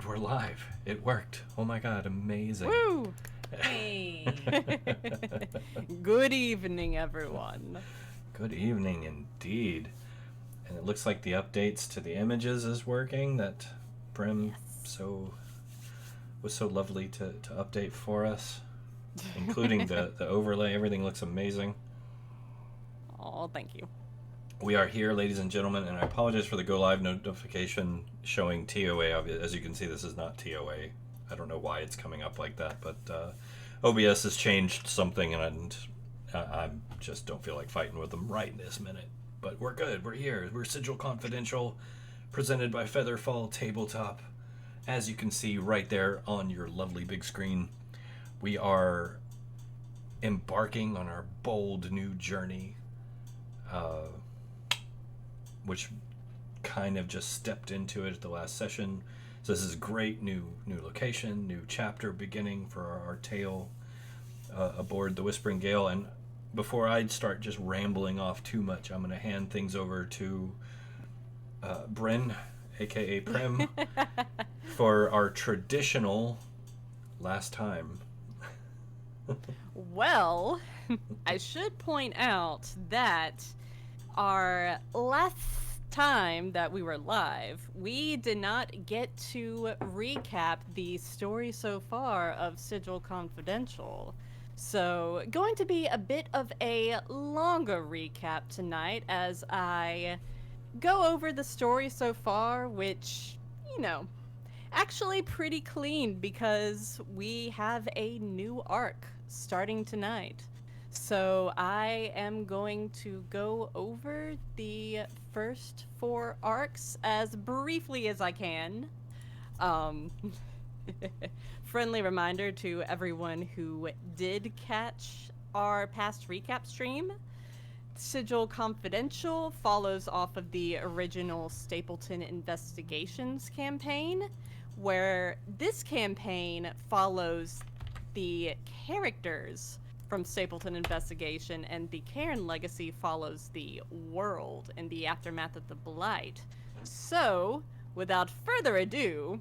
And we're live. It worked. Oh my god, amazing. Woo! Hey. Good evening, everyone. Good evening indeed. And it looks like the updates to the images is working that Brim was so lovely to update for us. Including the overlay. Everything looks amazing. Oh, thank you. We are here, ladies and gentlemen, and I apologize for the go live notification showing TOA. As you can see, this is not TOA. I don't know why it's coming up like that, but OBS has changed something, and I just don't feel like fighting with them right this minute. But we're good. We're here. We're Sigil Confidential, presented by Featherfall Tabletop. As you can see right there on your lovely big screen, we are embarking on our bold new journey, which kind of just stepped into it at the last session. So this is great new location, new chapter beginning for our tale aboard the Whispering Gale. And before I start just rambling off too much, I'm going to hand things over to Bryn, aka Prim, for our traditional last time. Well, I should point out that our last time that we were live, we did not get to recap the story so far of Sigil Confidential. So, going to be a bit of a longer recap tonight as I go over the story so far, which, actually pretty clean because we have a new arc starting tonight. So I am going to go over the first 4 arcs as briefly as I can. Friendly reminder to everyone who did catch our past recap stream. Sigil Confidential follows off of the original Stapleton Investigations campaign, where this campaign follows the characters from Stapleton Investigation, and the Cairn Legacy follows the world in the aftermath of the Blight. So, without further ado,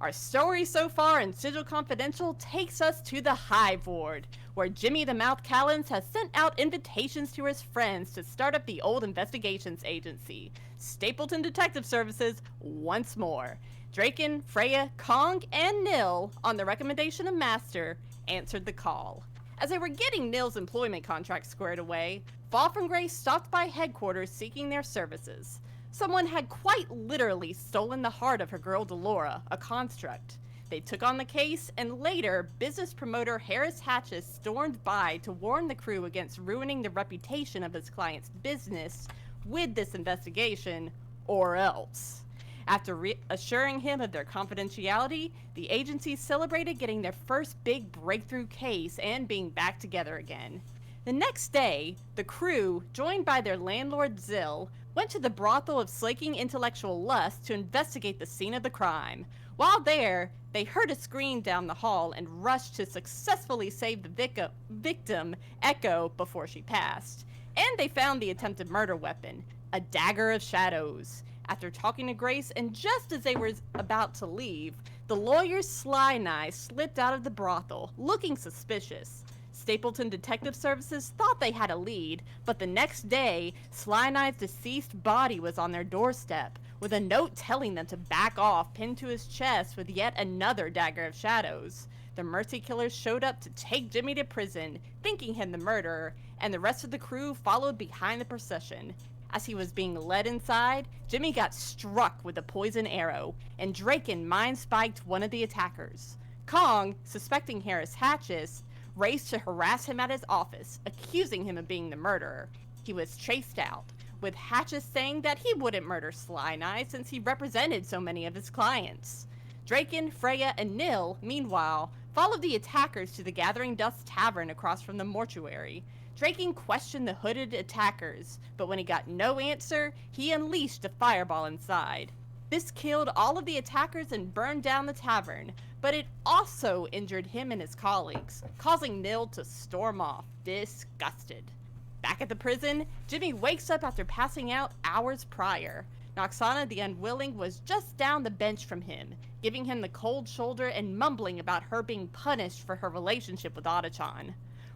our story so far in Sigil Confidential takes us to the Hive Ward, where Jimmy the Mouth Callons has sent out invitations to his friends to start up the old investigations agency, Stapleton Detective Services, once more. Draken, Freya, Kong, and Nil, on the recommendation of Master, answered the call. As they were getting Nil's employment contract squared away, Fall from Grace stopped by headquarters seeking their services. Someone had quite literally stolen the heart of her girl Delora, a construct. They took on the case, and later, business promoter Harris Hatches stormed by to warn the crew against ruining the reputation of his client's business with this investigation, or else. After assuring him of their confidentiality, the agency celebrated getting their first big breakthrough case and being back together again. The next day, the crew, joined by their landlord Zill, went to the brothel of Slaking Intellectual Lust to investigate the scene of the crime. While there, they heard a scream down the hall and rushed to successfully save the victim, Echo, before she passed. And they found the attempted murder weapon, a dagger of shadows. After talking to Grace, and just as they were about to leave, the lawyer Sly Nye slipped out of the brothel, looking suspicious. Stapleton Detective Services thought they had a lead, but the next day, Sly Nye's deceased body was on their doorstep, with a note telling them to back off, pinned to his chest with yet another dagger of shadows. The Mercy Killers showed up to take Jimmy to prison, thinking him the murderer, and the rest of the crew followed behind the procession. As he was being led inside, Jimmy got struck with a poison arrow, and Draken mind-spiked one of the attackers. Kong, suspecting Harris Hatches, raced to harass him at his office, accusing him of being the murderer. He was chased out, with Hatches saying that he wouldn't murder Sly Nye since he represented so many of his clients. Draken, Freya, and Nil, meanwhile, followed the attackers to the Gathering Dust Tavern across from the mortuary. Draken questioned the hooded attackers, but when he got no answer, he unleashed a fireball inside. This killed all of the attackers and burned down the tavern, but it also injured him and his colleagues, causing Nil to storm off, disgusted. Back at the prison, Jimmy wakes up after passing out hours prior. Noxana the Unwilling was just down the bench from him, giving him the cold shoulder and mumbling about her being punished for her relationship with Otachan.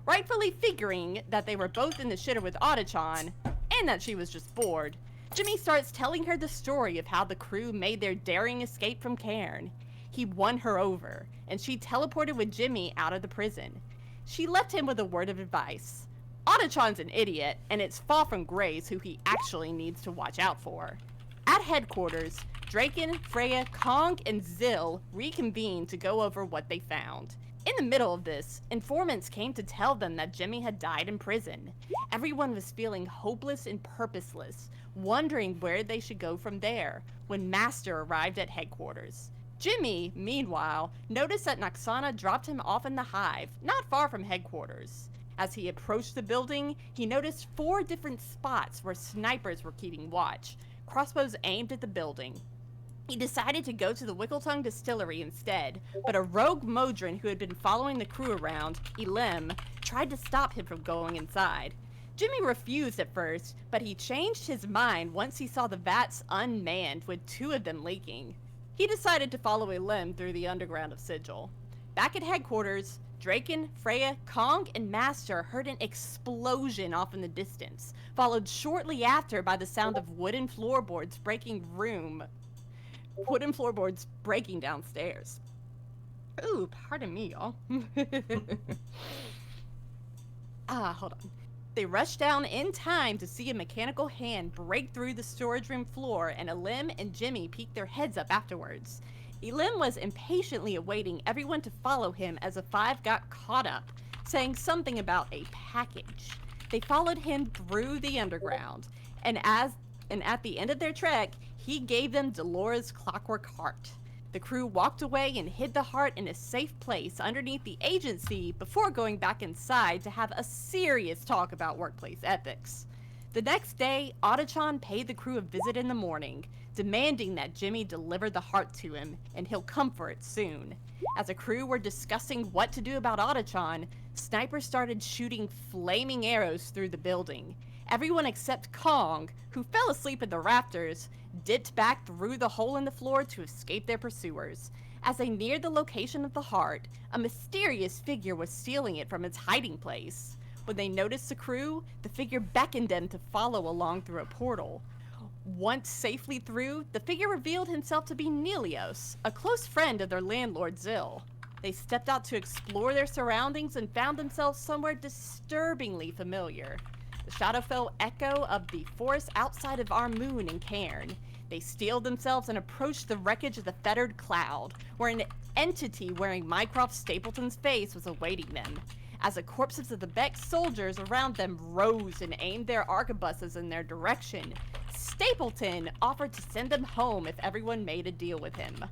Rightfully figuring that they were both in the shitter with Otachan, and that she was just bored, Jimmy starts telling her the story of how the crew made their daring escape from Cairn. He won her over, and she teleported with Jimmy out of the prison. She left him with a word of advice. Otachan's an idiot, and it's far from Grace who he actually needs to watch out for. At headquarters, Draken, Freya, Kong, and Zil reconvened to go over what they found. In the middle of this, informants came to tell them that Jimmy had died in prison. Everyone was feeling hopeless and purposeless, wondering where they should go from there, when Master arrived at headquarters. Jimmy, meanwhile, noticed that Noxana dropped him off in the hive, not far from headquarters. As he approached the building, he noticed 4 different spots where snipers were keeping watch, crossbows aimed at the building. He decided to go to the Wickeltongue distillery instead, but a rogue Modron who had been following the crew around, Elim, tried to stop him from going inside. Jimmy refused at first, but he changed his mind once he saw the vats unmanned with 2 of them leaking. He decided to follow Elim through the underground of Sigil. Back at headquarters, Draken, Freya, Kong, and Master heard an explosion off in the distance, followed shortly after by the sound of wooden floorboards breaking downstairs. Ooh, pardon me, y'all. Hold on. They rushed down in time to see a mechanical hand break through the storage room floor, and Elim and Jimmy peeked their heads up afterwards. Elim was impatiently awaiting everyone to follow him as the 5 got caught up, saying something about a package. They followed him through the underground, and at the end of their trek, he gave them Dolores' clockwork heart. The crew walked away and hid the heart in a safe place underneath the agency before going back inside to have a serious talk about workplace ethics. The next day, Otachan paid the crew a visit in the morning, demanding that Jimmy deliver the heart to him, and he'll come for it soon. As the crew were discussing what to do about Otachan, snipers started shooting flaming arrows through the building. Everyone except Kong, who fell asleep in the rafters, dipped back through the hole in the floor to escape their pursuers. As they neared the location of the heart, a mysterious figure was stealing it from its hiding place. When they noticed the crew, the figure beckoned them to follow along through a portal. Once safely through, the figure revealed himself to be Nelios, a close friend of their landlord Zil. They stepped out to explore their surroundings and found themselves somewhere disturbingly familiar. The Shadowfell echo of the forest outside of our moon in Cairn. They steeled themselves and approached the wreckage of the Fettered Cloud, where an entity wearing Mycroft Stapleton's face was awaiting them. As the corpses of the Beck soldiers around them rose and aimed their arquebuses in their direction, Stapleton offered to send them home if everyone made a deal with him.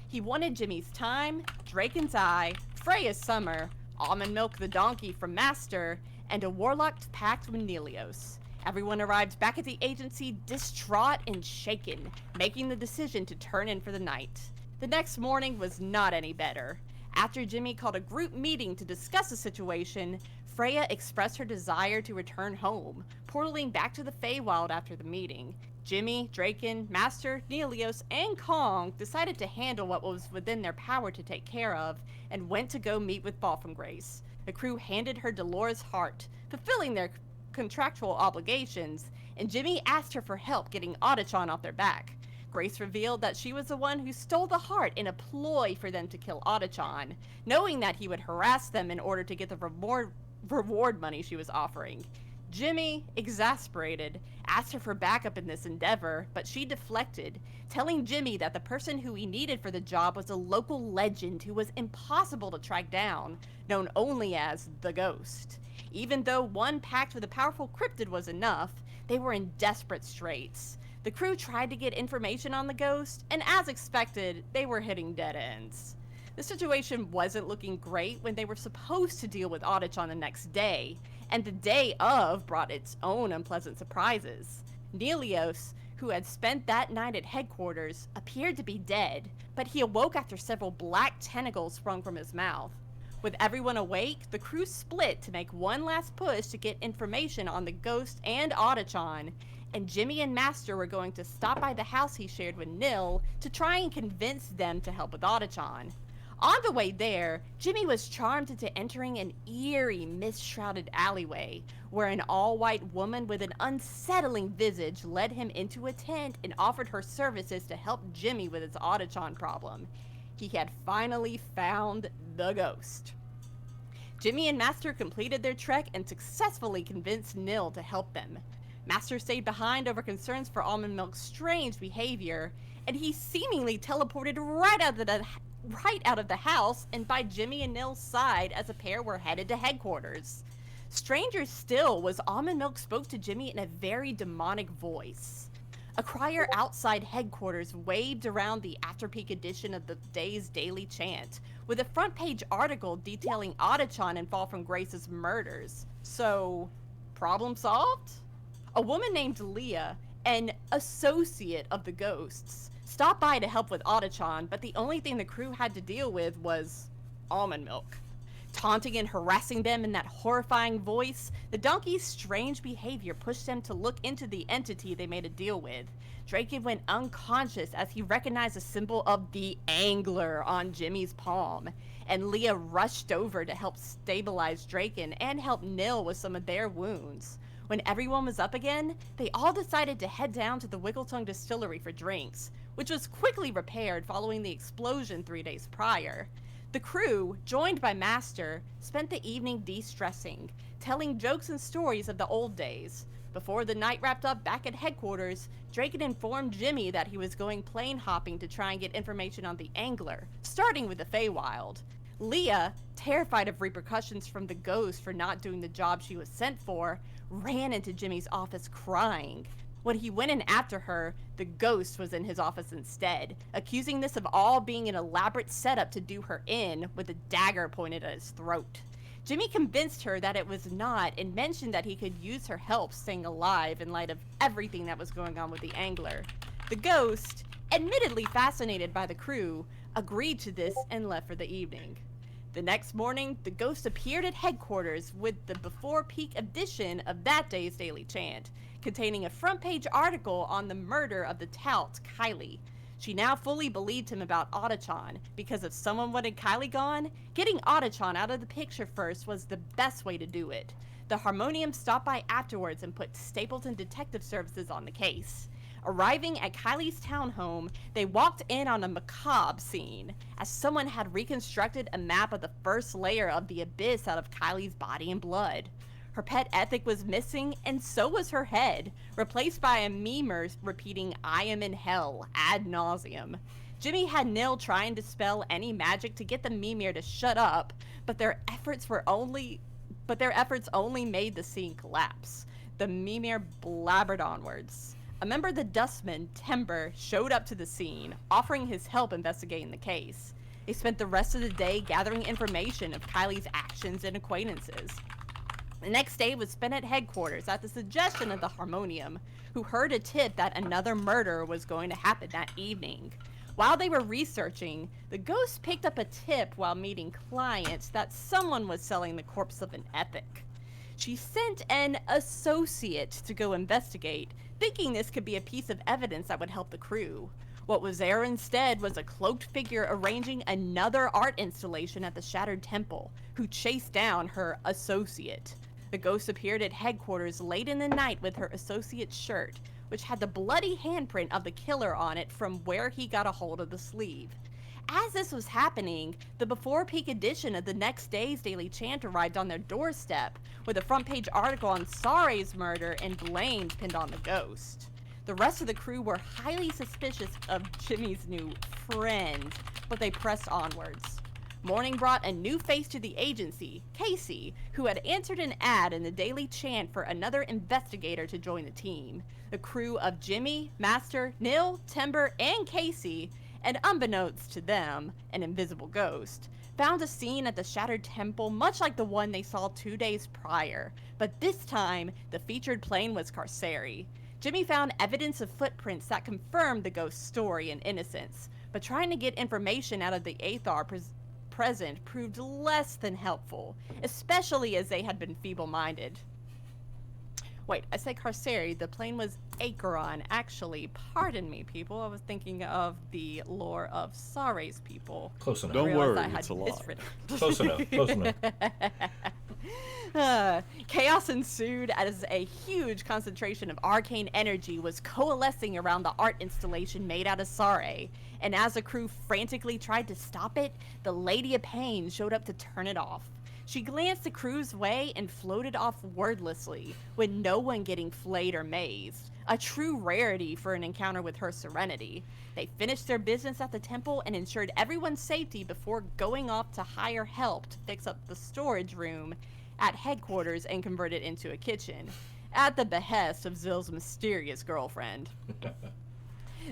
He wanted Jimmy's time, Draken's eye, Freya's summer, Almond Milk the donkey from Master, and a warlocked pact with Nelios. Everyone arrived back at the agency distraught and shaken, making the decision to turn in for the night. The next morning was not any better. After Jimmy called a group meeting to discuss the situation, Freya expressed her desire to return home, portaling back to the Feywild after the meeting. Jimmy, Draken, Master, Nelios, and Kong decided to handle what was within their power to take care of, and went to go meet with Grace. The crew handed her Dolores' heart, fulfilling their contractual obligations, and Jimmy asked her for help getting Otachan off their back. Grace revealed that she was the one who stole the heart in a ploy for them to kill Otachan, knowing that he would harass them in order to get the reward money she was offering. Jimmy, exasperated, asked her for backup in this endeavor, but she deflected, telling Jimmy that the person who he needed for the job was a local legend who was impossible to track down, known only as the Ghost. Even though one pact with a powerful cryptid was enough, they were in desperate straits. The crew tried to get information on the Ghost, and as expected, they were hitting dead ends. The situation wasn't looking great when they were supposed to deal with Otachan the next day, and the day of brought its own unpleasant surprises. Nelios, who had spent that night at headquarters, appeared to be dead, but he awoke after several black tentacles sprung from his mouth. With everyone awake, the crew split to make one last push to get information on the Ghost and Otachan, and Jimmy and Master were going to stop by the house he shared with Nil to try and convince them to help with Otachan. On the way there, Jimmy was charmed into entering an eerie, mist-shrouded alleyway, where an all-white woman with an unsettling visage led him into a tent and offered her services to help Jimmy with his Otachan problem. He had finally found the ghost. Jimmy and Master completed their trek and successfully convinced Nil to help them. Master stayed behind over concerns for Almond Milk's strange behavior, and he seemingly teleported right out of the house and by Jimmy and Nil's side as the pair were headed to headquarters. Stranger still was Almond Milk spoke to Jimmy in a very demonic voice. A crier outside headquarters waved around the after-peak edition of the day's daily chant, with a front-page article detailing Otachan and Fall from Grace's murders. So, problem solved? A woman named Leah, an associate of the ghosts, stopped by to help with Otachan, but the only thing the crew had to deal with was Almond Milk. Taunting and harassing them in that horrifying voice, the donkey's strange behavior pushed them to look into the entity they made a deal with. Draken went unconscious as he recognized the symbol of the angler on Jimmy's palm, and Leah rushed over to help stabilize Draken and help Nil with some of their wounds. When everyone was up again, they all decided to head down to the Wiggletongue distillery for drinks, which was quickly repaired following the explosion 3 days prior. The crew, joined by Master, spent the evening de-stressing, telling jokes and stories of the old days. Before the night wrapped up back at headquarters, Draken informed Jimmy that he was going plane hopping to try and get information on the angler, starting with the Feywild. Leah, terrified of repercussions from the ghost for not doing the job she was sent for, ran into Jimmy's office crying. When he went in after her, the ghost was in his office instead, accusing this of all being an elaborate setup to do her in, with a dagger pointed at his throat. Jimmy convinced her that it was not and mentioned that he could use her help staying alive in light of everything that was going on with the angler. The ghost, admittedly fascinated by the crew, agreed to this and left for the evening. The next morning, the ghost appeared at headquarters with the before-peak edition of that day's daily chant, containing a front-page article on the murder of the tout, Kylie. She now fully believed him about Otachan, because if someone wanted Kylie gone, getting Otachan out of the picture first was the best way to do it. The Harmonium stopped by afterwards and put Stapleton Detective Services on the case. Arriving at Kylie's townhome, they walked in on a macabre scene, as someone had reconstructed a map of the first layer of the abyss out of Kylie's body and blood. Her pet Ethic was missing, and so was her head, replaced by a memer repeating "I am in hell" ad nauseum. Jimmy had Nil try and dispel any magic to get the Mimir to shut up, but their efforts only made the scene collapse. The Mimir blabbered onwards. A member of the Dustmen, Timber, showed up to the scene, offering his help investigating the case. They spent the rest of the day gathering information of Kylie's actions and acquaintances. The next day was spent at headquarters at the suggestion of the Harmonium, who heard a tip that another murder was going to happen that evening. While they were researching, the ghost picked up a tip while meeting clients that someone was selling the corpse of an Ethic. She sent an associate to go investigate, thinking this could be a piece of evidence that would help the crew. What was there instead was a cloaked figure arranging another art installation at the Shattered Temple, who chased down her associate. The ghost appeared at headquarters late in the night with her associate's shirt, which had the bloody handprint of the killer on it from where he got a hold of the sleeve. As this was happening, the before-peak edition of the next day's daily chant arrived on their doorstep, with a front-page article on Sare's murder and blames pinned on the ghost. The rest of the crew were highly suspicious of Jimmy's new friend, but they pressed onwards. Morning brought a new face to the agency, Casey, who had answered an ad in the daily chant for another investigator to join the team. The crew of Jimmy, Master, Nil, Timber, and Casey, and unbeknownst to them, an invisible ghost, found a scene at the Shattered Temple much like the one they saw 2 days prior, but this time the featured plane was Carceri. Jimmy found evidence of footprints that confirmed the ghost's story and innocence, but trying to get information out of the Aethar present proved less than helpful, especially as they had been feeble-minded. Wait, I say Carceri. The plane was Acheron. Actually, pardon me, people. I was thinking of the lore of Sare's people. Close enough. Don't Realized worry, I had it's a lot. miswritten. Close enough. Close enough. Chaos ensued as a huge concentration of arcane energy was coalescing around the art installation made out of Sare, and as the crew frantically tried to stop it, the Lady of Pain showed up to turn it off. She glanced the crew's way and floated off wordlessly, with no one getting flayed or mazed, a true rarity for an encounter with her serenity. They finished their business at the temple and ensured everyone's safety before going off to hire help to fix up the storage room at headquarters and convert it into a kitchen, at the behest of Zill's mysterious girlfriend.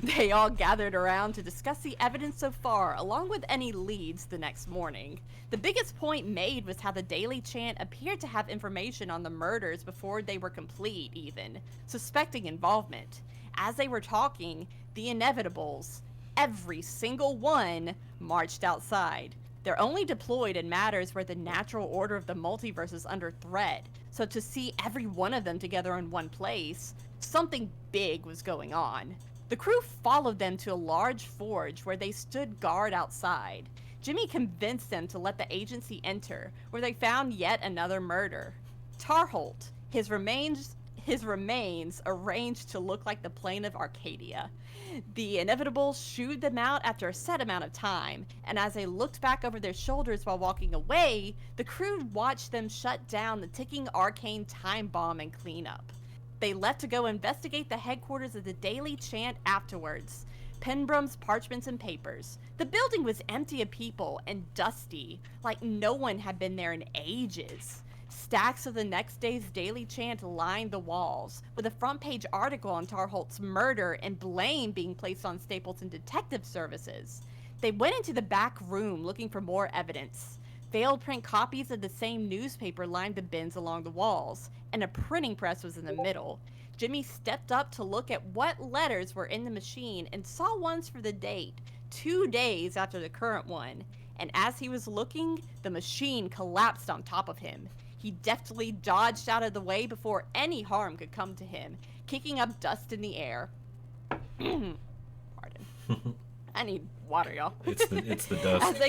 They all gathered around to discuss the evidence so far, along with any leads the next morning. The biggest point made was how the Daily Chant appeared to have information on the murders before they were complete, even, suspecting involvement. As they were talking, the Inevitables, every single one, marched outside. They're only deployed in matters where the natural order of the multiverse is under threat, so to see every one of them together in one place, something big was going on. The crew followed them to a large forge where they stood guard outside. Jimmy convinced them to let the agency enter, where they found yet another murder. Tarholt, his remains arranged to look like the plain of Arcadia. The Inevitables shooed them out after a set amount of time, and as they looked back over their shoulders while walking away, the crew watched them shut down the ticking arcane time bomb and clean up. They left to go investigate the headquarters of the Daily Chant afterwards. Penbrum's parchments and papers. The building was empty of people and dusty, like no one had been there in ages. Stacks of the next day's Daily Chant lined the walls, with a front-page article on Tarholt's murder and blame being placed on Stapleton Detective Services. They went into the back room looking for more evidence. Failed print copies of the same newspaper lined the bins along the walls, and a printing press was in the middle. Jimmy stepped up to look at what letters were in the machine and saw ones for the date, 2 days after the current one. And as he was looking, the machine collapsed on top of him. He deftly dodged out of the way before any harm could come to him, kicking up dust in the air. Pardon. I need water, y'all. It's the dust.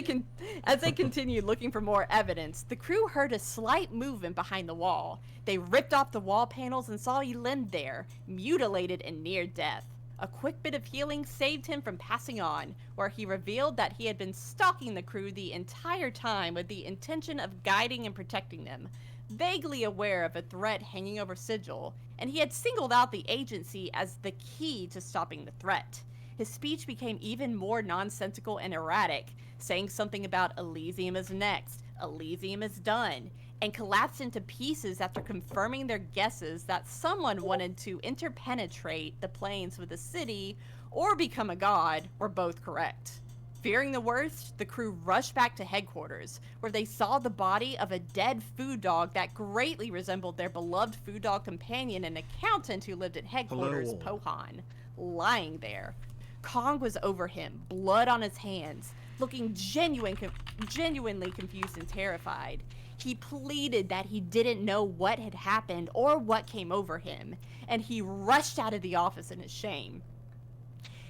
As they continued looking for more evidence, the crew heard a slight movement behind the wall. They ripped off the wall panels and saw Elend there, mutilated and near death. A quick bit of healing saved him from passing on, where he revealed that he had been stalking the crew the entire time with the intention of guiding and protecting them, vaguely aware of a threat hanging over Sigil, and he had singled out the agency as the key to stopping the threat. His speech became even more nonsensical and erratic, saying something about Elysium is next, Elysium is done, and collapsed into pieces after confirming their guesses that someone wanted to interpenetrate the planes with the city or become a god were both correct. Fearing the worst, the crew rushed back to headquarters, where they saw the body of a dead food dog that greatly resembled their beloved food dog companion and accountant who lived at headquarters, Hello. Pohan, lying there. Kong was over him, blood on his hands, looking genuinely confused and terrified. He pleaded that he didn't know what had happened or what came over him, and he rushed out of the office in his shame.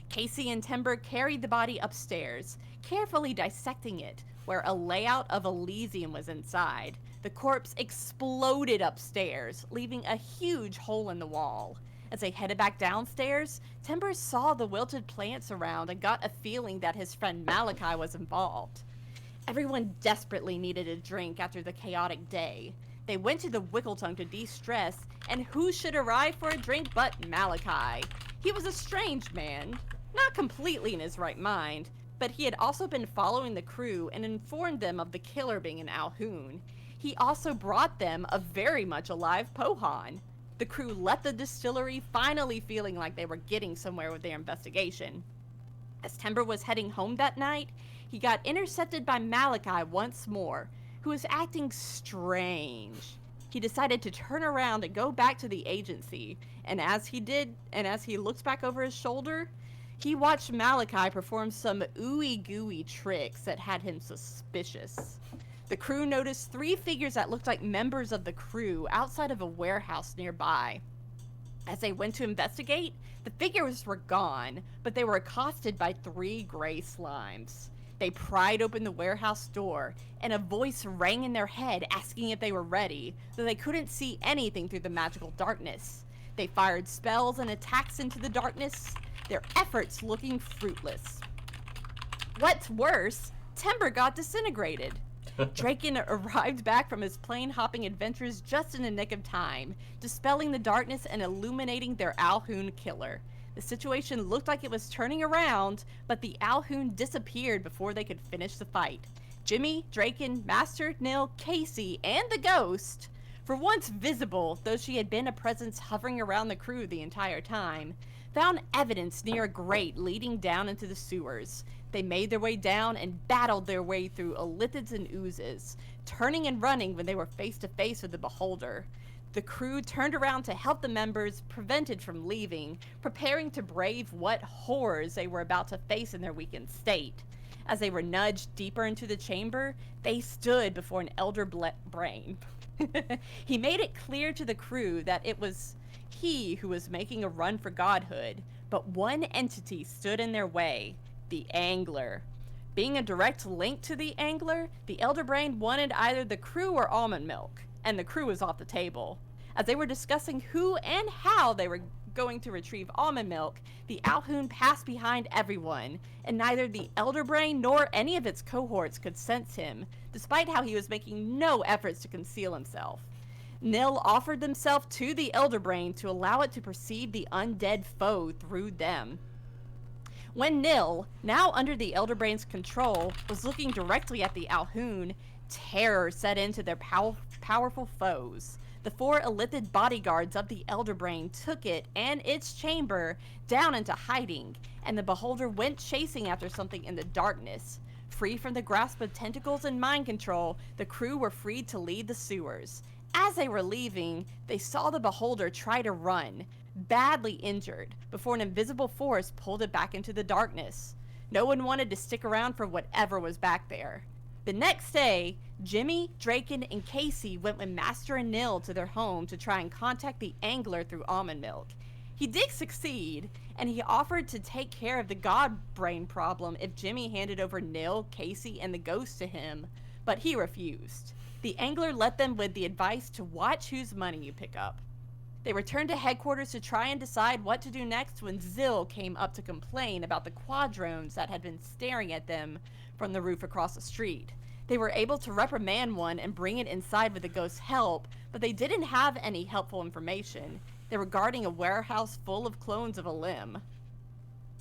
Casey and Timber carried the body upstairs, carefully dissecting it, where a layout of Elysium was inside. The corpse exploded upstairs, leaving a huge hole in the wall. As they headed back downstairs, Timber saw the wilted plants around and got a feeling that his friend Malachi was involved. Everyone desperately needed a drink after the chaotic day. They went to the Wickletongue to de-stress, and who should arrive for a drink but Malachi? He was a strange man, not completely in his right mind, but he had also been following the crew and informed them of the killer being an Alhoun. He also brought them a very much alive Pohan. The crew left the distillery, finally feeling like they were getting somewhere with their investigation. As Timber was heading home that night, he got intercepted by Malachi once more, who was acting strange. He decided to turn around and go back to the agency, and as he looked back over his shoulder, he watched Malachi perform some ooey-gooey tricks that had him suspicious. The crew noticed 3 figures that looked like members of the crew outside of a warehouse nearby. As they went to investigate, the figures were gone, but they were accosted by 3 gray slimes. They pried open the warehouse door, and a voice rang in their head asking if they were ready, though they couldn't see anything through the magical darkness. They fired spells and attacks into the darkness, their efforts looking fruitless. What's worse, Timber got disintegrated. Draken arrived back from his plane-hopping adventures just in the nick of time, dispelling the darkness and illuminating their Alhoon killer. The situation looked like it was turning around, but the Alhoon disappeared before they could finish the fight. Jimmy, Draken, Master, Nil, Casey, and the Ghost, for once visible, though she had been a presence hovering around the crew the entire time, found evidence near a grate leading down into the sewers. They made their way down and battled their way through illithids and oozes, turning and running when they were face to face with the Beholder. The crew turned around to help the members prevented from leaving, preparing to brave what horrors they were about to face in their weakened state. As they were nudged deeper into the chamber, they stood before an elder brain. He made it clear to the crew that it was he who was making a run for godhood, but one entity stood in their way, the Angler. Being a direct link to the Angler, the Elder Brain wanted either the crew or almond milk, and the crew was off the table. As they were discussing who and how they were going to retrieve almond milk, the Alhoon passed behind everyone, and neither the Elder Brain nor any of its cohorts could sense him, despite how he was making no efforts to conceal himself. Nil offered themselves to the Elder Brain to allow it to perceive the undead foe through them. When Nil, now under the Elder Brain's control, was looking directly at the Alhoon, terror set into their powerful foes. The 4 illithid bodyguards of the Elder Brain took it and its chamber down into hiding, and the Beholder went chasing after something in the darkness. Free from the grasp of tentacles and mind control, the crew were freed to lead the sewers. As they were leaving, they saw the Beholder try to run, badly injured, before an invisible force pulled it back into the darkness. No one wanted to stick around for whatever was back there. The next day, Jimmy, Draken, and Casey went with Master and Nil to their home to try and contact the Angler through almond milk. He did succeed, and he offered to take care of the god brain problem if Jimmy handed over Nil, Casey, and the Ghost to him, but he refused. The Angler left them with the advice to watch whose money you pick up. They returned to headquarters to try and decide what to do next when Zil came up to complain about the quadrones that had been staring at them from the roof across the street. They were able to reprimand one and bring it inside with the ghost's help, but they didn't have any helpful information. They were guarding a warehouse full of clones of a limb.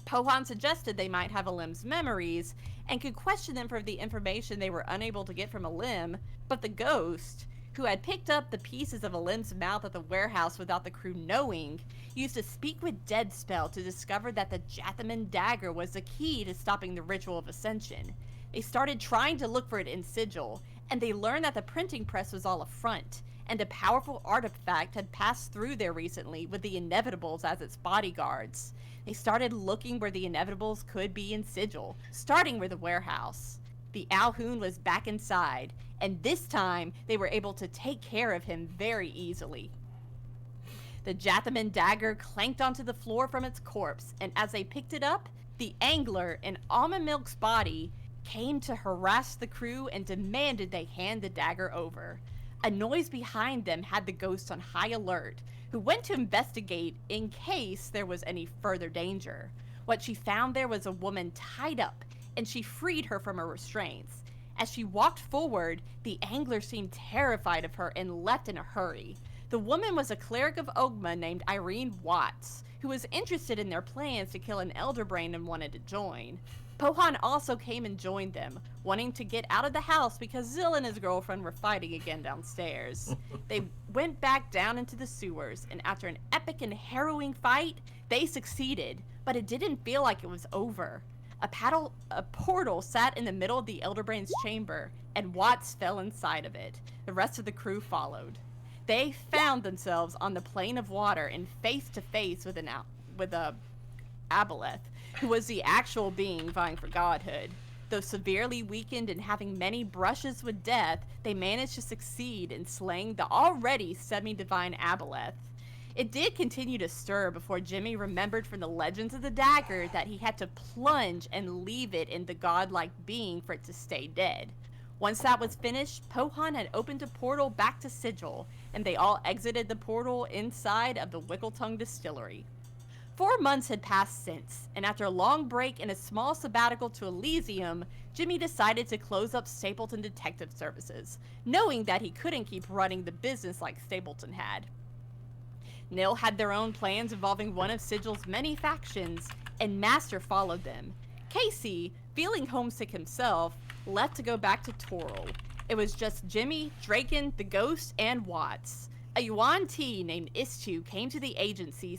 Pohan suggested they might have a limb's memories and could question them for the information they were unable to get from a limb, but the ghost, who had picked up the pieces of a limb's mouth at the warehouse without the crew knowing, used a speak with dead spell to discover that the Jathaman dagger was the key to stopping the ritual of ascension. They started trying to look for it in Sigil, and they learned that the printing press was all a front, and a powerful artifact had passed through there recently with the Inevitables as its bodyguards. They started looking where the Inevitables could be in Sigil, starting with the warehouse. The Alhoon was back inside, and this time they were able to take care of him very easily. The Jathaman dagger clanked onto the floor from its corpse, and as they picked it up, the Angler in Almond Milk's body came to harass the crew and demanded they hand the dagger over. A noise behind them had the ghost on high alert, who went to investigate in case there was any further danger. What she found there was a woman tied up, and she freed her from her restraints. As she walked forward, the Angler seemed terrified of her and left in a hurry. The woman was a cleric of Ogma named Irene Watts, who was interested in their plans to kill an Elder Brain and wanted to join. Pohan also came and joined them, wanting to get out of the house because Zil and his girlfriend were fighting again downstairs. They went back down into the sewers, and after an epic and harrowing fight, they succeeded, but it didn't feel like it was over. A portal sat in the middle of the Elder Brain's chamber, and Watts fell inside of it. The rest of the crew followed. They found themselves on the plane of water and face to face with a Aboleth, who was the actual being vying for godhood. Though severely weakened and having many brushes with death, they managed to succeed in slaying the already semi-divine Aboleth. It did continue to stir before Jimmy remembered from the legends of the dagger that he had to plunge and leave it in the godlike being for it to stay dead. Once that was finished, Pohan had opened a portal back to Sigil, and they all exited the portal inside of the Wickletongue distillery. 4 months had passed since, and after a long break and a small sabbatical to Elysium, Jimmy decided to close up Stapleton Detective Services, knowing that he couldn't keep running the business like Stapleton had. Nil had their own plans involving one of Sigil's many factions, and Master followed them. Casey, feeling homesick himself, left to go back to Toril. It was just Jimmy, Draken, the Ghost, and Watts. A Yuan T named Istu came to the agency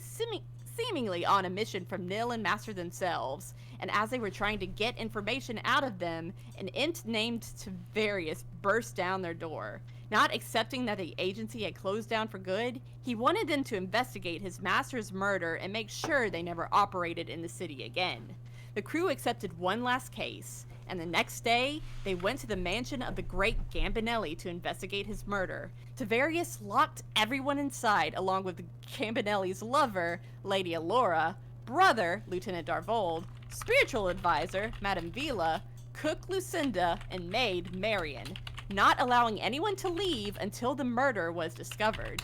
seemingly on a mission from Nil and Master themselves, and as they were trying to get information out of them, an int named Tavarius burst down their door. Not accepting that the agency had closed down for good, he wanted them to investigate his master's murder and make sure they never operated in the city again. The crew accepted one last case, and the next day, they went to the mansion of the great Gambinelli to investigate his murder. Tavarius locked everyone inside, along with Gambinelli's lover, Lady Alora, brother, Lieutenant Darvold, spiritual advisor, Madame Vila, cook Lucinda, and maid Marion, not allowing anyone to leave until the murder was discovered.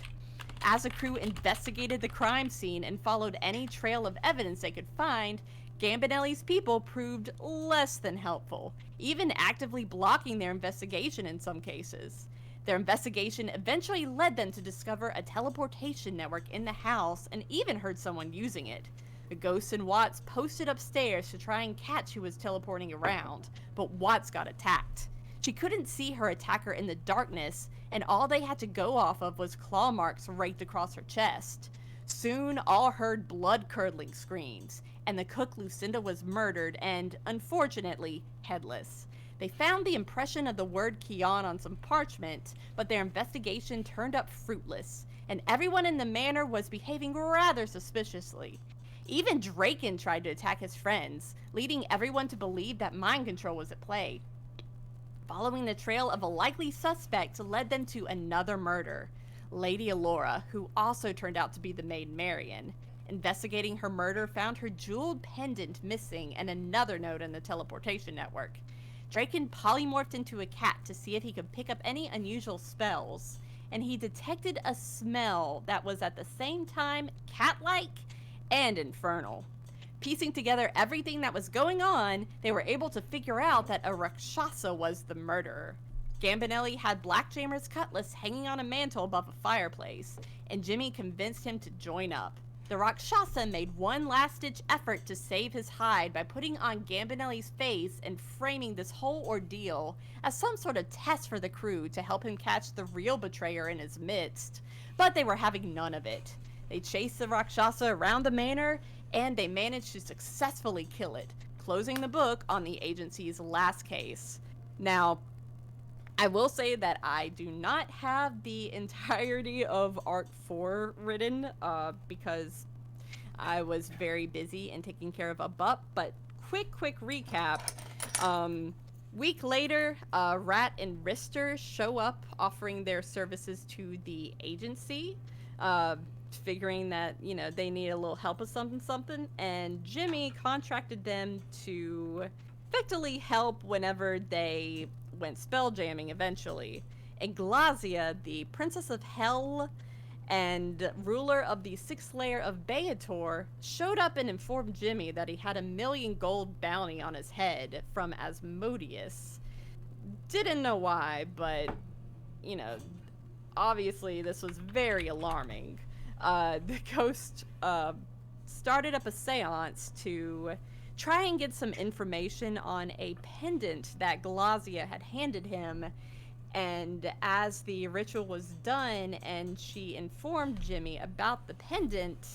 As the crew investigated the crime scene and followed any trail of evidence they could find, Gambinelli's people proved less than helpful, even actively blocking their investigation in some cases. Their investigation eventually led them to discover a teleportation network in the house and even heard someone using it. The Ghosts and Watts posted upstairs to try and catch who was teleporting around, but Watts got attacked. She couldn't see her attacker in the darkness, and all they had to go off of was claw marks raked across her chest. Soon, all heard blood-curdling screams, and the cook Lucinda was murdered and, unfortunately, headless. They found the impression of the word Kion on some parchment, but their investigation turned up fruitless, and everyone in the manor was behaving rather suspiciously. Even Draken tried to attack his friends, leading everyone to believe that mind control was at play. Following the trail of a likely suspect led them to another murder, Lady Alora, who also turned out to be the maid Marion. Investigating her murder found her jeweled pendant missing and another note in the teleportation network. Draken polymorphed into a cat to see if he could pick up any unusual spells, and he detected a smell that was at the same time cat-like and infernal. Piecing together everything that was going on, they were able to figure out that a Rakshasa was the murderer. Gambinelli had Blackjammer's cutlass hanging on a mantle above a fireplace, and Jimmy convinced him to join up. The Rakshasa made one last-ditch effort to save his hide by putting on Gambinelli's face and framing this whole ordeal as some sort of test for the crew to help him catch the real betrayer in his midst, but they were having none of it. They chased the Rakshasa around the manor, and they managed to successfully kill it, closing the book on the agency's last case. Now, I will say that I do not have the entirety of Arc 4 written, because I was very busy in taking care of a butt, but quick recap. Week later, Ratt and Ristur show up offering their services to the agency, figuring that, you know, they need a little help with something, and Jimmy contracted them to effectively help whenever they went spell jamming eventually. And Glazia, the Princess of Hell and ruler of the 6th layer of Beator, showed up and informed Jimmy that he had a 1,000,000 gold bounty on his head from Asmodeus. Didn't know why, but, you know, obviously this was very alarming. The ghost started up a seance to try and get some information on a pendant that Glazia had handed him, and as the ritual was done and she informed Jimmy about the pendant,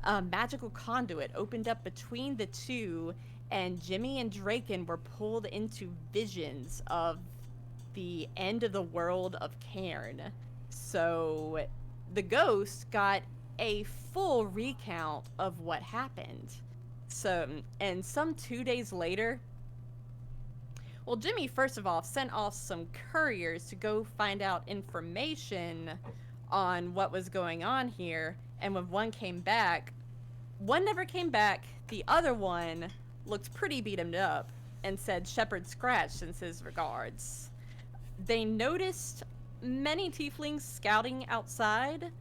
a magical conduit opened up between the two, and Jimmy and Draken were pulled into visions of the end of the world of Cairn. So the ghost got a full recount of what happened. So, and some 2 days later, Well, Jimmy, first of all, sent off some couriers to go find out information on what was going on here. And when one came back, one never came back. The other one looked pretty beaten up and said Shepherd Scratch sends his regards. They noticed many tieflings scouting outside,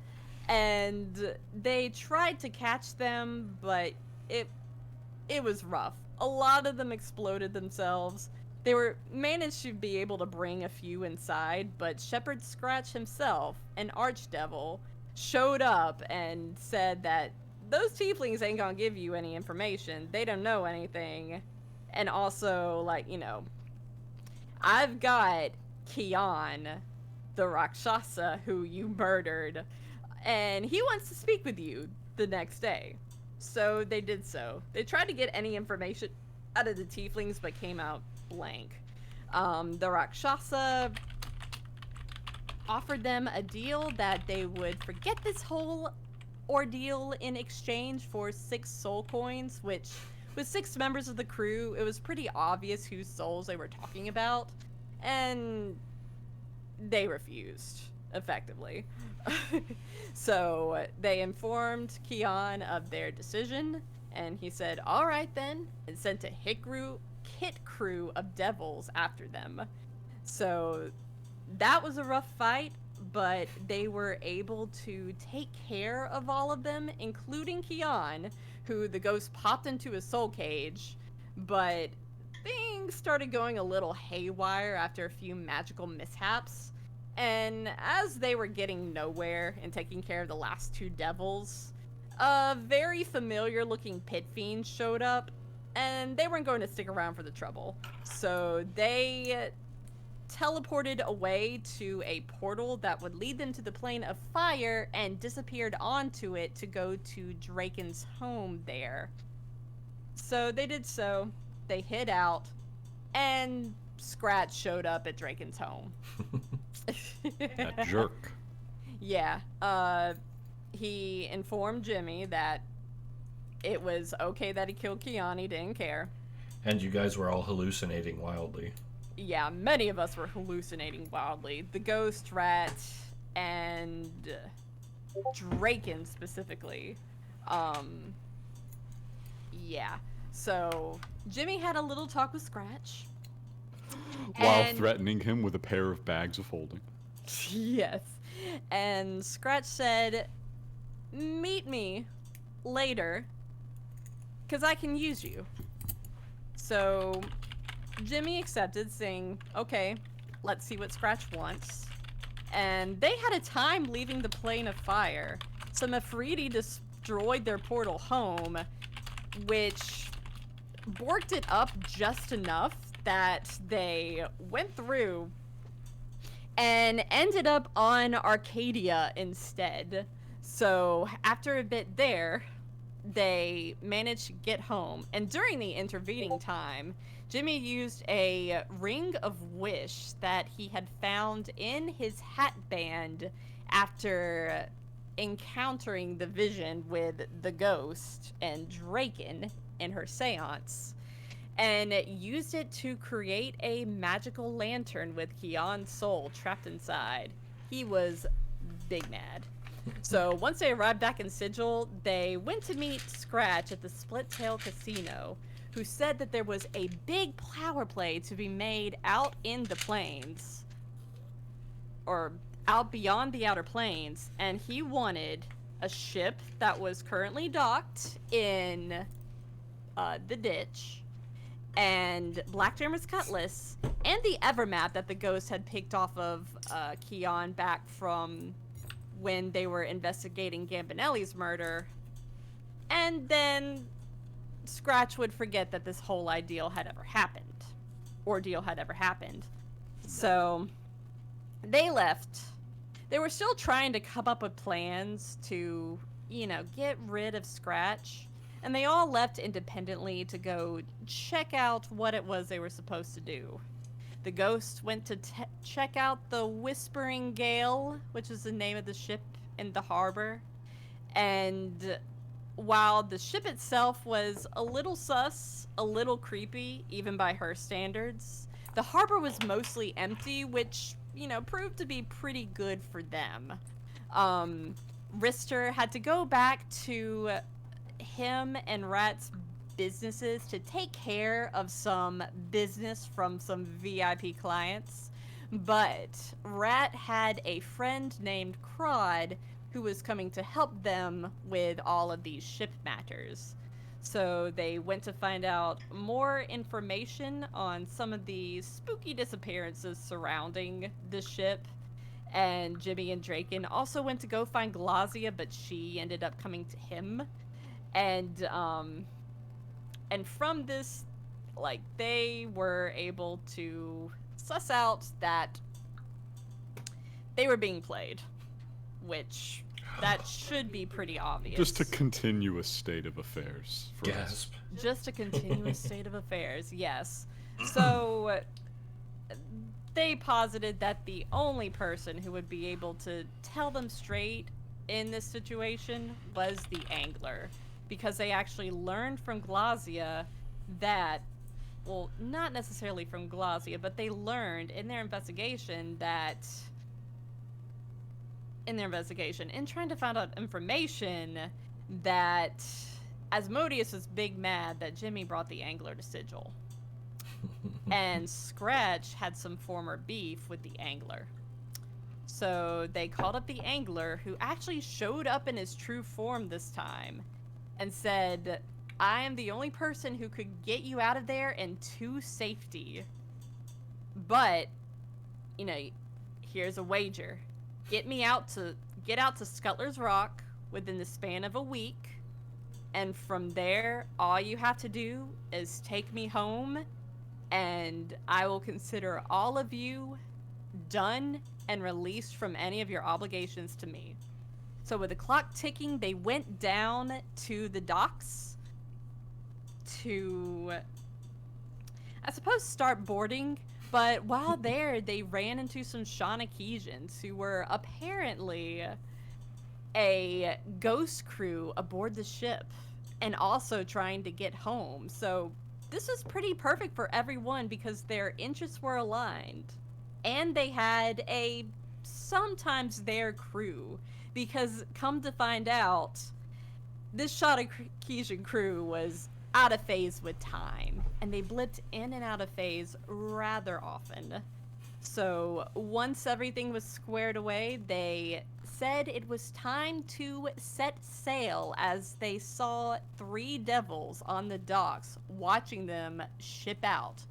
and they tried to catch them, but it was rough. A lot of them exploded themselves. They were managed to be able to bring a few inside, but Shepherd Scratch himself, an archdevil, showed up and said that those tieflings ain't gonna give you any information. They don't know anything. And also, like, you know, I've got Kian, the Rakshasa who you murdered, and he wants to speak with you the next day. So they did so. They tried to get any information out of the tieflings, but came out blank. The Rakshasa offered them a deal that they would forget this whole ordeal in exchange for 6 soul coins, which with 6 members of the crew, it was pretty obvious whose souls they were talking about, and they refused, effectively. So they informed Kian of their decision, and he said, all right then, and sent a hit crew of devils after them. So that was a rough fight, but they were able to take care of all of them, including Kian, who the ghost popped into his soul cage, but things started going a little haywire after a few magical mishaps. And as they were getting nowhere and taking care of the last 2 devils, a very familiar looking pit fiend showed up, and they weren't going to stick around for the trouble. So they teleported away to a portal that would lead them to the plane of fire and disappeared onto it to go to Draken's home there. So they did so. They hid out, and Scratch showed up at Draken's home. That jerk. Yeah. He informed Jimmy that it was okay that he killed Kian. He didn't care. And you guys were all hallucinating wildly. Yeah, many of us were hallucinating wildly. The ghost, Rat, and Draken specifically. Yeah. So Jimmy had a little talk with Scratch. While threatening him with a pair of bags of holding. Yes. And Scratch said, meet me later, because I can use you. So Jimmy accepted, saying, okay, let's see what Scratch wants. And they had a time leaving the plane of fire. So Mafridi destroyed their portal home, which borked it up just enough that they went through and ended up on Arcadia instead. So after a bit there, they managed to get home. And during the intervening time, Jimmy used a ring of wish that he had found in his hat band after encountering the vision with the ghost and Draken in her seance, and used it to create a magical lantern with Kian's soul trapped inside. He was big mad. So once they arrived back in Sigil, they went to meet Scratch at the Split Tail Casino, who said that there was a big power play to be made out in the plains, or out beyond the outer plains, and he wanted a ship that was currently docked in the ditch, and Blackjammer's Cutlass, and the Evermap that the ghost had picked off of Kian back from when they were investigating Gambinelli's murder. And then Scratch would forget that this whole ordeal had ever happened. So they left. They were still trying to come up with plans to, get rid of Scratch. And they all left independently to go check out what it was they were supposed to do. The ghost went to check out the Whispering Gale, which is the name of the ship in the harbor. And while the ship itself was a little sus, a little creepy, even by her standards, the harbor was mostly empty, which, proved to be pretty good for them. Ristur had to go back to him and Ratt's businesses to take care of some business from some VIP clients, but Ratt had a friend named Crod who was coming to help them with all of these ship matters. So they went to find out more information on some of the spooky disappearances surrounding the ship. And Jimmy and Draken also went to go find Glazia, but she ended up coming to him. And from this, they were able to suss out that they were being played, which that should be pretty obvious. Just a continuous state of affairs for us. Just a continuous state of affairs, yes. So they posited that the only person who would be able to tell them straight in this situation was the angler, because they actually learned from Glazia that, well, not necessarily from Glazia, but they learned in their investigation in trying to find out information, that Asmodeus was big mad that Jimmy brought the angler to Sigil. And Scratch had some former beef with the angler. So they called up the angler, who actually showed up in his true form this time, and said, I am the only person who could get you out of there and to safety. But, here's a wager. Get out to Scuttler's Rock within the span of a week, and from there, all you have to do is take me home, and I will consider all of you done and released from any of your obligations to me. So with the clock ticking, they went down to the docks to, I suppose, start boarding. But while there, they ran into some Shawnekeesians who were apparently a ghost crew aboard the ship and also trying to get home. So this was pretty perfect for everyone because their interests were aligned. And they had a sometimes their crew, because come to find out, this Shawnekeesian crew was out of phase with time, and they blipped in and out of phase rather often. So once everything was squared away, they said it was time to set sail, as they saw 3 devils on the docks watching them ship out.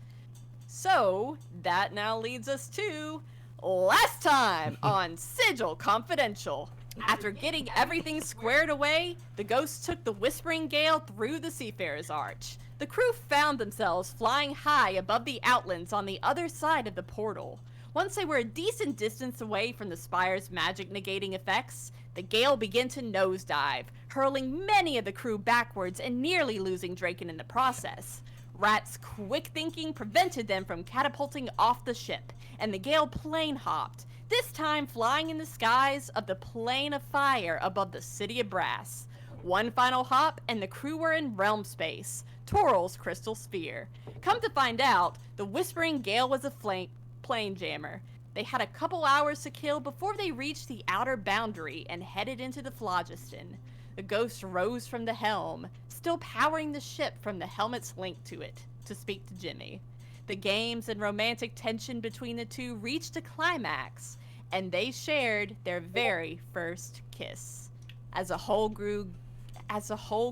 So that now leads us to last time on Sigil Confidential. After getting everything squared away, the ghosts took the Whispering Gale through the Seafarer's Arch. The crew found themselves flying high above the outlands on the other side of the portal. Once they were a decent distance away from the Spire's magic negating effects, the gale began to nosedive, hurling many of the crew backwards and nearly losing Draken in the process. Ratt's quick thinking prevented them from catapulting off the ship, and the gale plane hopped, this time flying in the skies of the Plane of Fire above the City of Brass. One final hop, and the crew were in realm space, Toral's crystal sphere. Come to find out, the Whispering Gale was a plane jammer. They had a couple hours to kill before they reached the outer boundary and headed into the phlogiston. The ghost rose from the helm, still powering the ship from the helmet's link to it, to speak to Jimmy. The games and romantic tension between the two reached a climax, and they shared their very first kiss. As a whole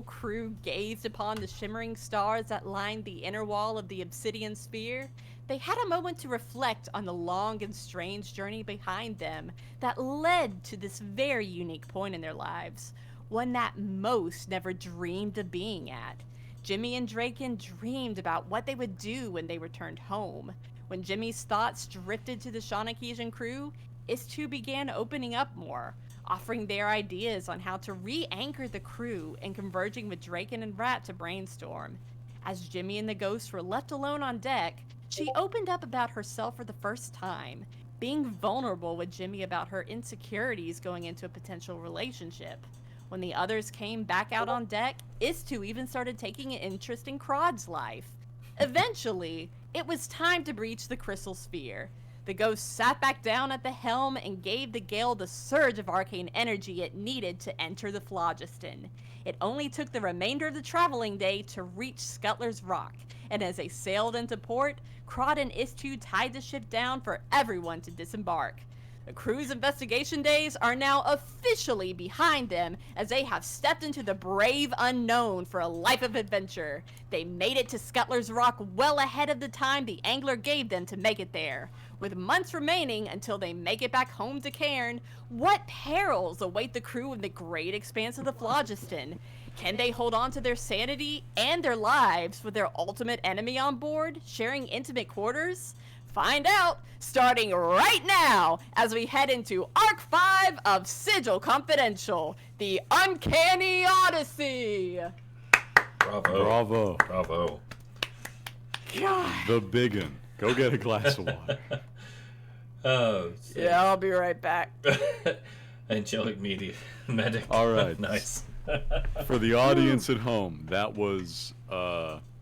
crew gazed upon the shimmering stars that lined the inner wall of the obsidian sphere, they had a moment to reflect on the long and strange journey behind them that led to this very unique point in their lives, one that most never dreamed of being at. Jimmy and Draken dreamed about what they would do when they returned home. When Jimmy's thoughts drifted to the Shawnekeesian crew, his two began opening up more, offering their ideas on how to re-anchor the crew and converging with Draken and Ratt to brainstorm. As Jimmy and the ghost were left alone on deck, she opened up about herself for the first time, being vulnerable with Jimmy about her insecurities going into a potential relationship. When the others came back out on deck, Istu even started taking an interest in Crod's life. Eventually, it was time to breach the crystal sphere. The ghost sat back down at the helm and gave the gale the surge of arcane energy it needed to enter the phlogiston. It only took the remainder of the traveling day to reach Scuttler's Rock, and as they sailed into port, Krod and Istu tied the ship down for everyone to disembark. The crew's investigation days are now officially behind them as they have stepped into the brave unknown for a life of adventure. They made it to Scuttler's Rock well ahead of the time the angler gave them to make it there. With months remaining until they make it back home to Cairn, what perils await the crew in the great expanse of the Phlogiston? Can they hold on to their sanity and their lives with their ultimate enemy on board, sharing intimate quarters? Find out starting right now as we head into Arc 5 of Sigil Confidential, the Uncanny Odyssey. Bravo. Bravo. Bravo. God. The biggin. Go get a glass of water. Oh. Yeah, I'll be right back. Angelic media medic. All right. Nice. For the audience at home, that was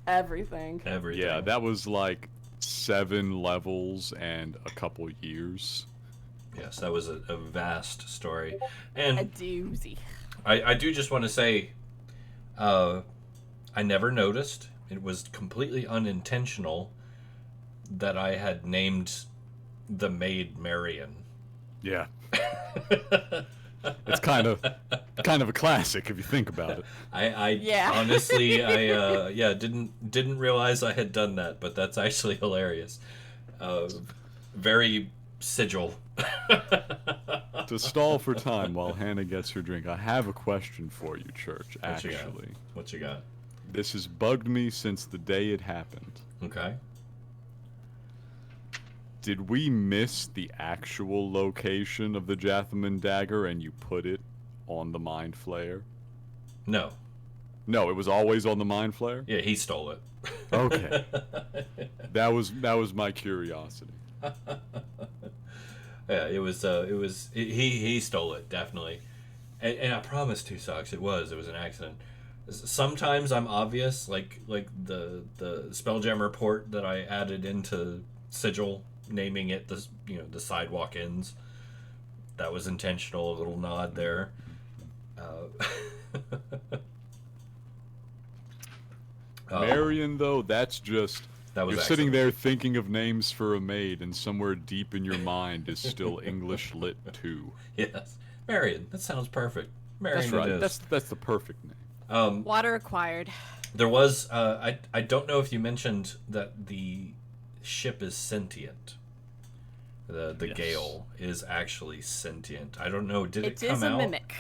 Everything. Everything. yeah, that was like 7 levels and a couple years. Yes, that was a vast story. A And doozy. I do just want to say, I never noticed. It was completely unintentional that I had named the maid Marion. Yeah. It's kind of a classic if you think about it. I Yeah. honestly, didn't realize I had done that, but that's actually hilarious. Very Sigil. To stall for time while Hannah gets her drink, I have a question for you, Church, actually. What you got? This has bugged me since the day it happened. Okay. Did we miss the actual location of the Jathaman dagger and you put it on the Mind Flayer? No. No, it was always on the Mind Flayer? Yeah, he stole it. Okay. That was my curiosity. Yeah, it was he stole it, definitely. And I promise, Two Socks, it was an accident. Sometimes I'm obvious, like the Spelljammer port that I added into Sigil, naming it the Sidewalk Inns. That was intentional, a little nod there. Marion, though, that's just... That was You're sitting there thinking of names for a maid, and somewhere deep in your mind is still English Lit 2. Yes, Marion. That sounds perfect. Marion. That's right. It is. That's the perfect name. Water acquired. There was I don't know if you mentioned that the ship is sentient. The Yes. Gale is actually sentient. I don't know. Did it come is a out? mimic.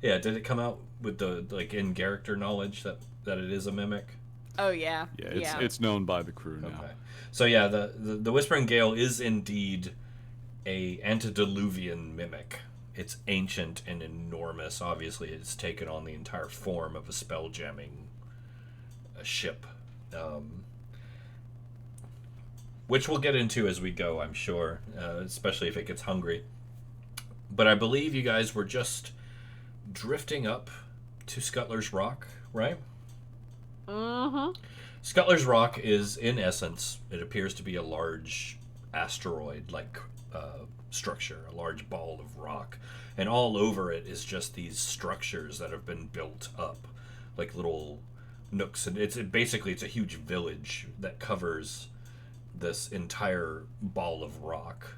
Yeah. Did it come out with the in character knowledge that it is a mimic? Oh yeah. Yeah, it's known by the crew now. Okay. So yeah, the Whispering Gale is indeed a antediluvian mimic. It's ancient and enormous. Obviously, it's taken on the entire form of a spell-jamming ship, which we'll get into as we go, I'm sure, especially if it gets hungry. But I believe you guys were just drifting up to Scuttler's Rock, right? Mm-hmm. Scuttler's Rock is, in essence, it appears to be a large asteroid-like structure, a large ball of rock. And all over it is just these structures that have been built up, like little nooks. And it's a huge village that covers this entire ball of rock.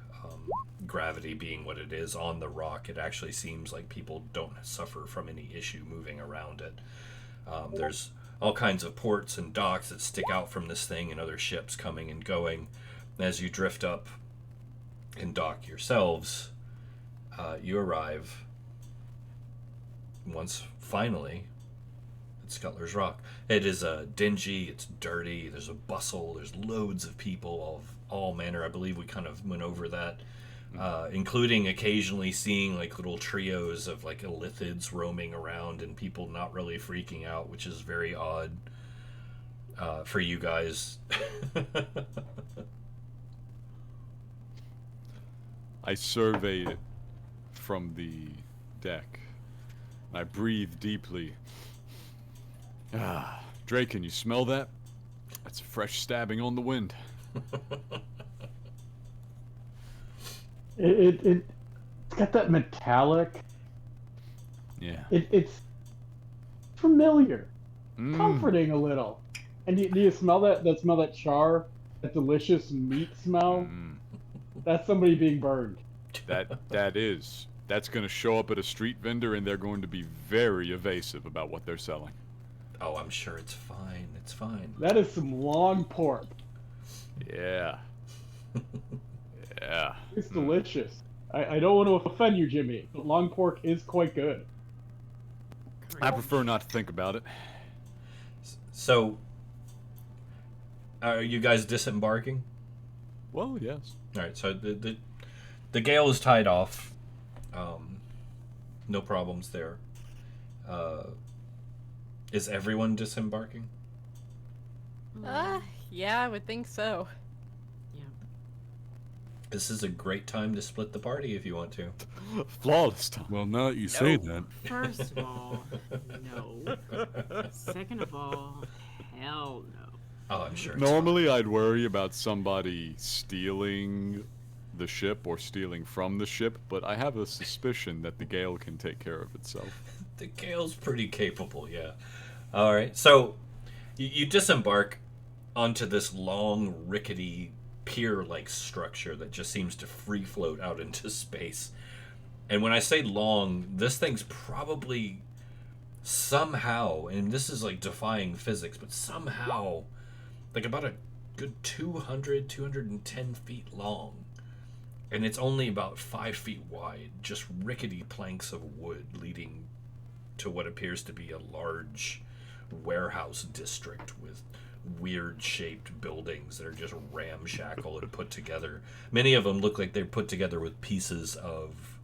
Gravity being what it is on the rock, it actually seems like people don't suffer from any issue moving around it. There's all kinds of ports and docks that stick out from this thing and other ships coming and going. As you drift up and dock yourselves, you arrive once finally at Scuttler's Rock. It is dingy, it's dirty, there's a bustle, there's loads of people of all manner. I believe we kind of went over that, including occasionally seeing like little trios of like illithids roaming around and people not really freaking out, which is very odd for you guys. I surveyed it from the deck. I breathed deeply. Draken, you smell that? That's a fresh stabbing on the wind. It's got that metallic. Yeah. It's familiar, Mm. comforting a little. And do you smell that? Smell that char, that delicious meat smell. Mm. That's somebody being burned. That's going to show up at a street vendor, and they're going to be very evasive about what they're selling. Oh, I'm sure it's fine. It's fine. That is some long pork. Yeah. Yeah. It's delicious. I don't want to offend you, Jimmy, but long pork is quite good. I prefer not to think about it. So, are you guys disembarking? Well, yes. All right. So the gale is tied off. No problems there. Is everyone disembarking? Yeah, I would think so. Yeah. This is a great time to split the party if you want to. Flawless time. Well, now that you say No. that, First of all, no. Second of all, hell no. Oh, I'm sure. It's Normally, I'd worry about somebody stealing the ship or stealing from the ship, but I have a suspicion that the gale can take care of itself. fine. The gale's pretty capable, yeah. All right. So you disembark onto this long, rickety, pier-like structure that just seems to free float out into space. And when I say long, this thing's probably somehow, and this is like defying physics, but somehow, like about a good 210 feet long. And it's only about 5 feet wide, just rickety planks of wood leading to what appears to be a large warehouse district with weird-shaped buildings that are just ramshackle and put together. Many of them look like they're put together with pieces of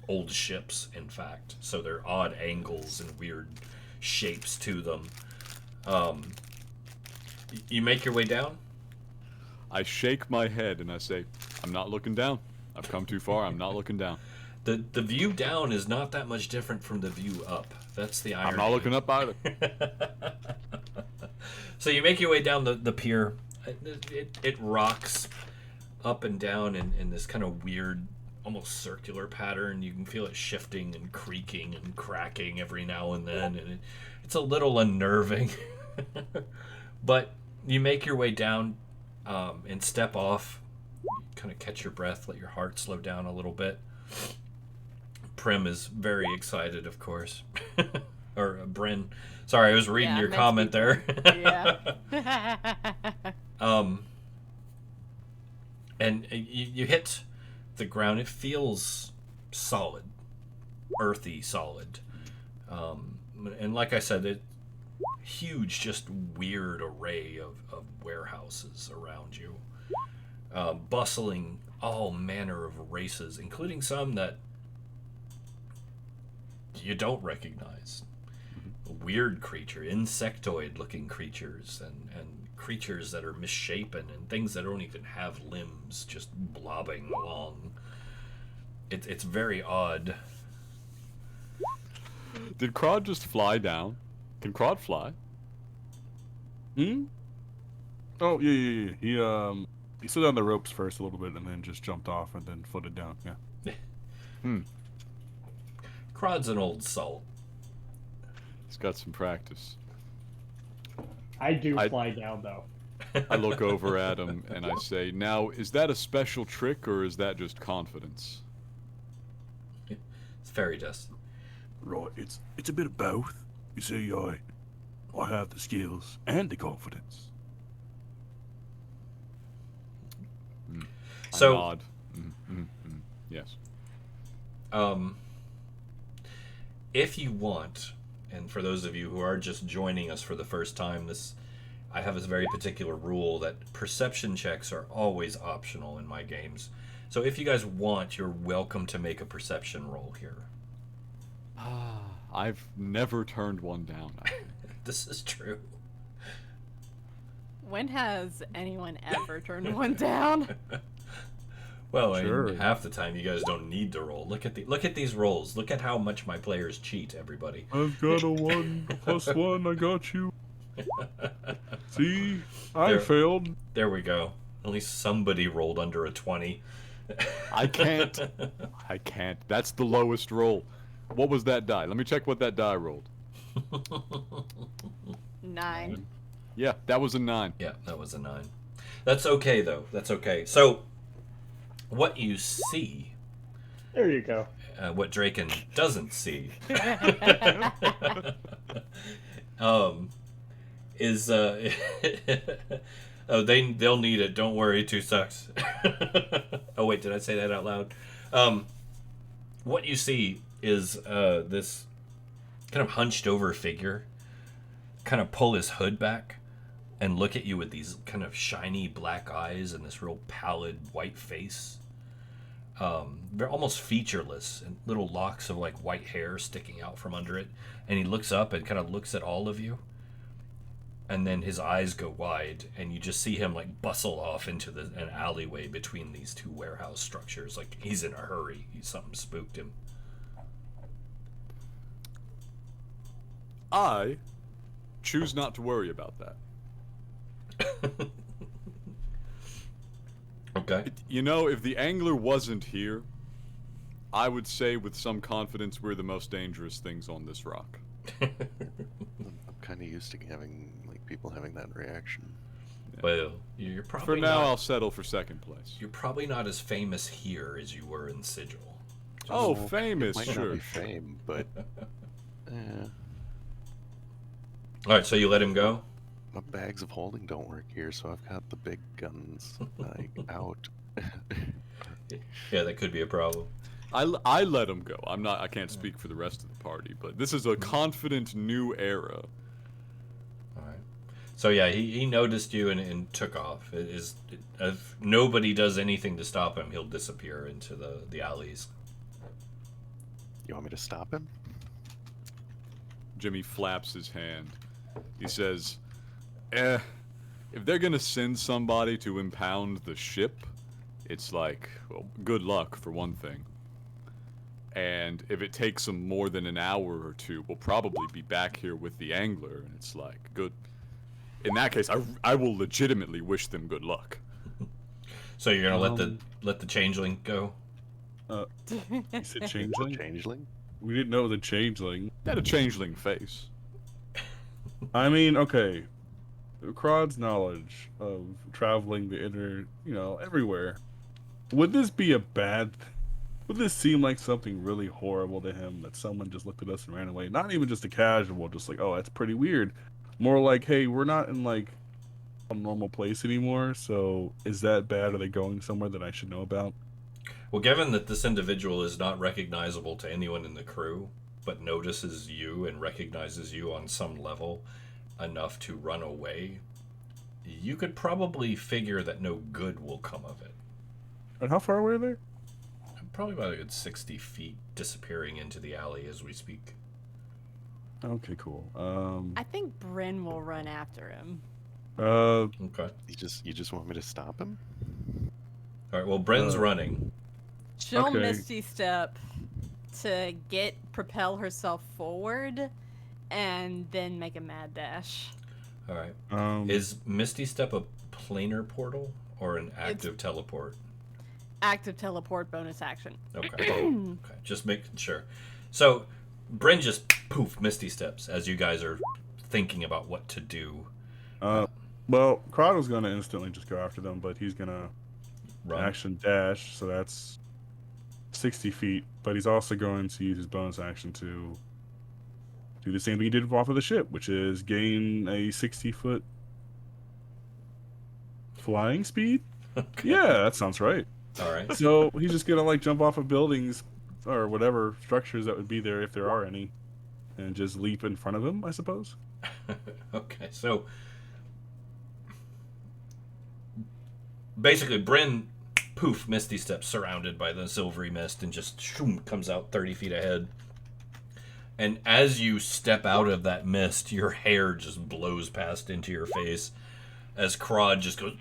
old ships, in fact. So they're odd angles and weird shapes to them. You make your way down? I shake my head and I say, I'm not looking down. I've come too far. I'm not looking down. The view down is not that much different from the view up. That's the irony. I'm not looking up either. So you make your way down the pier. It rocks up and down in this kind of weird, almost circular pattern. You can feel it shifting and creaking and cracking every now and then, and it's a little unnerving. But you make your way down and step off. Kind of catch your breath, let your heart slow down a little bit. Prim is very excited, of course. Or Bryn. Sorry, I was reading Yeah, your meant to comment be there. Yeah. And you hit the ground. It feels solid, earthy solid. And like I said, it huge, just weird array of warehouses around you. Bustling all manner of races, including some that you don't recognize. Weird creature, insectoid-looking creatures, and creatures that are misshapen, and things that don't even have limbs, just blobbing along. It's very odd. Did Crod just fly down? Can Crod fly? Oh yeah. He slid on the ropes first a little bit, and then just jumped off and then footed down. Yeah. Crod's an old salt. He's got some practice. I do fly down though. I look over at him and I say, now, is that a special trick or is that just confidence? It's fairy dust. Right. It's a bit of both. You see, I have the skills and the confidence. I So- nod. Yes. If you want, and for those of you who are just joining us for the first time, I have this very particular rule that perception checks are always optional in my games. So if you guys want, you're welcome to make a perception roll here. I've never turned one down. This is true. When has anyone ever turned one down? Well, Sure. and half the time you guys don't need to roll. Look at these rolls. Look at how much my players cheat, everybody. I've got a 1 + 1. I got you. See, I There- failed. There we go. At least somebody rolled under a 20. I can't. I can't. That's the lowest roll. What was that die? Let me check what that die rolled. 9. Yeah, that was a 9. Yeah, that was a 9. That's okay, though. That's okay. So, what you see, There you go. what Draken doesn't see, is oh, they'll need it. Don't worry, 2 sucks. Oh wait, did I say that out loud? What you see is this kind of hunched over figure kind of pull his hood back and look at you with these kind of shiny black eyes and this real pallid white face. They're almost featureless and little locks of like white hair sticking out from under it. And he looks up and kind of looks at all of you. And then his eyes go wide and you just see him like bustle off into an alleyway between these 2 warehouse structures. Like he's in a hurry. Something spooked him. I choose not to worry about that. Okay. You know, if the angler wasn't here, I would say with some confidence we're the most dangerous things on this rock. I'm kind of used to having people having that reaction. Well, you're For probably now, not, I'll settle for second place. you're probably not as famous here as you were in Sigil. Oh, Well, famous, Might not sure. be fame, but All right, so you let him go. my bags of holding don't work here, so I've got the big guns out. Yeah, that could be a problem. I let him go. I can't speak for the rest of the party, but this is a confident new era. All right. So yeah, he noticed you and took off. If nobody does anything to stop him, he'll disappear into the alleys. You want me to stop him? Jimmy flaps his hand. He says, if they're gonna send somebody to impound the ship, it's like, well, good luck for one thing. And if it takes them more than an hour or 2, we'll probably be back here with the angler, and it's like, good. In that case, I will legitimately wish them good luck. So you're gonna let the changeling go? You said changeling? Changeling? We didn't know the changeling. That a changeling face. I mean, okay. Crod's knowledge of traveling the inner, everywhere. Would this be a bad... Would this seem like something really horrible to him that someone just looked at us and ran away? Not even just a casual, just like, oh, that's pretty weird. More like, hey, we're not in, like, a normal place anymore, so is that bad? Are they going somewhere that I should know about? Well, given that this individual is not recognizable to anyone in the crew, but notices you and recognizes you on some level enough to run away, you could probably figure that no good will come of it. And how far away are they? Probably about a good 60 feet disappearing into the alley as we speak. Okay, cool. I think Bryn will run after him. Okay. You just want me to stop him? All right, well, Bryn's running. She'll Okay. Misty Step to propel herself forward, and then make a mad dash. All right. Is Misty Step a planar portal or an active teleport? Active teleport bonus action. Okay. Okay. Just making sure. So, Bryn just poof Misty Steps as you guys are thinking about what to do. Well, Crod was going to instantly just go after them, but he's going to Run. action dash, so that's 60 feet. But he's also going to use his bonus action to do the same thing he did off of the ship, which is gain a 60-foot flying speed. Okay. Yeah, that sounds right. All right. So he's just going to like jump off of buildings or whatever structures that would be there if there are any, and just leap in front of him, I suppose. Okay. So basically, Bryn poof Misty Steps surrounded by the silvery mist and just shoom, comes out 30 feet ahead. And as you step out of that mist, your hair just blows past into your face as Crod just goes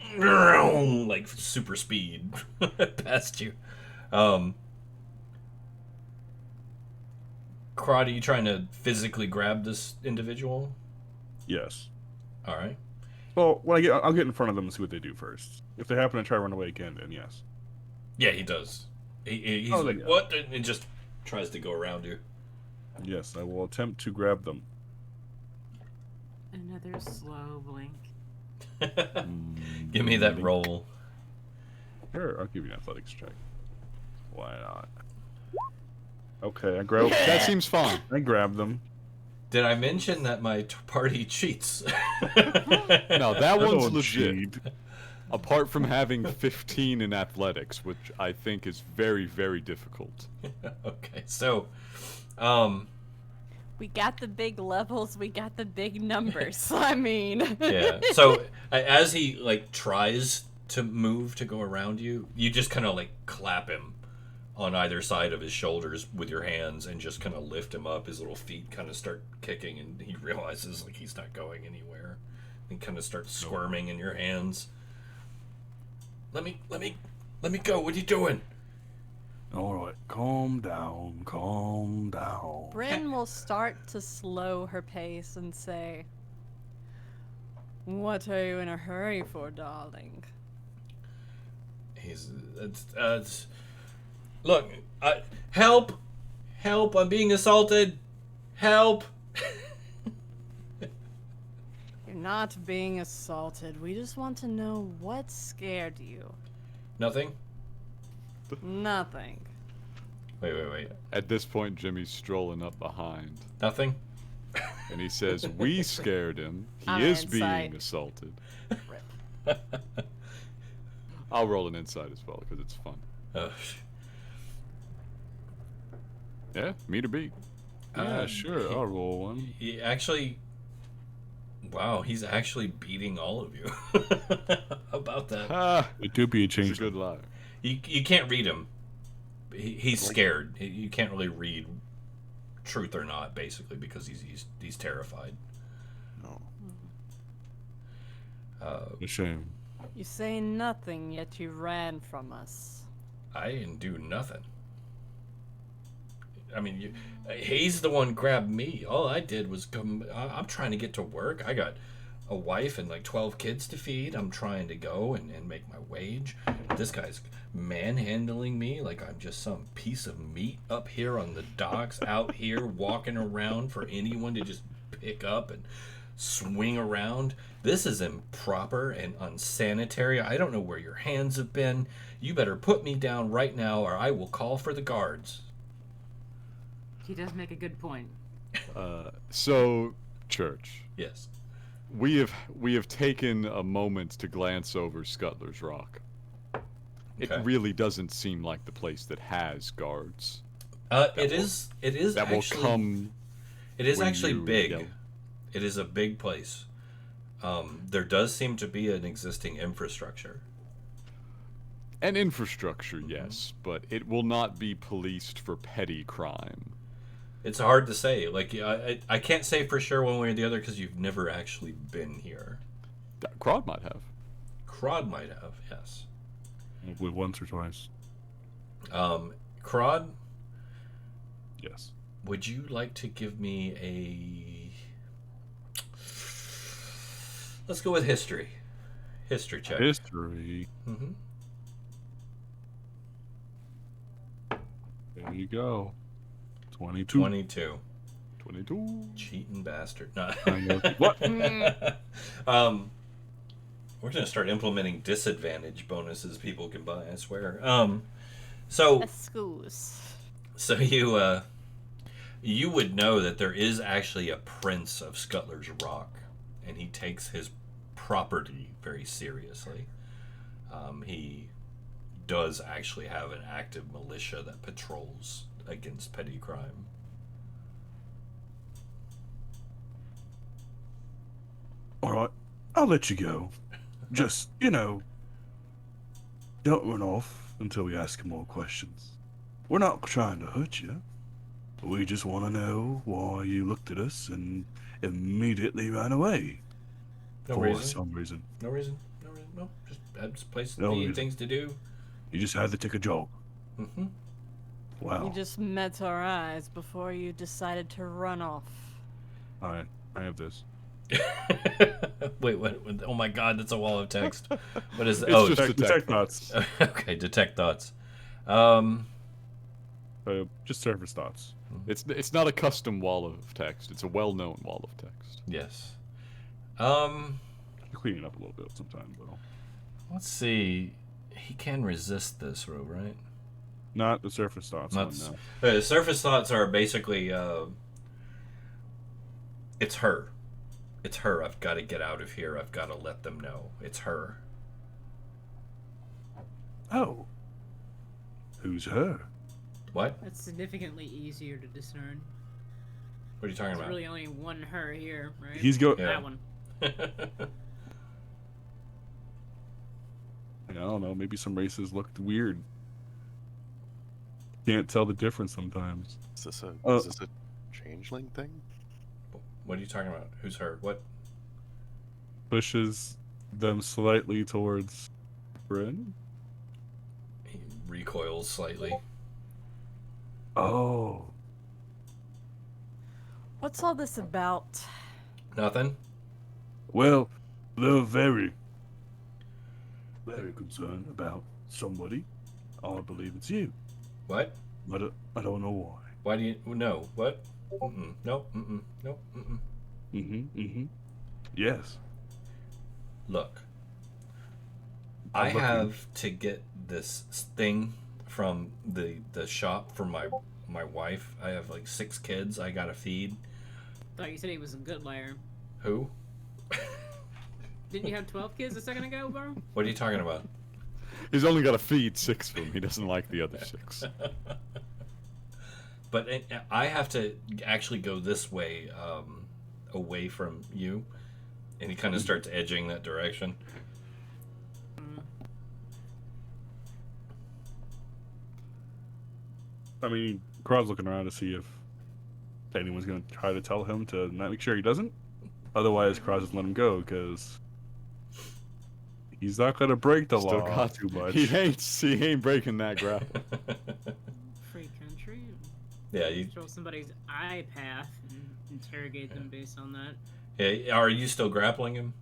like super speed past you. Crod, are you trying to physically grab this individual? Yes. All right. Well, I'll get in front of them and see what they do first. If they happen to try to run away again, then yes. Yeah, he does. He's like, yeah. what? And just tries to go around you. Yes, I will attempt to grab them. Another slow blink. Give me that roll. Sure, I'll give you an athletics check. Why not? Okay, I grab. That seems fine. I grab them. Did I mention that my party cheats? No, that one's Don't legit. cheat. Apart from having 15 in athletics, which I think is very, very difficult. Okay, so, We got the big levels, we got the big numbers. I mean, yeah. So as he like tries to move to go around you, you just kind of like clap him on either side of his shoulders with your hands and just kind of lift him up. His little feet kind of start kicking, and he realizes like he's not going anywhere. He kind of starts squirming in your hands. Let me go. What are you doing? All right, calm down, calm down. Bryn will start to slow her pace and say, "What are you in a hurry for, darling?" He's look, help, I'm being assaulted, help. You're not being assaulted. We just want to know what scared you. Nothing. Nothing. Wait. At this point, Jimmy's strolling up behind, Nothing. and he says, "We scared him. He I'm is inside. being assaulted." I'll roll an insight as well because it's fun. Oh, Yeah, meet or beat. Yeah, sure, I'll roll one. he actually. Wow, he's actually beating all of you. How about that? Ah, It do be a he's a change. good liar. You can't read him. He's scared. You can't really read truth or not, basically, because he's terrified. No. A shame. You say nothing, yet you ran from us. I didn't do nothing. I mean, he's the one grabbed me. All I did was come. I'm trying to get to work. I got a wife and like 12 kids to feed. I'm trying to go and make my wage. This guy's manhandling me like I'm just some piece of meat up here on the docks, out here walking around for anyone to just pick up and swing around. This is improper and unsanitary. I don't know where your hands have been. You better put me down right now or I will call for the guards. He does make a good point. So, Church, Yes. we have taken a moment to glance over Scuttler's Rock. It Okay. really doesn't seem like the place that has guards. It is That actually, will come. It is when actually you big. yell. It is a big place. There does seem to be an existing infrastructure. An infrastructure, yes, but it will not be policed for petty crime. It's hard to say. Like I can't say for sure one way or the other because you've never actually been here. Crowd might have. Crod might have, yes. With once or twice. Crod, Yes. would you like to give me a? Let's go with history. History check. History. Mm-hmm. There you go. 22. 22. 22. Cheating bastard. No. I know. What? We're gonna start implementing disadvantage bonuses people can buy. I swear. So Excuse. you would know that there is actually a prince of Scuttler's Rock, and he takes his property very seriously. He does actually have an active militia that patrols against petty crime. All right, I'll let you go. Just, don't run off until we ask more questions. We're not trying to hurt you. We just want to know why you looked at us and immediately ran away. No for reason. some reason. No reason. No reason. No. Just had places No to eat, reason. things to do. You just had to take a jog. Mm-hmm. Wow. You just met our eyes before you decided to run off. All right, I have this. Wait, what? Oh my God, that's a wall of text. What is it? It's Oh, just Detect thoughts. okay. Detect thoughts. Just surface thoughts. It's not a custom wall of text. It's a well-known wall of text. Yes. You clean it up a little bit sometime, though. Let's see. He can resist this, right? Not the surface thoughts Not one, no. surface thoughts are basically it's her. It's her. I've got to get out of here. I've got to let them know. It's her. Oh. Who's her? What? That's significantly easier to discern. What are you talking There's about? really only one her here, right? He's go. Yeah. That one. I don't know. Maybe some races looked weird. Can't tell the difference sometimes. Is this a changeling thing? What are you talking about? Who's her? What? Pushes them slightly towards Bryn. He recoils slightly. Oh. What's all this about? Nothing? Well, they're very concerned about somebody. I believe it's you. What? But I don't know why. Why do you... No. What? Mm-mm. No. Mm-mm. No. Mm-mm. Yes. Look. I have to get this thing from the shop for my wife. I have like 6 kids I gotta feed. Thought you said he was a good liar. Who? Didn't you have 12 kids a second ago, bro? What are you talking about? He's only got to feed 6 of them. He doesn't like the other 6. But I have to actually go this way, away from you. And he kind of starts edging that direction. I mean, Crowd's looking around to see if anyone's going to try to tell him to not make sure he doesn't. Otherwise, Crowd just let him go because he's not going to break the Still law got too much. He ain't breaking that grapple. Free country. Yeah, you... Control somebody's eye path and interrogate them based on that. Yeah, are you still grappling him?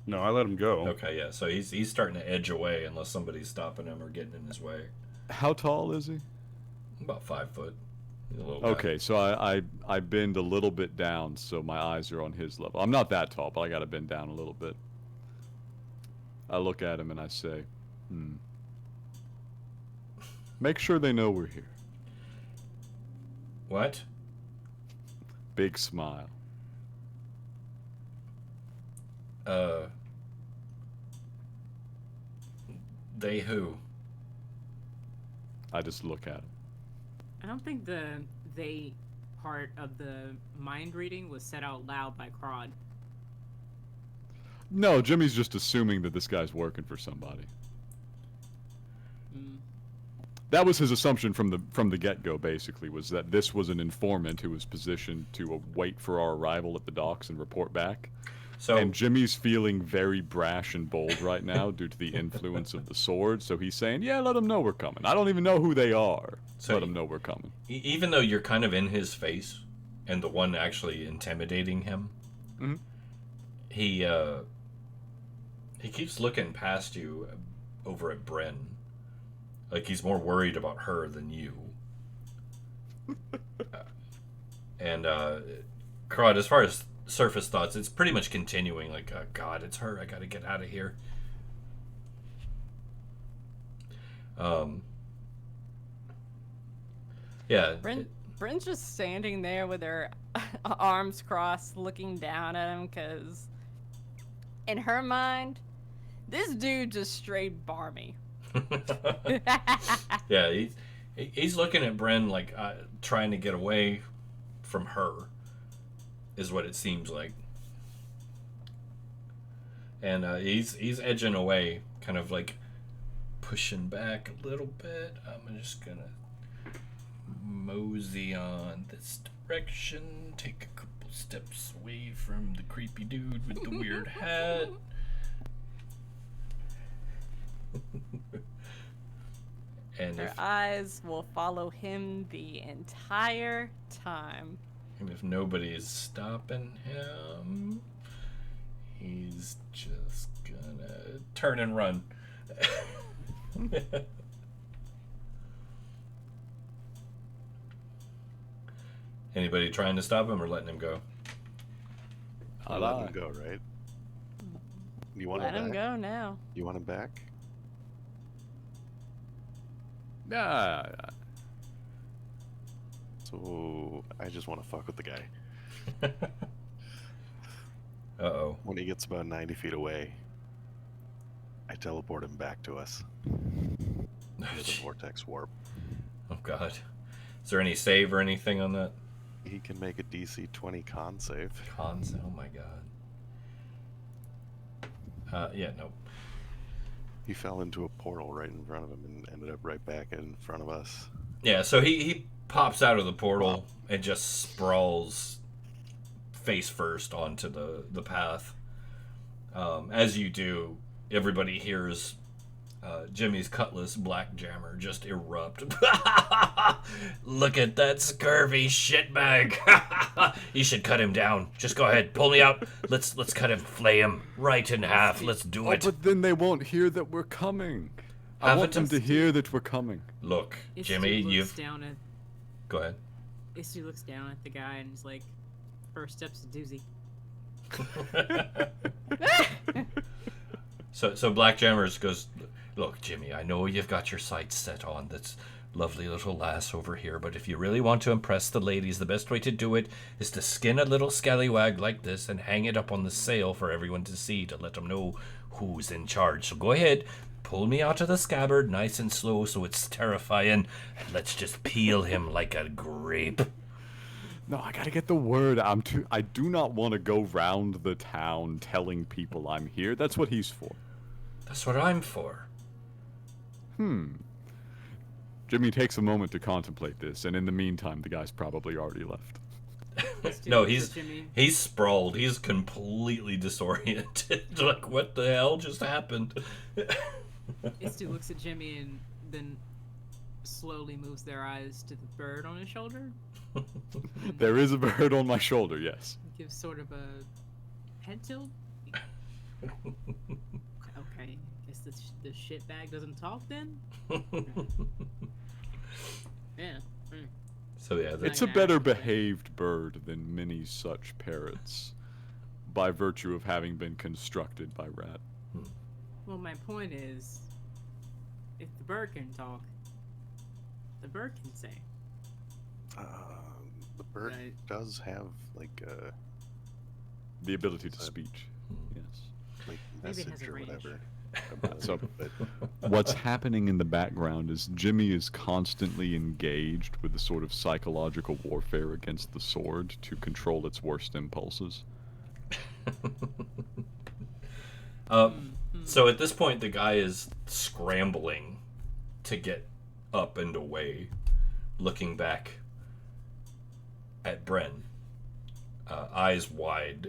No, I let him go. Okay, yeah. So he's starting to edge away unless somebody's stopping him or getting in his way. How tall is he? About 5 foot. He's a little guy. Okay, so I bend a little bit down so my eyes are on his level. I'm not that tall, but I got to bend down a little bit. I look at him and I say, make sure they know we're here. What? Big smile. They who? I just look at him. I don't think the they part of the mind reading was said out loud by Crod. No, Jimmy's just assuming that this guy's working for somebody. That was his assumption from the get-go, basically, was that this was an informant who was positioned to wait for our arrival at the docks and report back. So And Jimmy's feeling very brash and bold right now due to the influence of the sword, so he's saying, yeah, let them know we're coming. I don't even know who they are. So Let them know we're coming. even though you're kind of in his face and the one actually intimidating him, Mhm. he keeps looking past you over at Bryn. Like he's more worried about her than you. And Crod, as far as surface thoughts, it's pretty much continuing. Like, God, it's her. I gotta get out of here. Yeah. Bryn's just standing there with her arms crossed, looking down at him, because in her mind, this dude just straight barmy. Yeah, he's looking at Bryn like trying to get away from her, is what it seems like. And he's edging away, kind of like pushing back a little bit. I'm just gonna mosey on this direction, take a couple steps away from the creepy dude with the weird hat. And Her eyes will follow him the entire time. And if nobody's stopping him, he's just gonna turn and run. Anybody trying to stop him or letting him go? I'll let him go, right? You want Let him him back? go now. You want him back? Nah, So I just want to fuck with the guy. Uh-oh. When he gets about 90 feet away, I teleport him back to us with a vortex warp. Oh, God. Is there any save or anything on that? He can make a DC 20 con save. Cons? Oh, my God. Yeah, no. He fell into a portal right in front of him and ended up right back in front of us. Yeah, so he pops out of the portal and just sprawls face first onto the path. As you do, everybody hears Jimmy's cutlass black jammer just erupt. Look at that scurvy shitbag. You should cut him down. Just go ahead, pull me out. Let's cut him, flay him right in half. Let's do it. but then they won't hear that we're coming. I want them to hear that we're coming. Look, Istu Jimmy, looks you've... down at Go ahead. Istu looks down at the guy and is like, first step's a doozy. So Black Jammers goes, look, Jimmy, I know you've got your sights set on this lovely little lass over here, but if you really want to impress the ladies, the best way to do it is to skin a little scallywag like this and hang it up on the sail for everyone to see to let them know who's in charge. So go ahead, pull me out of the scabbard nice and slow so it's terrifying, and let's just peel him like a grape. No, I gotta get the word. I do not want to go round the town telling people I'm here. That's what he's for. That's what I'm for. Jimmy takes a moment to contemplate this, and in the meantime, the guy's probably already left. Istu No, looks at Jimmy. he's sprawled. He's completely disoriented. Like, what the hell just happened? Istu looks at Jimmy and then slowly moves their eyes to the bird on his shoulder. There is a bird on my shoulder, yes. Gives sort of a head tilt. Okay, guess the shit bag doesn't talk then. Yeah. So yeah, It's a better behaved bird than many such parrots, by virtue of having been constructed by Ratt. Well, my point is, if the bird can talk, the bird can say. The bird Right. does have like a The ability to speech. Yes. like Maybe it has message a or range. whatever. So- But What's happening in the background is Jimmy is constantly engaged with a sort of psychological warfare against the sword to control its worst impulses. So at this point, the guy is scrambling to get up and away, looking back at Bren, eyes wide.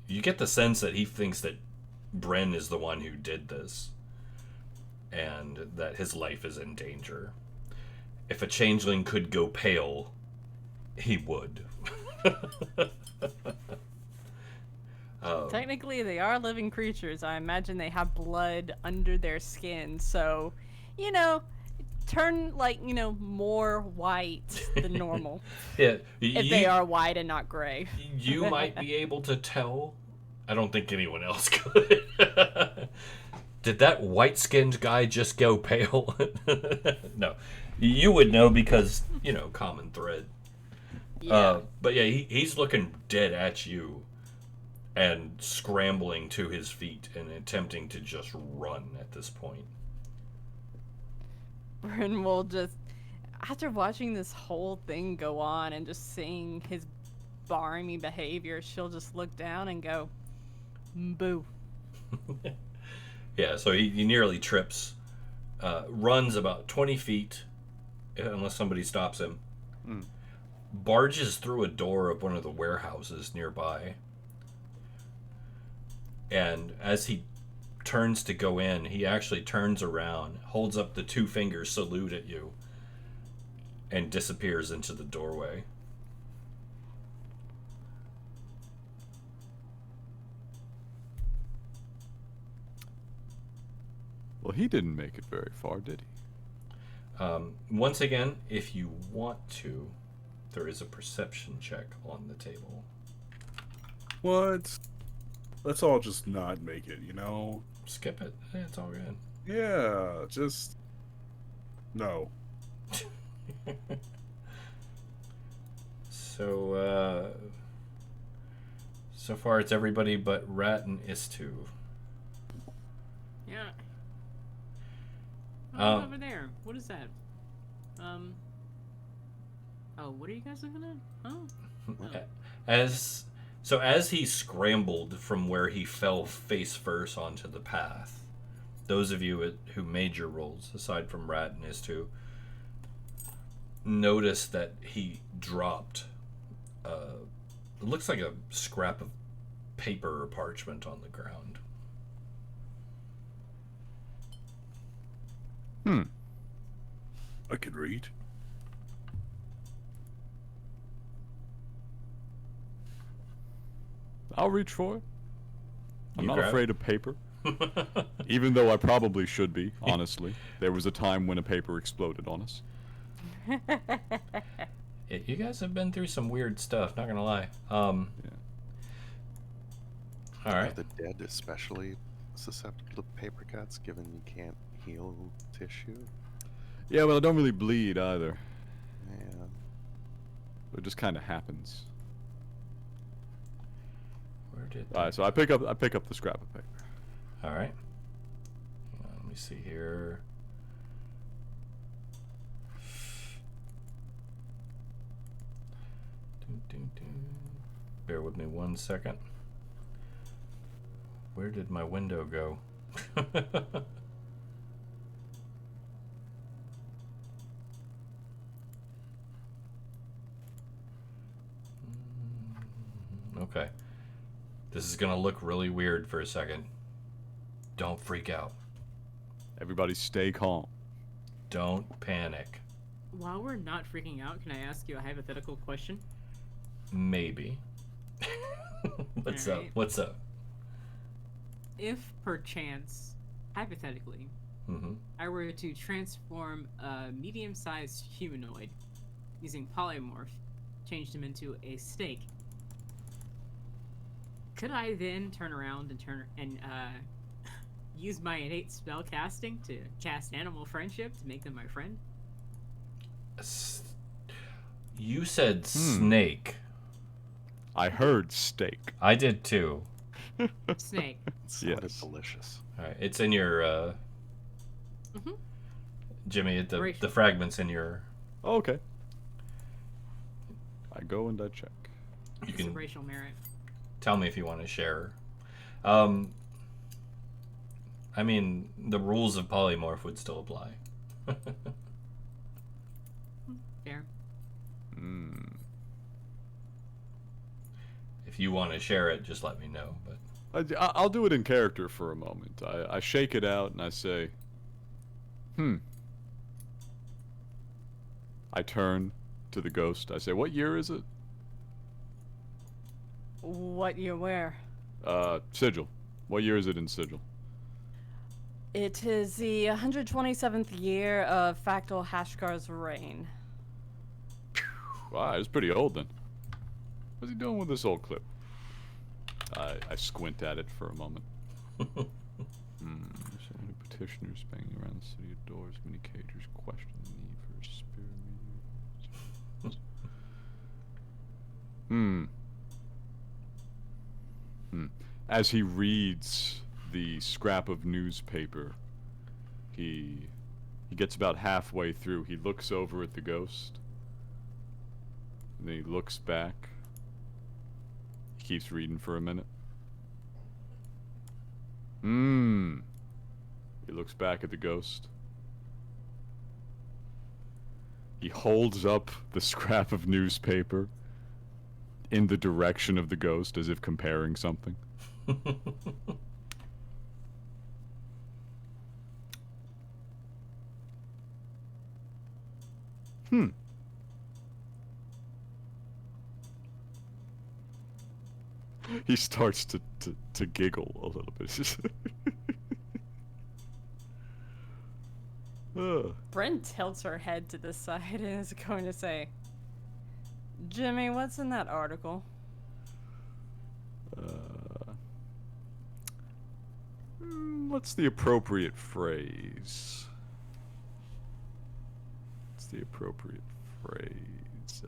You get the sense that he thinks that Bren is the one who did this, and that his life is in danger. If a changeling could go pale, he would. Technically, they are living creatures. I imagine they have blood under their skin, so, turn, more white than normal. Yeah, if they are white and not gray. You might be able to tell. I don't think anyone else could. Did that white-skinned guy just go pale? No. You would know because, common thread. Yeah. But yeah, he's looking dead at you and scrambling to his feet and attempting to just run at this point. Bryn will just, after watching this whole thing go on and just seeing his barmy behavior, she'll just look down and go, boo. Yeah, so he nearly trips, runs about 20 feet, unless somebody stops him, barges through a door of one of the warehouses nearby, and as he turns to go in, he actually turns around, holds up the 2-finger salute at you, and disappears into the doorway. Well, he didn't make it very far, did he? Once again, if you want to, there is a perception check on the table. What? Let's all just not make it, you know? Skip it. It's all good. Yeah, just... No. So, so far it's everybody but Ratt and Istu. Yeah. Oh, over there. What is that? Oh, what are you guys looking at? Oh. As he scrambled from where he fell face first onto the path, those of you who made your rolls, aside from Ratt and Istu, noticed that he dropped. It looks like a scrap of paper or parchment on the ground. I can read. I'll reach for it. I'm You not grab afraid of paper. Even though I probably should be, honestly. There was a time when a paper exploded on us. You guys have been through some weird stuff, not gonna lie. Yeah. All Are right. the dead especially susceptible to paper cuts, given you can't heal tissue? Yeah, well, I don't really bleed either. Yeah. It just kind of happens. Where did? All right, so I pick up the scrap of paper. All right. Let me see here. Bear with me 1 second. Where did my window go? Okay. This is gonna look really weird for a second. Don't freak out. Everybody stay calm. Don't panic. While we're not freaking out, can I ask you a hypothetical question? Maybe. What's up? Alright. What's up? If, perchance, hypothetically, I were to transform a medium-sized humanoid using polymorph, change him into a snake, could I then turn around and use my innate spell casting to cast animal friendship to make them my friend? You said snake. I heard steak. I did too. Snake. Sounded Yes. delicious. All right, it's in your Jimmy. The Racial. fragments in your. Oh, okay. I go and I check. You It's a can racial merit. tell me if you want to share. I mean, the rules of polymorph would still apply. Fair. If you want to share it, just let me know. But I'll do it in character for a moment. I shake it out and I say, I turn to the ghost. I say, what year is it? What you wear? Sigil. What year is it in Sigil? It is the 127th year of Factal Hashgar's reign. Wow, it's pretty old then. What's he doing with this old clip? I squint at it for a moment. So many petitioners banging around the city of doors. Many cagers question the need for a spirit mediator. As he reads the scrap of newspaper, he gets about halfway through. He looks over at the ghost. And then he looks back. He keeps reading for a minute. He looks back at the ghost. He holds up the scrap of newspaper in the direction of the ghost as if comparing something. He starts to giggle a little bit. Bryn tilts her head to the side and is going to say, Jimmy, what's in that article? What's the appropriate phrase? What's the appropriate phrase?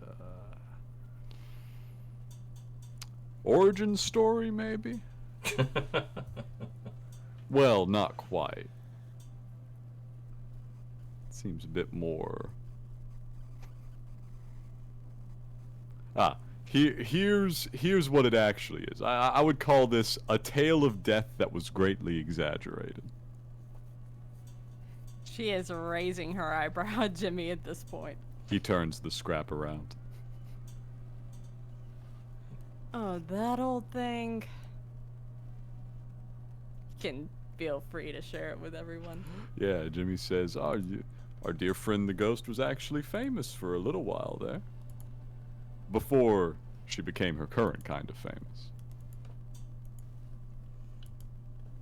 Origin story, maybe? Well, not quite. Seems a bit more... Here's what it actually is. I would call this a tale of death that was greatly exaggerated. She is raising her eyebrow at Jimmy at this point. He turns the scrap around. Oh, that old thing. You can feel free to share it with everyone. Yeah, Jimmy says, our dear friend the ghost was actually famous for a little while there. Before she became her current kind of famous.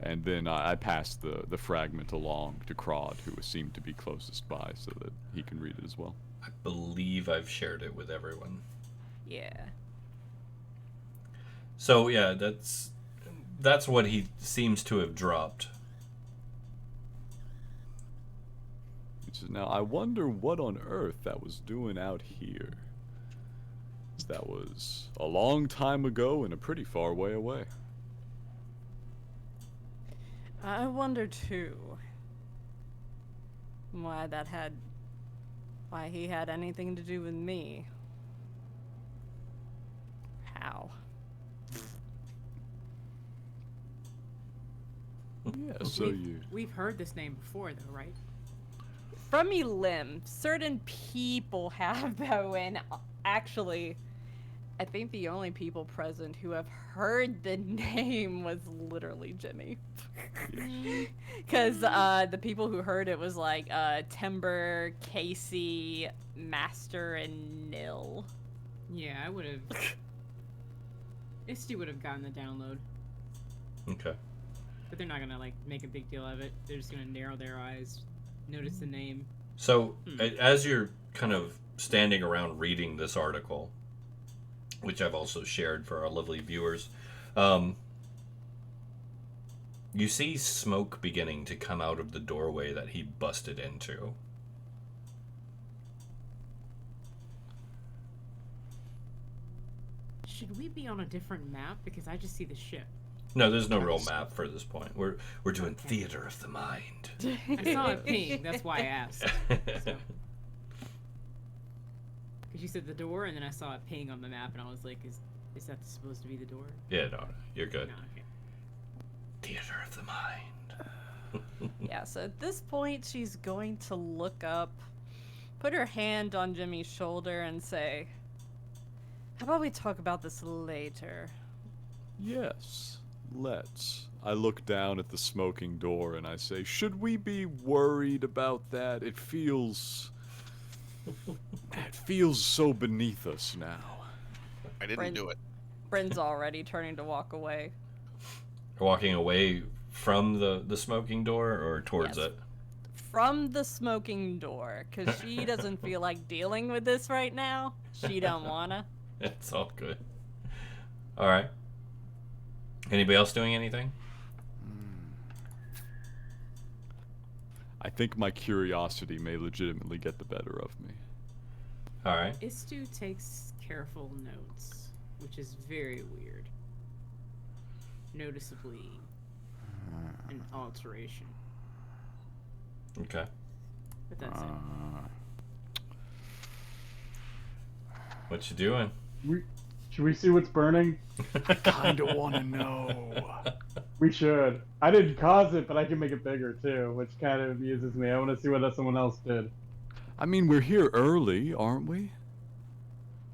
And then I passed the fragment along to Crod, who seemed to be closest by, so that he can read it as well. I believe I've shared it with everyone. Yeah. So yeah, that's what he seems to have dropped. He says, now I wonder what on earth that was doing out here. That was a long time ago and a pretty far way away. I wonder too why he had anything to do with me. How? Yeah, so We've heard this name before, though, right? From Elim, certain people have, though, and actually, I think the only people present who have heard the name was literally Jimmy. Because the people who heard it was like Timber, Casey, Master, and Nil. Yeah, I would have. Isty would have gotten the download. Okay. But they're not gonna like make a big deal of it. They're just gonna narrow their eyes, notice the name. So as you're kind of standing around reading this article, which I've also shared for our lovely viewers, you see smoke beginning to come out of the doorway that he busted into. Should we be on a different map? Because I just see the ship. No, there's no real map for this point. We're doing Okay. theater of the mind. I saw it ping. That's why I asked. Because you said the door, and then I saw it ping on the map, and I was like, "Is that supposed to be the door?" Yeah, no, you're good. No, okay. Theater of the mind. Yeah, so at this point, she's going to look up, put her hand on Jimmy's shoulder, and say, how about we talk about this later? Yes, let's. I look down at the smoking door and I say, should we be worried about that? It feels so beneath us now. I didn't Bryn- do it. Bryn's already turning to walk away. Walking away from the smoking door or towards Yes. it? From the smoking door, because she doesn't feel like dealing with this right now. She don't wanna. It's all good. All right. Anybody else doing anything? I think my curiosity may legitimately get the better of me. All right. Istu takes careful notes, which is very weird. Noticeably an alteration. Okay. But that's it. What you doing? Should we see what's burning? I kinda wanna know. We should. I didn't cause it, but I can make it bigger too, which kind of amuses me. I want to see what someone else did. I mean, we're here early, aren't we?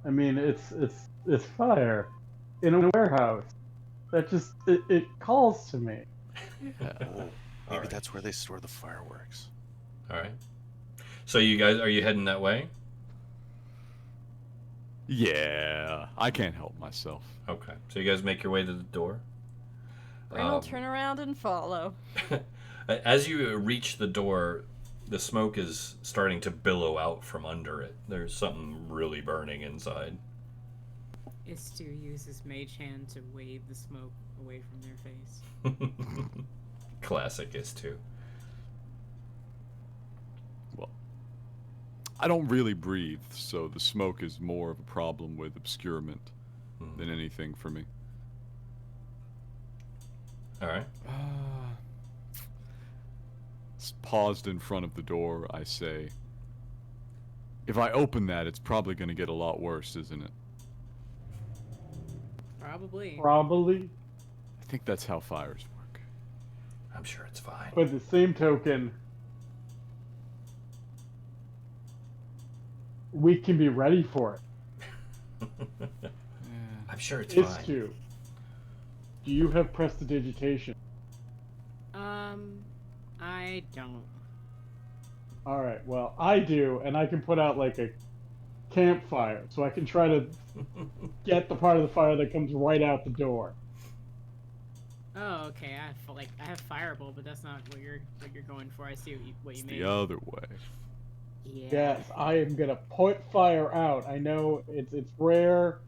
I mean, it's fire in a warehouse. That just it calls to me. Yeah. Oh, maybe Alright. that's where they store the fireworks. All right. So you guys, are you heading that way? Yeah, I can't help myself. Okay. So you guys make your way to the door. Bryn will turn around and follow. As you reach the door, the smoke is starting to billow out from under it. There's something really burning inside. Istur uses Mage Hand to wave the smoke away from their face. Classic is too. Well, I don't really breathe, so the smoke is more of a problem with obscurement than anything for me. All right. Paused in front of the door, I say, if I open that, it's probably going to get a lot worse, isn't it? Probably. Probably. I think that's how fires work. I'm sure it's fine. But the same token, we can be ready for it. I'm sure it's It's fine. to. Do you have prestidigitation? I don't. Alright, well, I do, and I can put out like a campfire, so I can try to get the part of the fire that comes right out the door. Oh, okay. I have Fireball, but that's not what you're going for. I see what you It's mean. the other way. Yeah. Yes, I am gonna put fire out. I know it's rare,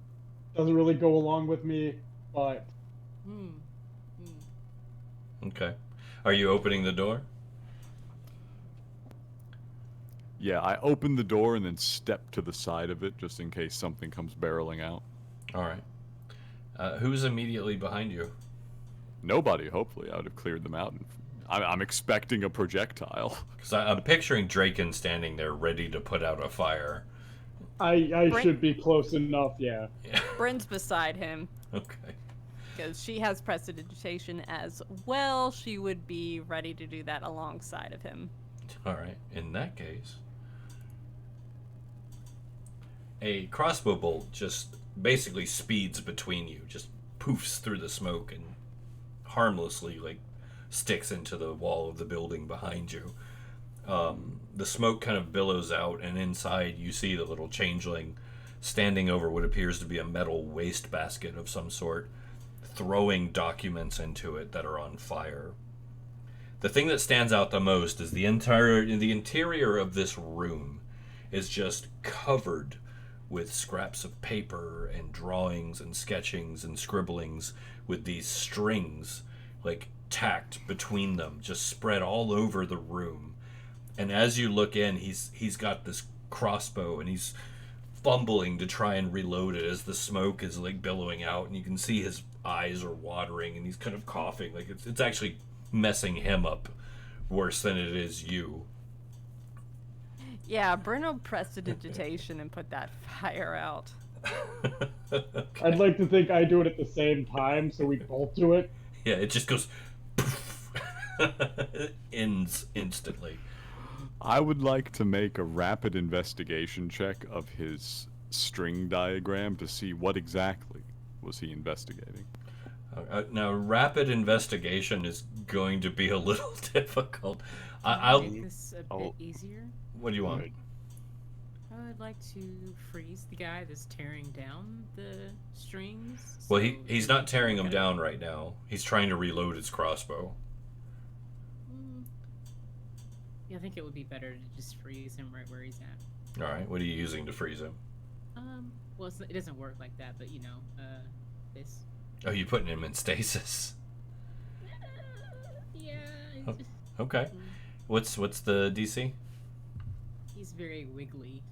doesn't really go along with me, but Okay. Are you opening the door? Yeah, I open the door and then step to the side of it just in case something comes barreling out. All right. Who's immediately behind you? Nobody, hopefully. I would have cleared them out. I'm expecting a projectile. Because I'm picturing Draken standing there ready to put out a fire. I Brent- should be close enough, yeah. Yeah. Bryn's beside him Okay. because she has prestidigitation as well. She would be ready to do that alongside of him. All right. In that case, a crossbow bolt just basically speeds between you, just poofs through the smoke and harmlessly like sticks into the wall of the building behind you. The smoke kind of billows out, and inside you see the little changeling standing over what appears to be a metal wastebasket of some sort, throwing documents into it that are on fire. The thing that stands out the most is the interior of this room is just covered with scraps of paper and drawings and sketchings and scribblings with these strings like tacked between them, just spread all over the room. And as you look in, he's got this crossbow and he's fumbling to try and reload it as the smoke is like billowing out, and you can see his eyes are watering and he's kind of coughing, like it's actually messing him up worse than it is you. Yeah, Bruno prestidigitation and put that fire out. I'd like to think I do it at the same time, so we both do it. Yeah, it just goes poof. Ends instantly. I would like to make a rapid investigation check of his string diagram to see what exactly was he investigating. Now, rapid investigation is going to be a little difficult. I'll. Make this a bit easier. What do you want? I would like to freeze the guy that's tearing down the strings. Well, so he's not tearing them gotta- down right now. He's trying to reload his crossbow. Yeah, I think it would be better to just freeze him right where he's at. All right. What are you using to freeze him? Well, it doesn't work like that, but you know, this. Oh, you putting him in stasis? Yeah. Oh, okay. What's the DC? He's very wiggly.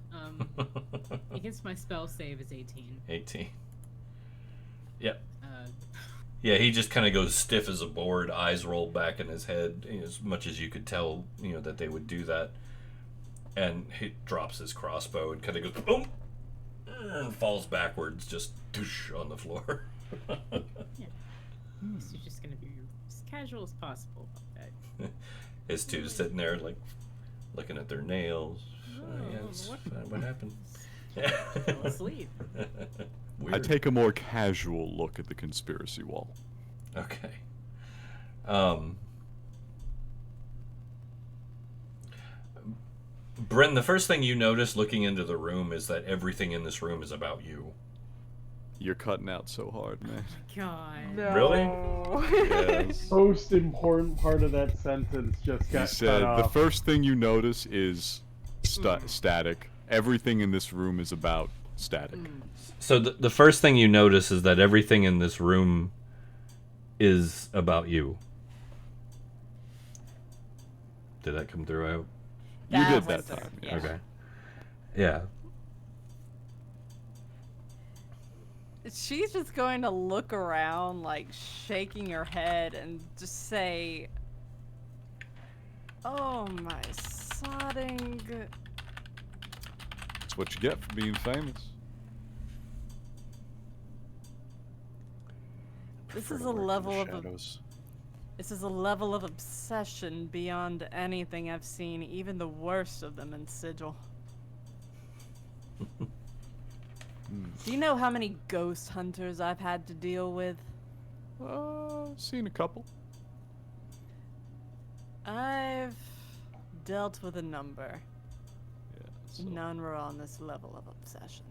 Against my spell save is 18. 18. Yep. Uh, Yeah, he just kind of goes stiff as a board, eyes roll back in his head, as much as you could tell, that they would do that. And he drops his crossbow and kind of goes boom, and falls backwards, just doosh on the floor. So you're just gonna be as casual as possible about that. His two sitting there, like, looking at their nails. Oh, Yeah, it's what- fine. What happened? Fell asleep. Weird. I take a more casual look at the conspiracy wall. Okay. Bryn, the first thing you notice looking into the room is that everything in this room is about you. You're cutting out so hard, man. God. Really? Yes. Most important part of that sentence just He got said cut the off. first thing you notice is static. Everything in this room is about static. So the first thing you notice is that everything in this room is about you. Did that come through? You That did was that the- time. yeah. Yes. Okay. Yeah. She's just going to look around, like shaking her head, and just say, "Oh my sodding." That's what you get for being famous. This Prefer is to a work in the level of shadows. This is a level of obsession beyond anything I've seen, even the worst of them in Sigil. Do you know how many ghost hunters I've had to deal with? Seen a couple. I've dealt with a number. Yeah. So. None were on this level of obsession.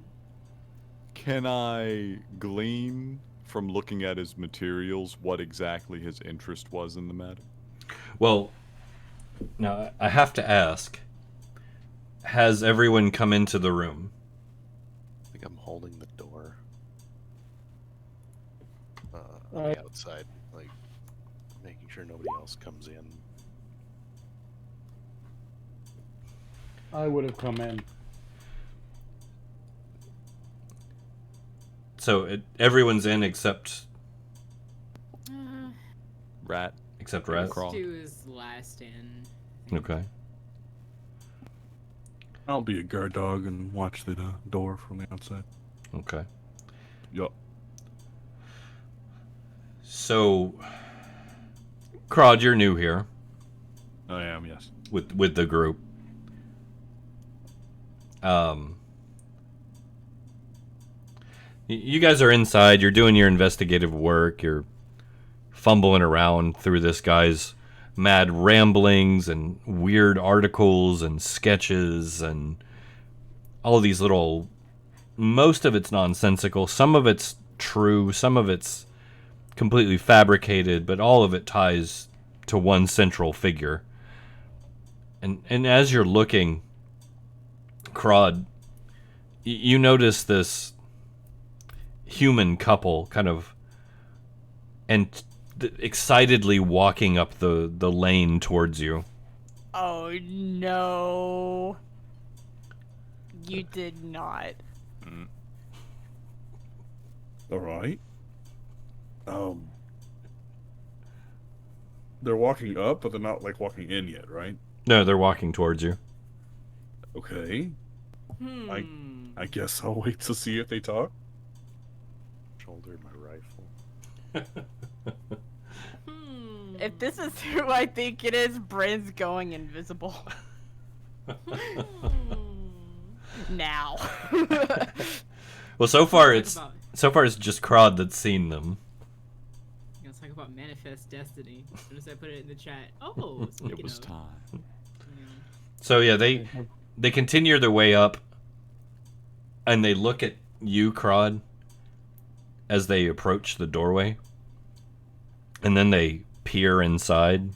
Can I glean from looking at his materials what exactly his interest was in the matter? Well, now I have to ask: has everyone come into the room? I think I'm holding the door on the outside, like making sure nobody else comes in. I would have come in. So everyone's in except Rat. Rat. Crawl. Stu is last in. I think. Okay. I'll be a guard dog and watch the door from the outside. Okay. Yup. So, Crod, you're new here I am, yes. with the group. You guys are inside. You're doing your investigative work. You're fumbling around through this guy's mad ramblings and weird articles and sketches and all of these little. Most of it's nonsensical. Some of it's true. Some of it's completely fabricated. But all of it ties to one central figure. And as you're looking, Crod, you notice this human couple kind of excitedly walking up the lane towards you. Oh no. You did not. All right. They're walking up, but they're not like walking in yet, right? No, they're walking towards you. Okay. I guess I'll wait to see if they talk. Shoulder my rifle. If this is who I think it is, Bryn's going invisible. Now. Well, so far Let's it's just Crod that's seen them. Let's talk about manifest destiny. As soon as I put it in the chat, oh, It was time. So yeah, they continue their way up, and they look at you, Crod, as they approach the doorway, and then they peer inside.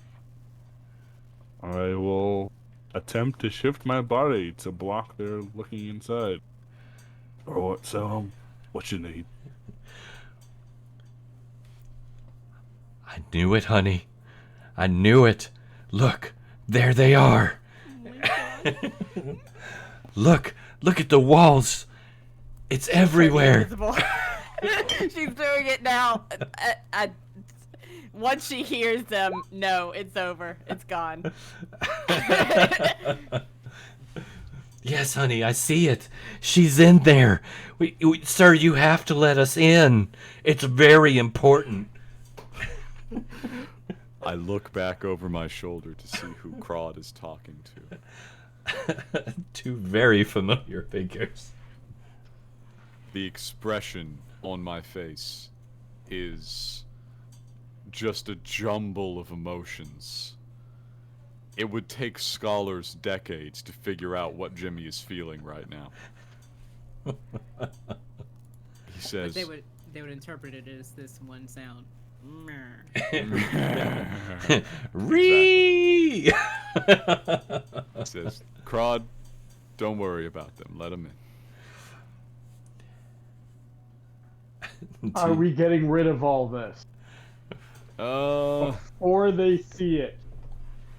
I will attempt to shift my body to block their looking inside. Or what? So, what you need? I knew it, honey. I knew it. Look, there they are. Look at the walls. It's everywhere. Invisible. She's doing it now. Once she hears them, no, it's over. It's gone. Yes, honey, I see it. She's in there. Sir, you have to let us in. It's very important. I look back over my shoulder to see who Crod is talking to. Two very familiar figures. The expression on my face is just a jumble of emotions. It would take scholars decades to figure out what Jimmy is feeling right now. He says, they would interpret it as this one sound. Ree! says, Crod, don't worry about them. Let them in. Are we getting rid of all this before they see it?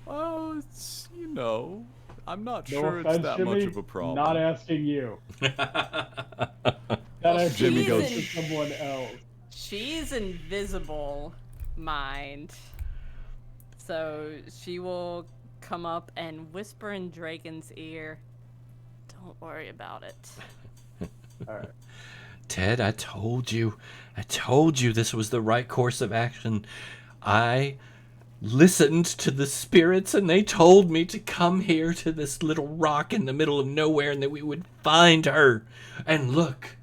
Well, it's, I'm not No sure offense, it's that Jimmy, much of a problem. not asking you. That I Jimmy goes- to someone else. She's invisible, mind. So she will come up and whisper in Draken's ear, "Don't worry about it." All right. Ted, I told you this was the right course of action. I listened to the spirits and they told me to come here to this little rock in the middle of nowhere and that we would find her. And look,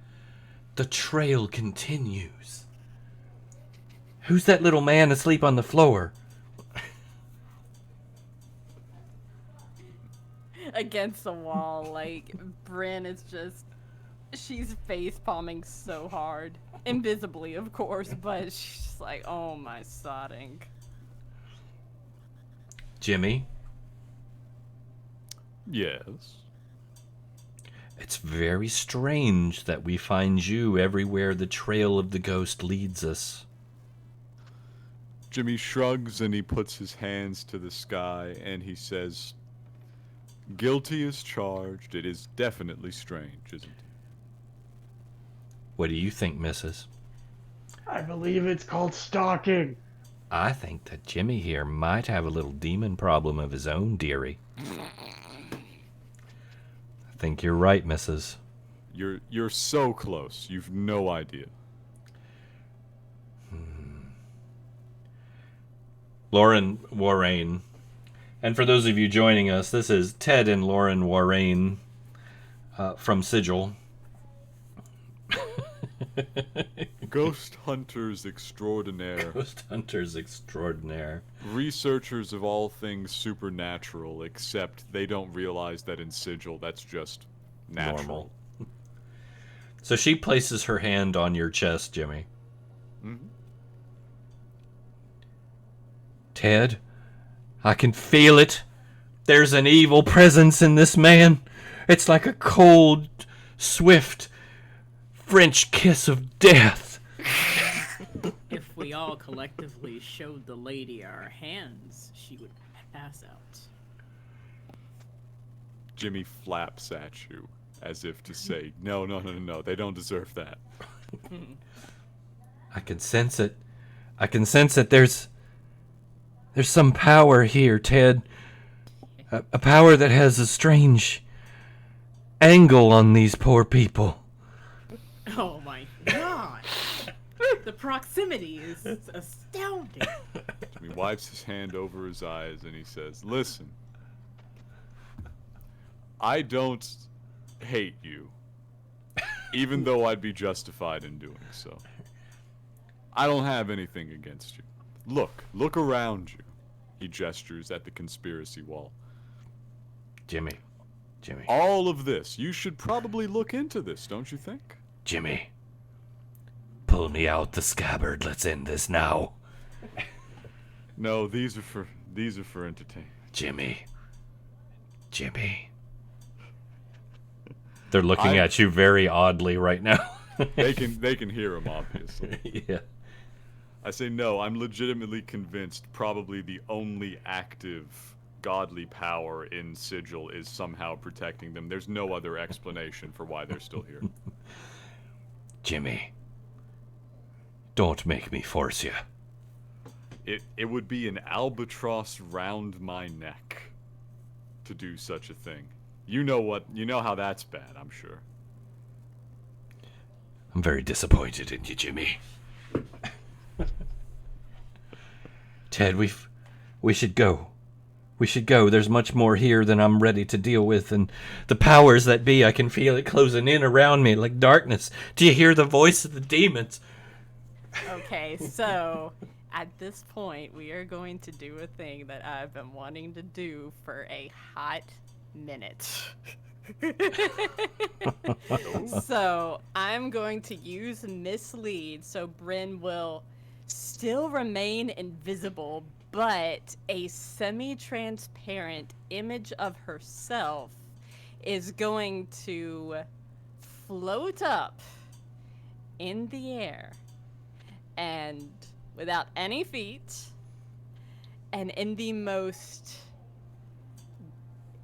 the trail continues. Who's that little man asleep on the floor? Against the wall, like, Bryn is just... She's face palming so hard. Invisibly, of course, but she's just like, oh my sodding. Jimmy, Yes. it's very strange that we find you everywhere the trail of the ghost leads us. Jimmy shrugs and he puts his hands to the sky and he says, guilty as charged. It is definitely strange, isn't it? What do you think, Mrs.? I believe it's called stalking. I think that Jimmy here might have a little demon problem of his own, dearie. I think you're right, Mrs. You're so close. You've no idea. Lauren Warrain. And for those of you joining us, this is Ted and Lauren Warrain from Sigil. Ghost hunters extraordinaire. Ghost hunters extraordinaire. Researchers of all things supernatural, except they don't realize that in Sigil that's just natural. Normal. So she places her hand on your chest, Jimmy. Mm-hmm. Ted, I can feel it. There's an evil presence in this man. It's like a cold, swift French kiss of death. If we all collectively showed the lady our hands, she would pass out. Jimmy flaps at you as if to say, no, they don't deserve that. I can sense it. I can sense it. There's some power here, Ted. A power that has a strange angle on these poor people. Oh my god! The proximity is astounding. He wipes his hand over his eyes and he says, listen, I don't hate you, even though I'd be justified in doing so. I don't have anything against you. Look around you. He gestures at the conspiracy wall. Jimmy. All of this, you should probably look into this, don't you think? Jimmy. Pull me out the scabbard. Let's end this now. No, these are for entertainment. Jimmy. They're looking at you very oddly right now. They can hear him, obviously. Yeah. I say no, I'm legitimately convinced probably the only active godly power in Sigil is somehow protecting them. There's no other explanation for why they're still here. Jimmy. Don't make me force you. It would be an albatross round my neck to do such a thing. You know how that's bad, I'm sure. I'm very disappointed in you, Jimmy. Ted, we should go. We should go. There's much more here than I'm ready to deal with, and the powers that be, I can feel it closing in around me like darkness. Do you hear the voice of the demons? Okay, so at this point, we are going to do a thing that I've been wanting to do for a hot minute. So I'm going to use mislead so Bryn will still remain invisible, but a semi-transparent image of herself is going to float up in the air and without any feet and in the most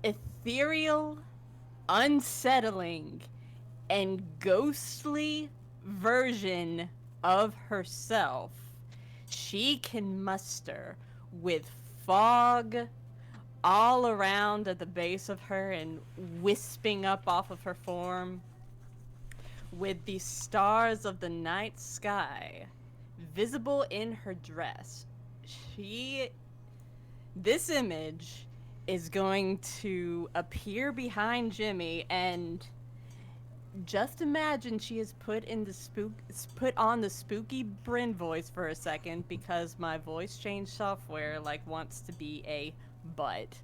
ethereal, unsettling, and ghostly version of herself she can muster, with fog all around at the base of her and wisping up off of her form, with the stars of the night sky visible in her dress. This image is going to appear behind Jimmy, and just imagine she is put on the spooky Bryn voice for a second, because my voice change software wants to be a but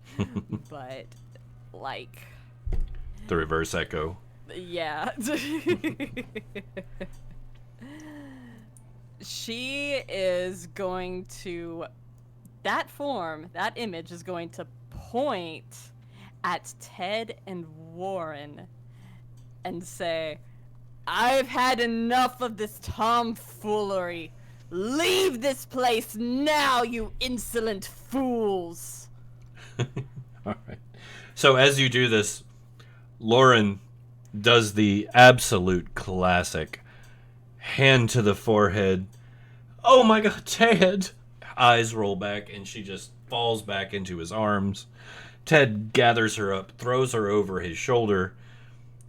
The reverse echo. yeah. She is going to, that image is going to point at Ted and Warren and say, "I've had enough of this tomfoolery. Leave this place now, you insolent fools." All right. So as you do this, Lauren does the absolute classic hand to the forehead. "Oh my God, Ted!" Eyes roll back, and she just falls back into his arms. Ted gathers her up, throws her over his shoulder,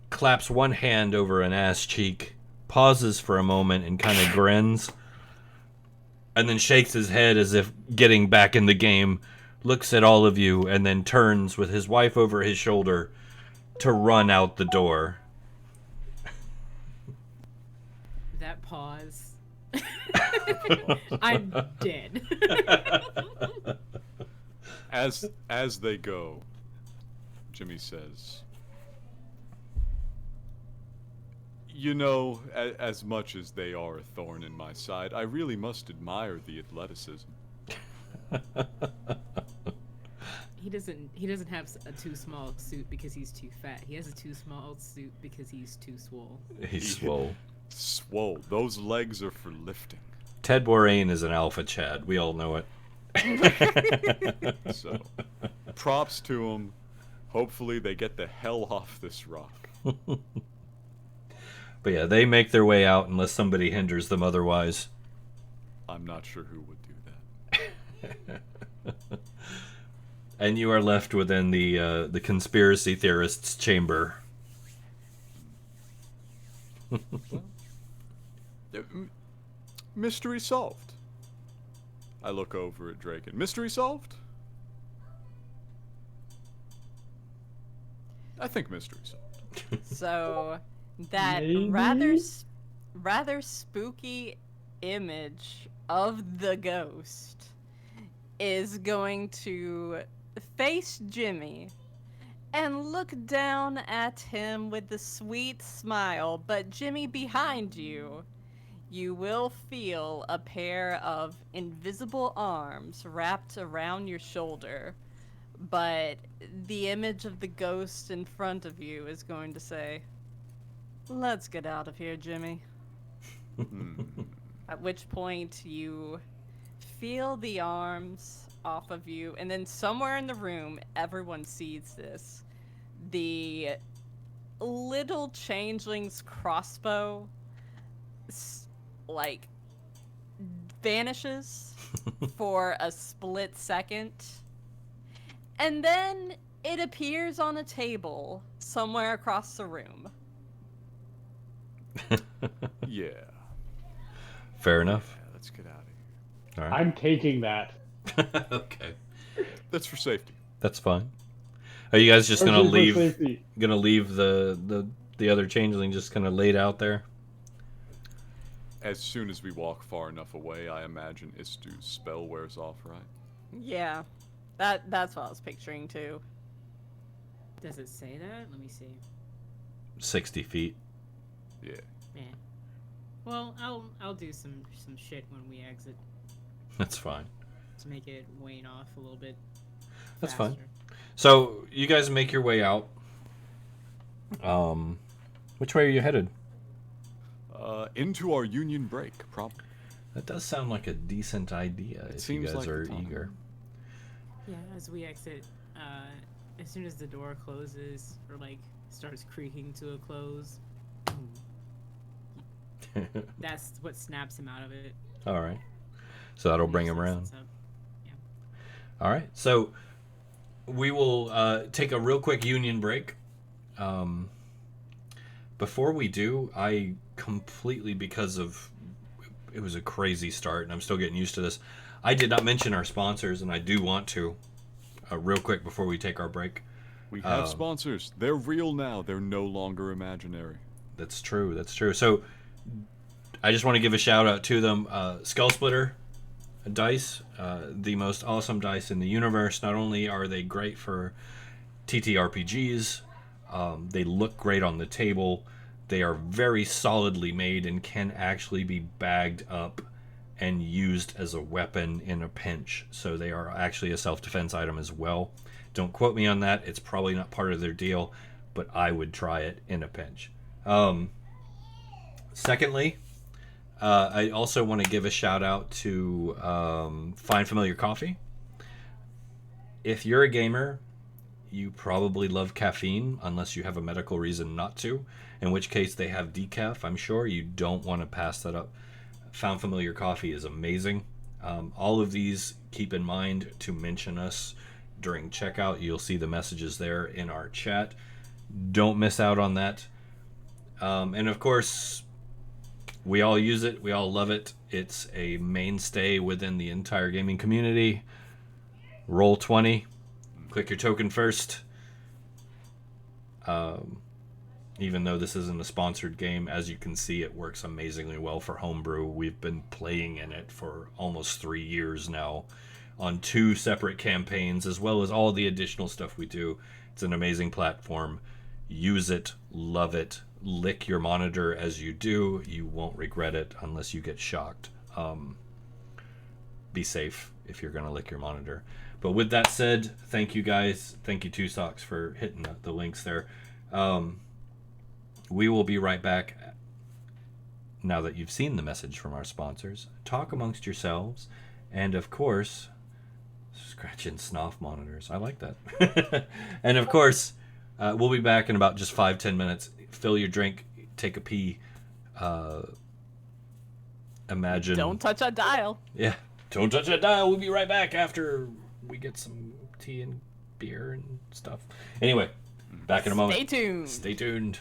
claps one hand over an ass cheek, pauses for a moment and kind of grins, and then shakes his head as if getting back in the game, looks at all of you, and then turns with his wife over his shoulder to run out the door. That pause. I'm dead. As they go, Jimmy says, "You know, as much as they are a thorn in my side, I really must admire the athleticism." He doesn't have a too small suit because he's too fat. He has a too small suit because he's too swole. He's swole. Swole. Those legs are for lifting. Ted Warren is an alpha Chad. We all know it. So, props to him. Hopefully they get the hell off this rock. But yeah, they make their way out unless somebody hinders them otherwise. I'm not sure who would do that. And you are left within the conspiracy theorists' chamber. Mystery solved. I look over at Draken. Mystery solved? I think mystery solved. So that Maybe? rather spooky image of the ghost is going to face Jimmy and look down at him with the sweet smile. But Jimmy, behind you, you will feel a pair of invisible arms wrapped around your shoulder. But the image of the ghost in front of you is going to say, "Let's get out of here, Jimmy." At which point you feel the arms off of you, and then somewhere in the room, everyone sees this. The little changeling's crossbow vanishes for a split second, and then it appears on a table somewhere across the room. Yeah. Fair enough. Yeah, let's get out of here. All right. I'm taking that. Okay. That's for safety. That's fine. Are you guys just gonna Especially for leave? safety. Gonna leave the other changeling just kind of laid out there? As soon as we walk far enough away, I imagine Istu's spell wears off, right? Yeah, that's what I was picturing too. Does it say that? Let me see. 60 feet. Yeah. Man. Well, I'll do some shit when we exit That's fine. to make it wane off a little bit. That's faster. fine. So you guys make your way out. Which way are you headed? Into our union break, probably. That does sound like a decent idea if you seems guys like the are time. eager. Yeah, as we exit, as soon as the door closes or like starts creaking to a close, that's what snaps him out of it. All right. So that'll bring him Usually around. sets up. All right. So we will take a real quick union break. Before we do, I completely, because of it was a crazy start, and I'm still getting used to this. I did not mention our sponsors, and I do want to, real quick before we take our break. We have sponsors. They're real now. They're no longer imaginary. That's true. That's true. So I just want to give a shout out to them. Skull Splitter dice, the most awesome dice in the universe. Not only are they great for TTRPGs, they look great on the table. They are very solidly made and can actually be bagged up and used as a weapon in a pinch. So they are actually a self-defense item as well. Don't quote me on that. It's probably not part of their deal, but I would try it in a pinch. Secondly, I also want to give a shout out to Find Familiar Coffee. If you're a gamer, you probably love caffeine unless you have a medical reason not to, in which case they have decaf. I'm sure you don't want to pass that up. Found Familiar Coffee is amazing. All of these, keep in mind to mention us during checkout. You'll see the messages there in our chat. Don't miss out on that. And of course, we all use it. We all love it. It's a mainstay within the entire gaming community. Roll 20. Click your token first. Even though this isn't a sponsored game, as you can see, it works amazingly well for homebrew. We've been playing in it for almost 3 years now on 2 separate campaigns, as well as all the additional stuff we do. It's an amazing platform. Use it, love it, lick your monitor as you do. You won't regret it unless you get shocked. Be safe if you're going to lick your monitor. But with that said, thank you guys. Thank you, Two Socks, for hitting the links there. We will be right back now that you've seen the message from our sponsors. Talk amongst yourselves, and of course, scratching snuff monitors. I like that. And of course, we'll be back in about just 5-10 minutes. Fill your drink, take a pee. Imagine. Don't touch that dial. Yeah, don't touch that dial. We'll be right back after we get some tea and beer and stuff. Anyway, back in a moment. Stay tuned. Stay tuned.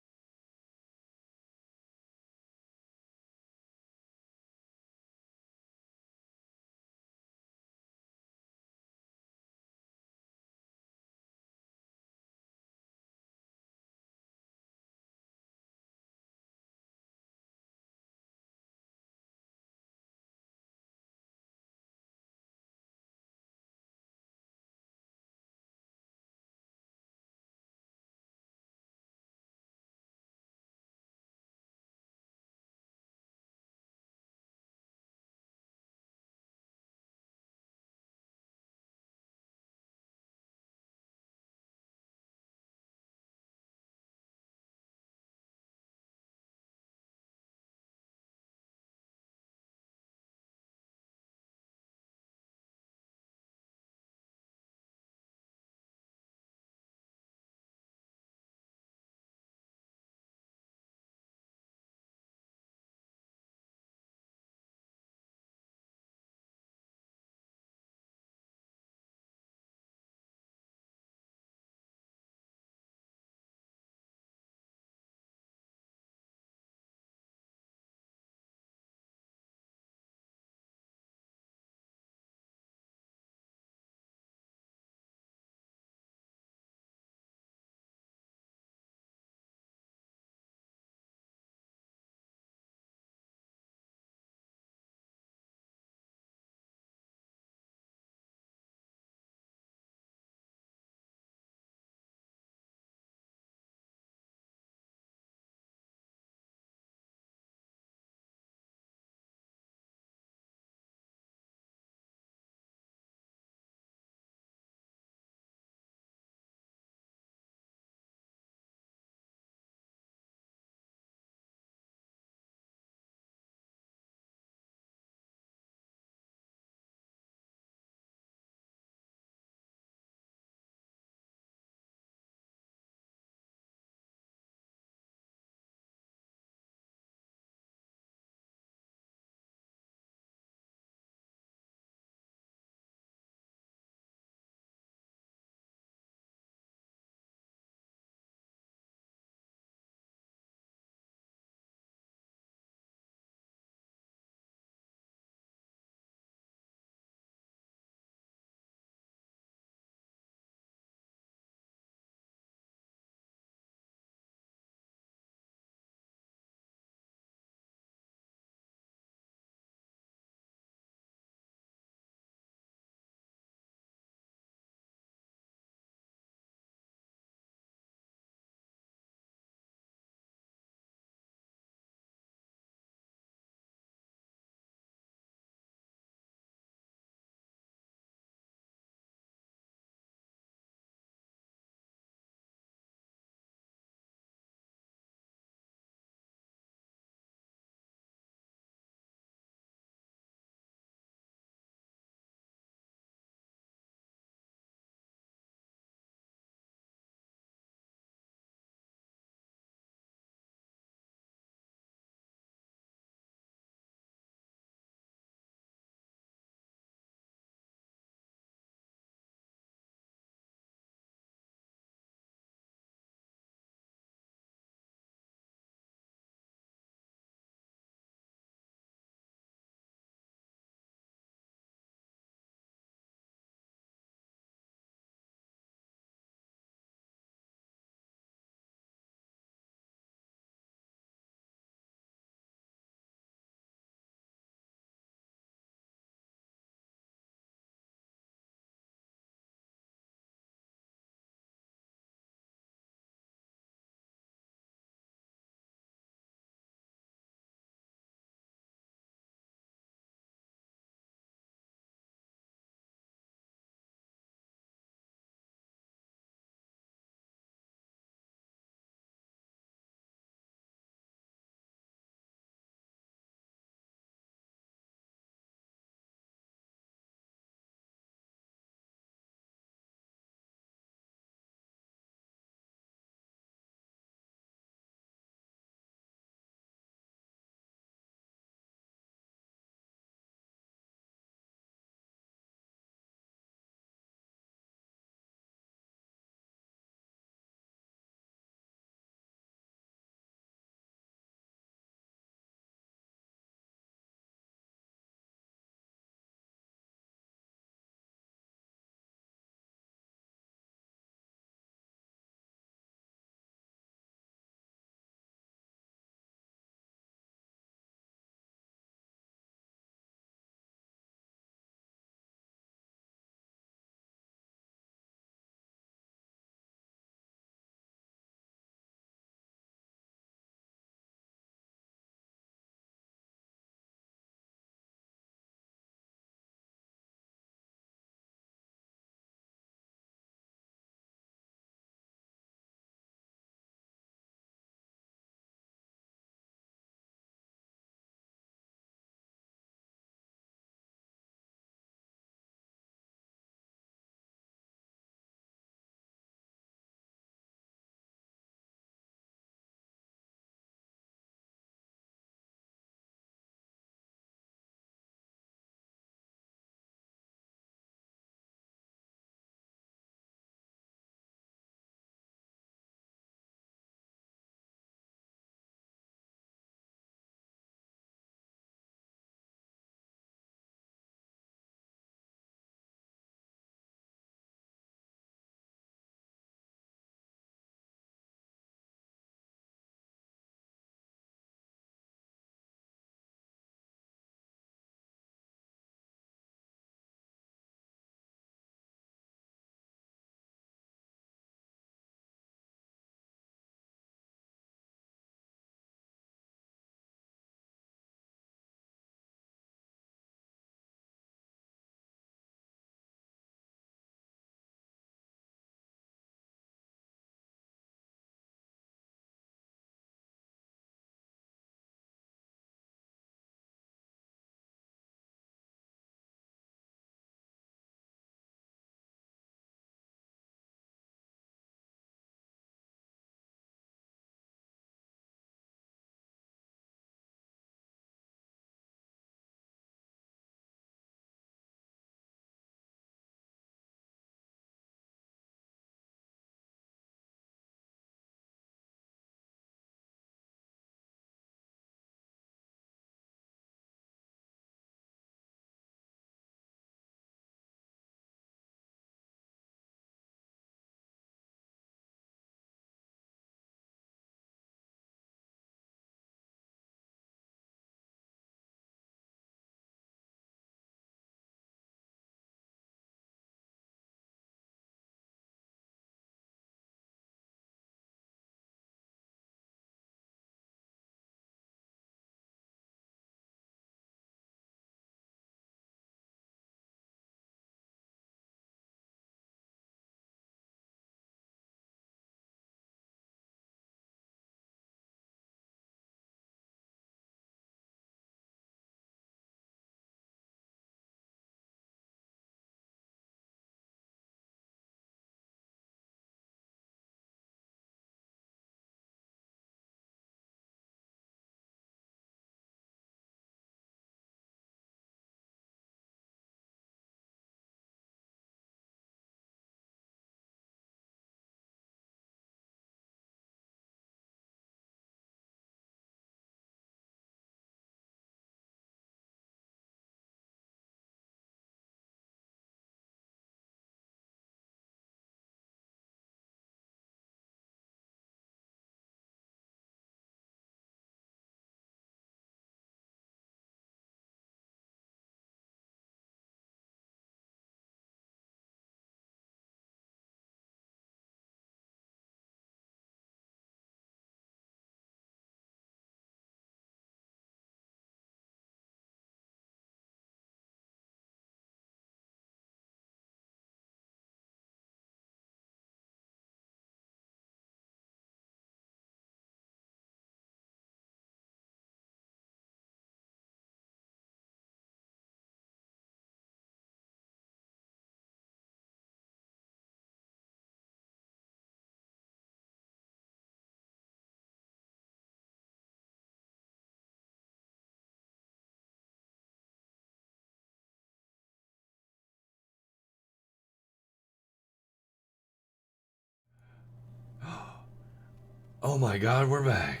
Oh my god, we're back.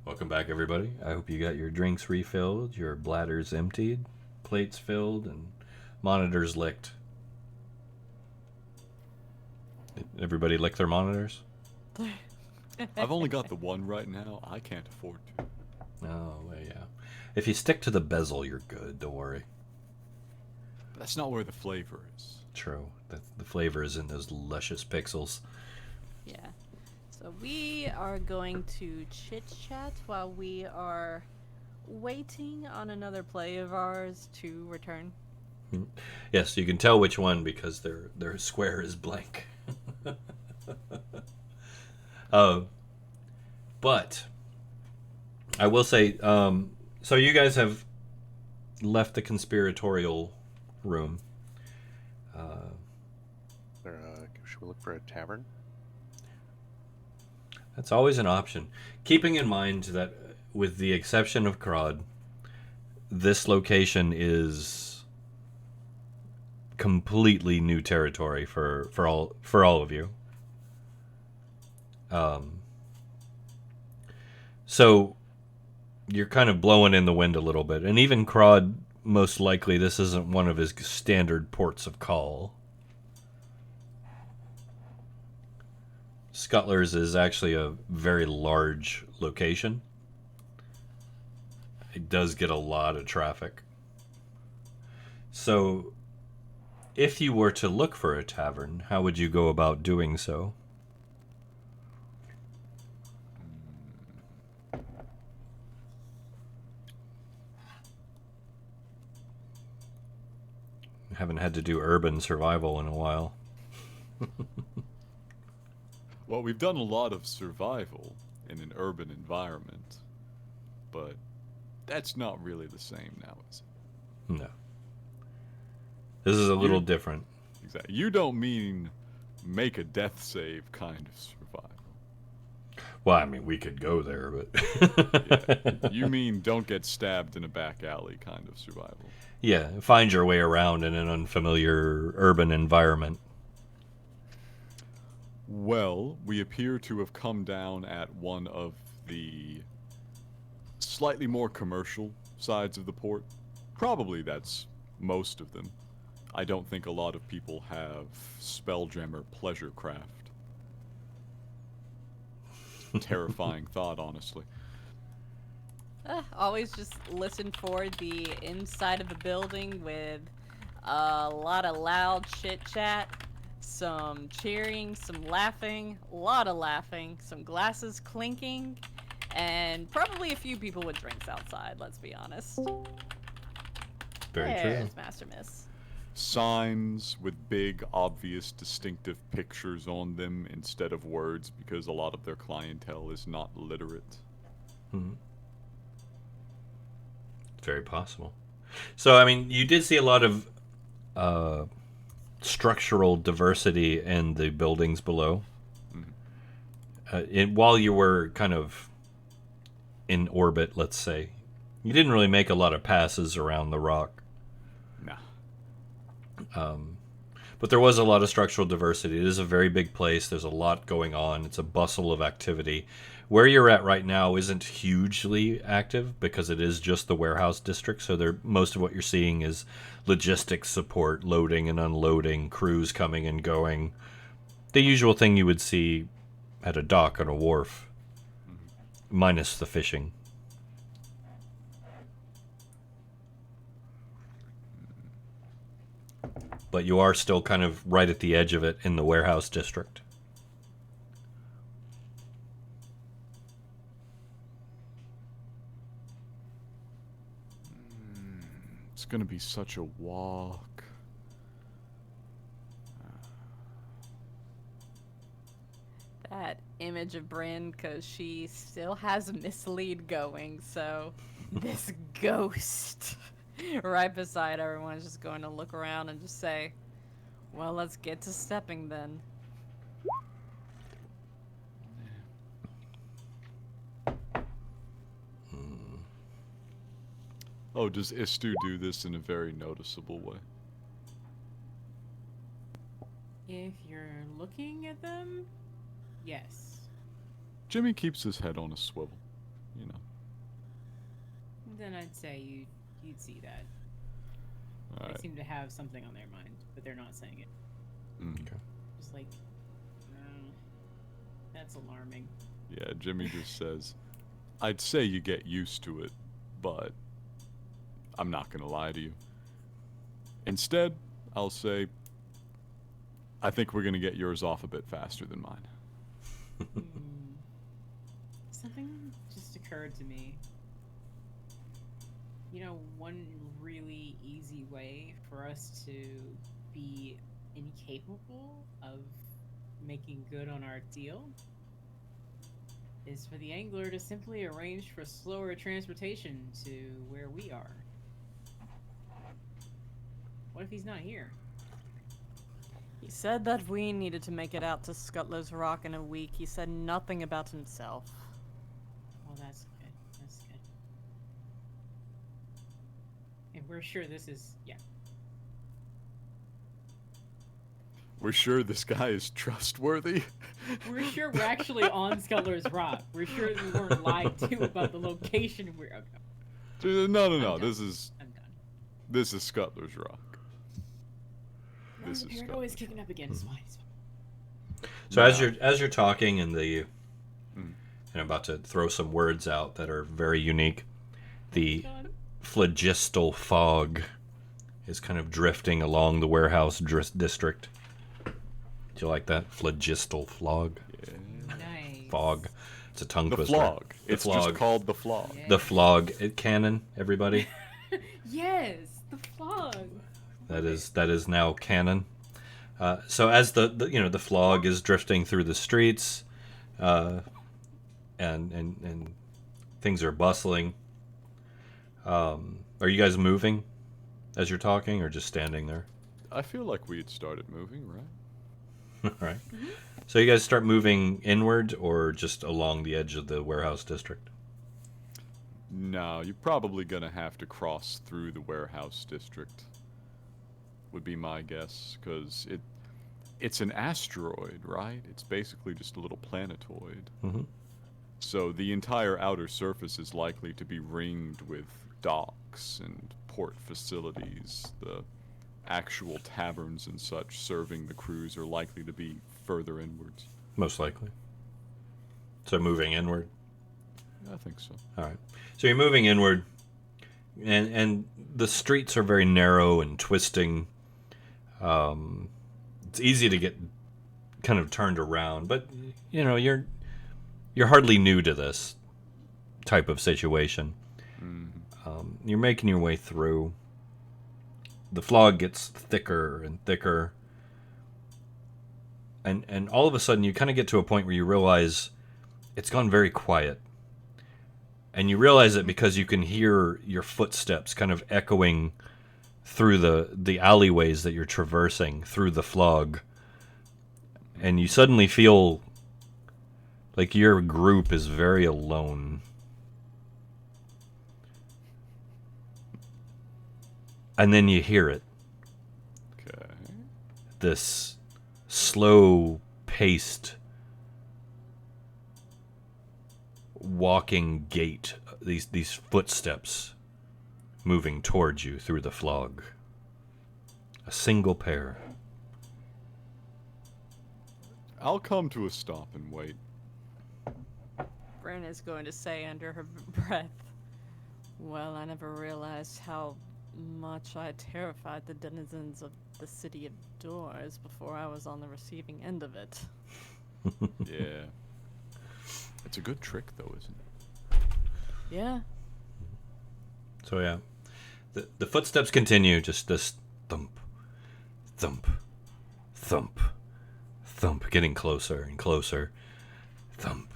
Welcome back, everybody. I hope you got your drinks refilled, your bladders emptied, plates filled, and monitors licked. Everybody lick their monitors? I've only got the one right now. I can't afford to. Oh, well, yeah. If you stick to the bezel, you're good. Don't worry. That's not where the flavor is. True. The flavor is in those luscious pixels. Yeah. So we are going to chit-chat while we are waiting on another play of ours to return. Yes, you can tell which one because their square is blank. But I will say, so you guys have left the conspiratorial room. Should we look for a tavern? That's always an option. Keeping in mind that, with the exception of Crod, this location is completely new territory for all of you. So you're kind of blowing in the wind a little bit, and even Crod, most likely, this isn't one of his standard ports of call. Scutlers is actually a very large location. It does get a lot of traffic. So, if you were to look for a tavern, how would you go about doing so? Haven't had to do urban survival in a while. Well, we've done a lot of survival in an urban environment, but that's not really the same now, is it? No. This is a little different. Exactly. You don't mean make a death save kind of survival. Well, I mean, we could go there, but... Yeah. You mean don't get stabbed in a back alley kind of survival. Yeah, find your way around in an unfamiliar urban environment. Well, we appear to have come down at one of the slightly more commercial sides of the port. Probably that's most of them. I don't think a lot of people have Spelljammer pleasure craft. Terrifying thought, honestly. Always just listen for the inside of the building with a lot of loud chit-chat, some cheering, some laughing, a lot of laughing, some glasses clinking, and probably a few people with drinks outside, let's be honest. Very true. There's Master Miss. Signs with big, obvious, distinctive pictures on them instead of words because a lot of their clientele is not literate. Mm-hmm. Very possible. So, I mean, you did see a lot of structural diversity in the buildings below. Mm-hmm. While you were kind of in orbit, let's say, you didn't really make a lot of passes around the rock. Nah. But there was a lot of structural diversity. It is a very big place. There's a lot going on. It's a bustle of activity. Where you're at right now isn't hugely active because it is just the warehouse district. So most of what you're seeing is logistics support, loading and unloading, crews coming and going. The usual thing you would see at a dock on a wharf, minus the fishing. But you are still kind of right at the edge of it in the warehouse district. It's gonna be such a walk. That image of Bryn, because she still has mislead going, so this ghost right beside everyone is just going to look around and just say, well, let's get to stepping then. Oh, does Istu do this in a very noticeable way? If you're looking looking at them, yes. Jimmy keeps his head on a swivel, you know. Then I'd say you'd see that. All They right. seem to have something on their mind, but they're not saying it. Mm. Okay. Just like, that's alarming. Yeah, Jimmy just says, I'd say you get used to it, but I'm not gonna lie to you. Instead, I'll say, I think we're gonna get yours off a bit faster than mine. Something just occurred to me. You know, one really easy way for us to be incapable of making good on our deal is for the angler to simply arrange for slower transportation to where we are. What if he's not here? He said that we needed to make it out to Scuttler's Rock in a week. He said nothing about himself. Well, that's good. That's good. And we're sure this is, yeah. We're sure this guy is trustworthy? We're sure we're actually on Scuttler's Rock. We're sure we weren't lied to about the location we're. Okay, No, I'm done. this is I'm done. Scuttler's Rock. This The is paranoia is Scuttler's kicking up again. It's fine. It's fine. So No. as you're talking and Mm. and about to throw some words out that are very unique, the God. phlogistal fog is kind of drifting along the warehouse district. Do you like that? Phlogistal fog. Nice. Fog. It's a tongue The twister. flog. The It's flog. just called the flog. Yeah. The flog. Canon, everybody. Yes, the fog. That is now canon. So as the flog is drifting through the streets, and things are bustling. Are you guys moving as you're talking, or just standing there? I feel like we had started moving, right? All right. So you guys start moving inward, or just along the edge of the warehouse district? No, you're probably gonna have to cross through the warehouse district. Would be my guess, because it's an asteroid, right? It's basically just a little planetoid. Mm-hmm. So the entire outer surface is likely to be ringed with docks and port facilities. The actual taverns and such serving the crews are likely to be further inwards. Most likely. So moving inward. I think so. All right. So you're moving inward, and the streets are very narrow and twisting. It's easy to get kind of turned around, but you're hardly new to this type of situation. You're making your way through. The fog gets thicker and thicker, and all of a sudden you kind of get to a point where you realize it's gone very quiet. And you realize it because you can hear your footsteps kind of echoing through the alleyways that you're traversing through the fog. And you suddenly feel like your group is very alone. And then you hear it. Okay. This slow-paced walking gait, these footsteps moving towards you through the fog. A single pair. I'll come to a stop and wait. Bryn is going to say under her breath, well, I never realized how much I terrified the denizens of the City of Doors before I was on the receiving end of it. Yeah. It's a good trick, though, isn't it? Yeah. So yeah, the footsteps continue, just this thump, thump, thump, thump, getting closer and closer. Thump,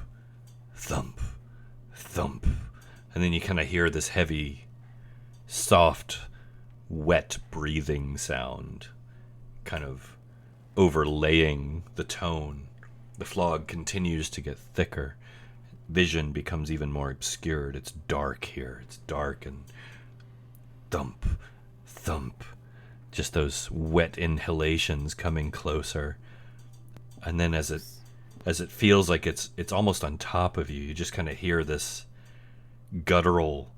thump, thump. And then you kind of hear this heavy, soft, wet breathing sound kind of overlaying the tone. The fog continues to get thicker. Vision becomes even more obscured. It's dark here. It's dark, and thump, thump. Just those wet inhalations coming closer. and then as it feels like it's almost on top of you, you just kind of hear this guttural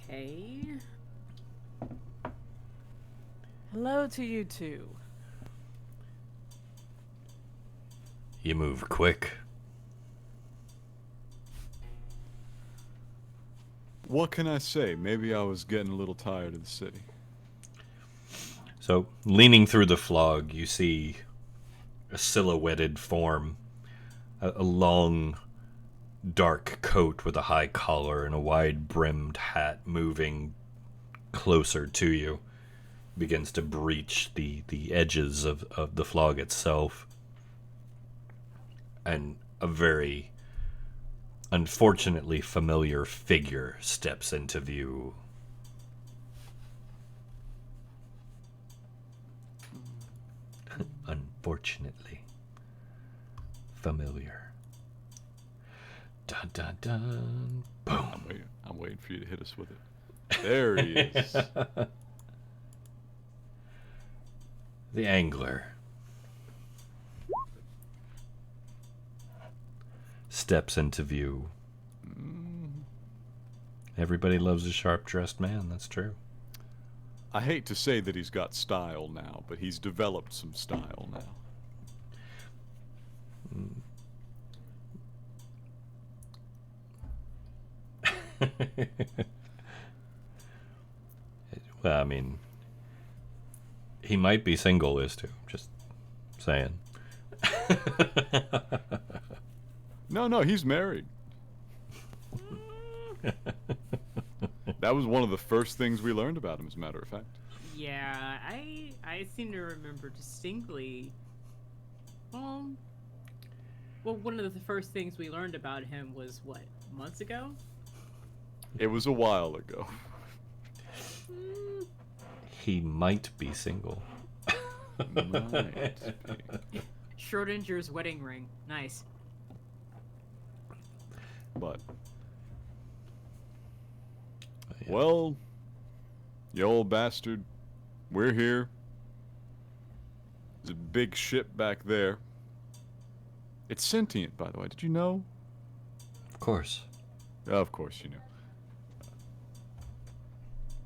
Okay. Hello to you two. You move quick. What can I say? Maybe I was getting a little tired of the city. So, leaning through the fog, you see a silhouetted form, a long, dark coat with a high collar and a wide-brimmed hat moving closer to you. Begins to breach the edges of the fog itself. And a very unfortunately familiar figure steps into view. Unfortunately familiar. Dun dun dun. Boom. I'm waiting for you to hit us with it. There he is. The angler steps into view. Everybody loves a sharp-dressed man, that's true. I hate to say that he's got style now, but he's developed some style now. Well, I mean, he might be single, is too. Just saying. No, he's married. That was one of the first things we learned about him, as a matter of fact. Yeah, I seem to remember distinctly. Well, one of the first things we learned about him was what, months ago? It was a while ago. He might be single. Might be. Schrodinger's wedding ring. Nice. But, Yeah. well, you old bastard, we're here. There's a big ship back there. It's sentient, by the way. Did you know? Of course. Of course you knew.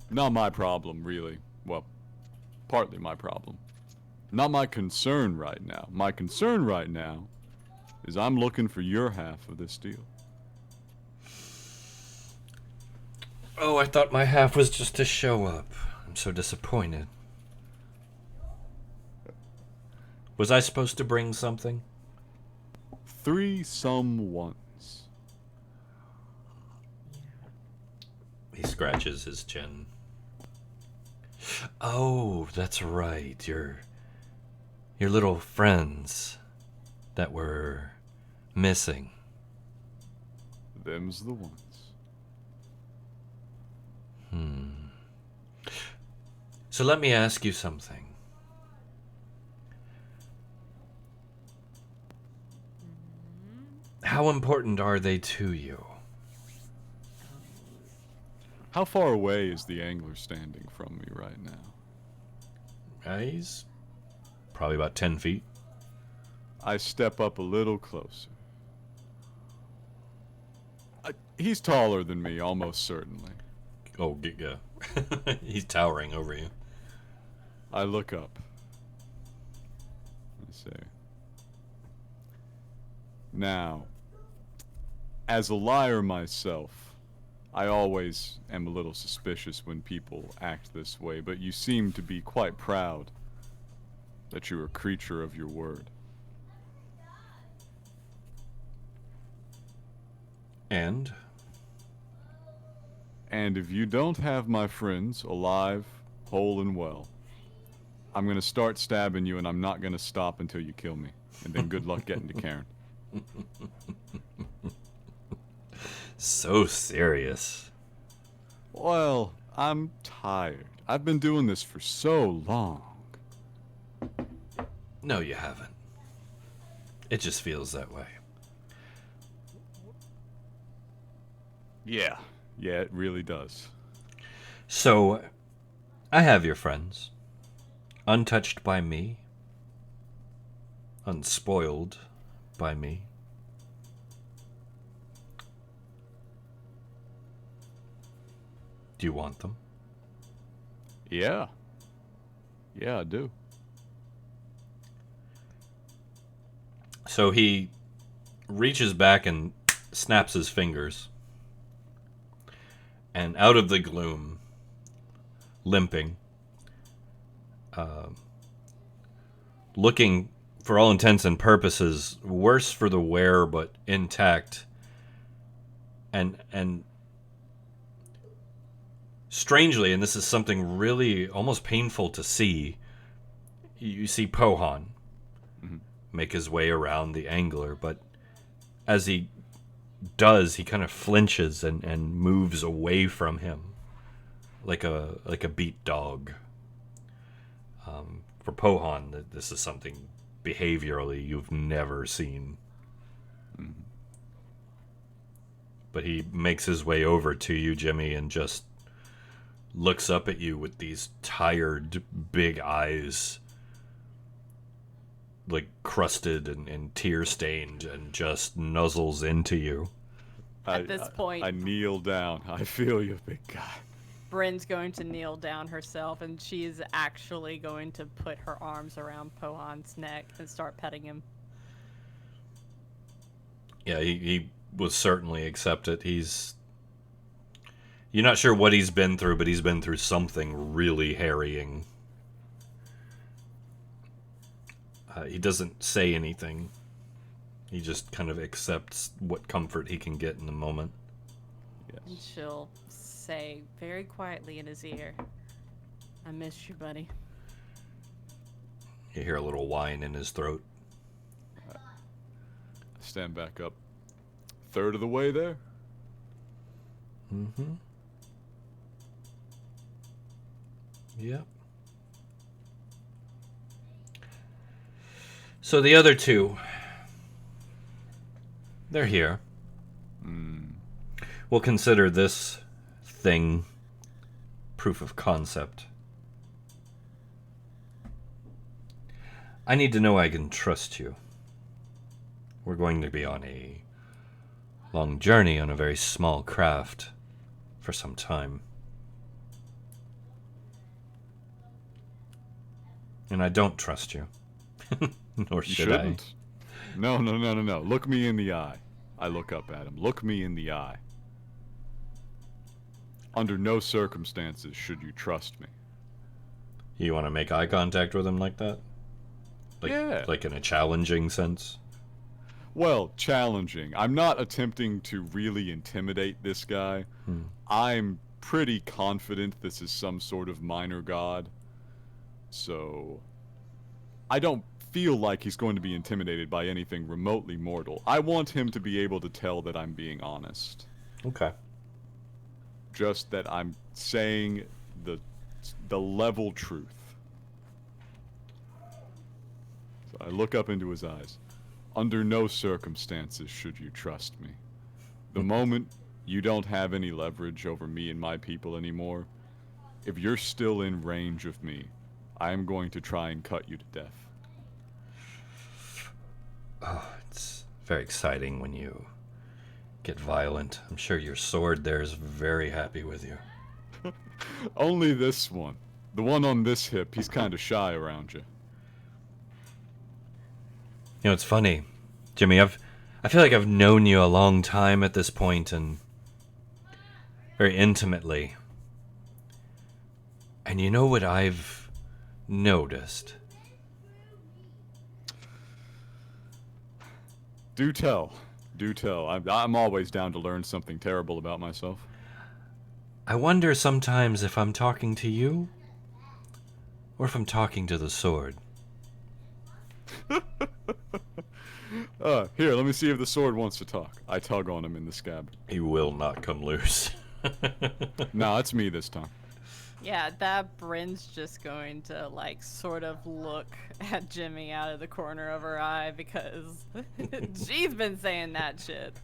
Not my problem, really. Well, partly my problem. Not my concern right now. My concern right now is I'm looking for your half of this deal. Oh, I thought my half was just to show up. I'm so disappointed. Was I supposed to bring something? 3 some ones. He scratches his chin. Oh, that's right. Your little friends that were missing. Them's the ones. So let me ask you something. How important are they to you? How far away is the angler standing from me right now? He's probably about 10 feet. I step up a little closer. He's taller than me, almost certainly. Oh, Ghinkgo. He's towering over you. I look up. I say, now, as a liar myself, I always am a little suspicious when people act this way, but you seem to be quite proud that you're a creature of your word. And? And if you don't have my friends alive, whole and well, I'm gonna start stabbing you and I'm not gonna stop until you kill me. And then good luck getting to Karen. So serious. Well, I'm tired. I've been doing this for so long. No, you haven't. It just feels that way. Yeah, it really does. So, I have your friends. Untouched by me. Unspoiled by me. Do you want them? Yeah, I do. So he reaches back and snaps his fingers. And out of the gloom, limping, looking for all intents and purposes worse for the wear but intact, and strangely, and this is something really almost painful to see, you see Pohan make his way around the angler, but as he does, he kind of flinches and moves away from him like a beat dog. For Pohan, this is something behaviorally you've never seen. But he makes his way over to you, Jimmy, and just looks up at you with these tired, big eyes, like crusted and tear-stained, and just nuzzles into you. At this point, I kneel down. I feel you, big guy. Bryn's going to kneel down herself, and she is actually going to put her arms around Pohan's neck and start petting him. Yeah, he will certainly accept it. You're not sure what he's been through, but he's been through something really harrying. He doesn't say anything. He just kind of accepts what comfort he can get in the moment. And she'll say very quietly in his ear, "I miss you, buddy." You hear a little whine in his throat. I stand back up. Third of the way there? Mm-hmm. Yep. So the other two, they're here. We'll consider this thing proof of concept. I need to know I can trust you. We're going to be on a long journey on a very small craft for some time. And I don't trust you. Nor You should I. shouldn't. No. Look me in the eye. I look up at him. Look me in the eye. Under no circumstances should you trust me. You want to make eye contact with him like that? Yeah. Like in a challenging sense? Well, challenging. I'm not attempting to really intimidate this guy. I'm pretty confident this is some sort of minor god. So, I don't feel like he's going to be intimidated by anything remotely mortal. I want him to be able to tell that I'm being honest. Okay. Just that I'm saying the level truth. So I look up into his eyes. Under no circumstances should you trust me. The moment you don't have any leverage over me and my people anymore, if you're still in range of me, I am going to try and cut you to death. Oh, it's very exciting when you get violent. I'm sure your sword there is very happy with you. Only this one. The one on this hip, he's kind of shy around you. You know, it's funny, Jimmy, I feel like I've known you a long time at this point, and very intimately. And you know what I've noticed? Do tell. I'm always down to learn something terrible about myself. I wonder sometimes if I'm talking to you, or if I'm talking to the sword. Here, let me see if the sword wants to talk. I tug on him in the scab. He will not come loose. No, it's me this time. Yeah, that Bryn's just going to, like, sort of look at Jimmy out of the corner of her eye because she's been saying that shit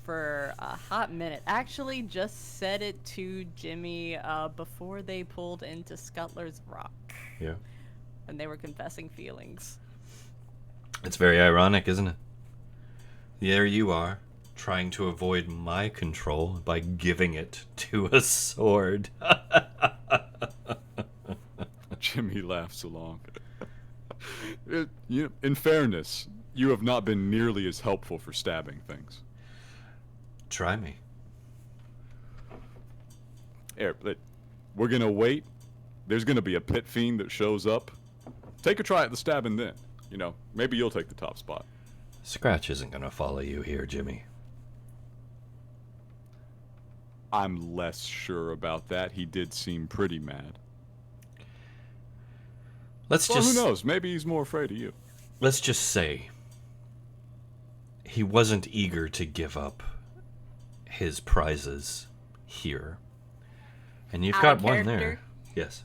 for a hot minute. Actually, just said it to Jimmy before they pulled into Scuttler's Rock. Yeah. And they were confessing feelings. It's very ironic, isn't it? There you are, trying to avoid my control by giving it to a sword. Jimmy laughs along. In fairness, you have not been nearly as helpful for stabbing things. Try me. Here, we're gonna wait. There's gonna be a pit fiend that shows up. Take a try at the stabbing then. You know, maybe you'll take the top spot. Scratch isn't gonna follow you here, Jimmy. I'm less sure about that. He did seem pretty mad. Well, who knows? Maybe he's more afraid of you. Let's just say he wasn't eager to give up his prizes here. And you've got one there. Yes.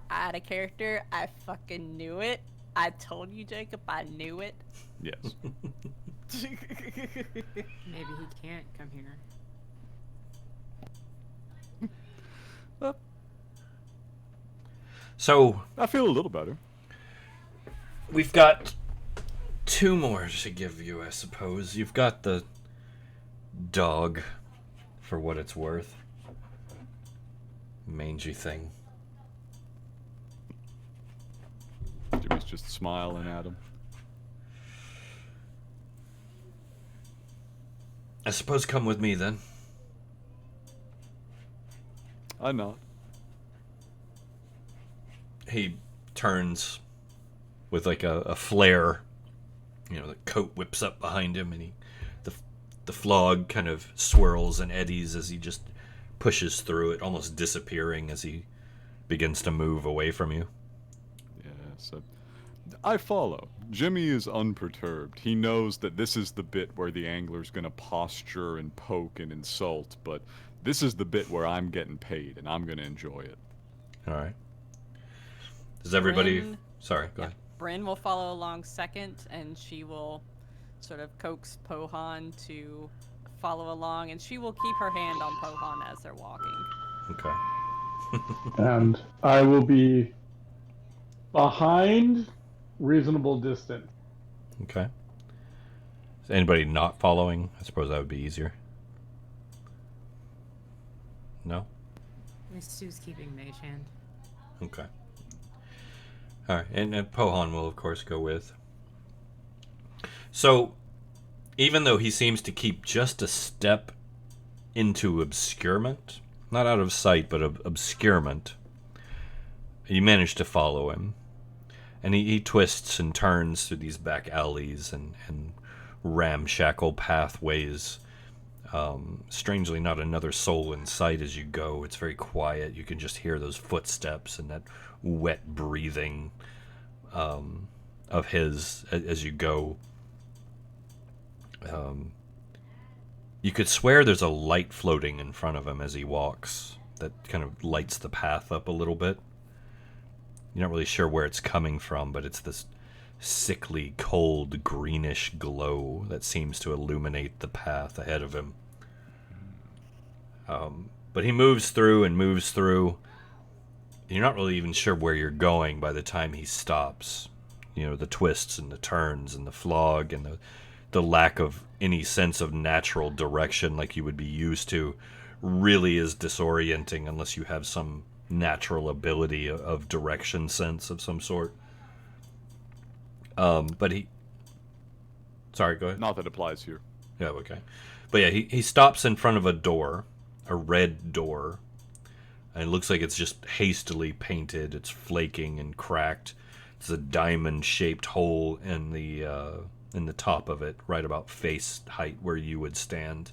Out of character, I fucking knew it. I told you, Jacob, I knew it. Yes. Maybe he can't come here. So I feel a little better. we've got two more to give you, I suppose. You've got the dog, for what it's worth. Mangy thing. Jimmy's just smiling at him. I suppose come with me then. I nod. He turns with like a flare. You know, the coat whips up behind him, and the flog kind of swirls and eddies as he just pushes through it, almost disappearing as he begins to move away from you. Yes. I follow. Jimmy is unperturbed. He knows that this is the bit where the angler's gonna posture and poke and insult, but this is the bit where I'm getting paid, and I'm gonna enjoy it. All right. Does everybody... Bryn- Sorry, go ahead. Bryn will follow along second, and she will sort of coax Pohan to follow along, and she will keep her hand on Pohan as they're walking. Okay. And I will be behind, reasonable distance. Okay. Is anybody not following? I suppose that would be easier. No? Miss Sue's keeping Mage Hand. Okay. Alright, and Pohan will, of course, go with. So, even though he seems to keep just a step into obscurement, not out of sight, but obscurement, you manage to follow him. And he twists and turns through these back alleys and ramshackle pathways. Strangely, not another soul in sight as you go. It's very quiet. You can just hear those footsteps and that wet breathing of his as you go. You could swear there's a light floating in front of him as he walks that kind of lights the path up a little bit. You're not really sure where it's coming from, but it's this sickly, cold, greenish glow that seems to illuminate the path ahead of him. But he moves through and moves through. You're not really even sure where you're going by the time he stops. You know, the twists and the turns and the flog and the lack of any sense of natural direction like you would be used to really is disorienting unless you have some natural ability of direction sense of some sort. But he... Sorry, go ahead. Not that applies here. Yeah, okay. But yeah, he stops in front of a door, a red door, and it looks like it's just hastily painted. It's flaking and cracked. It's a diamond-shaped hole in the top of it, right about face height where you would stand.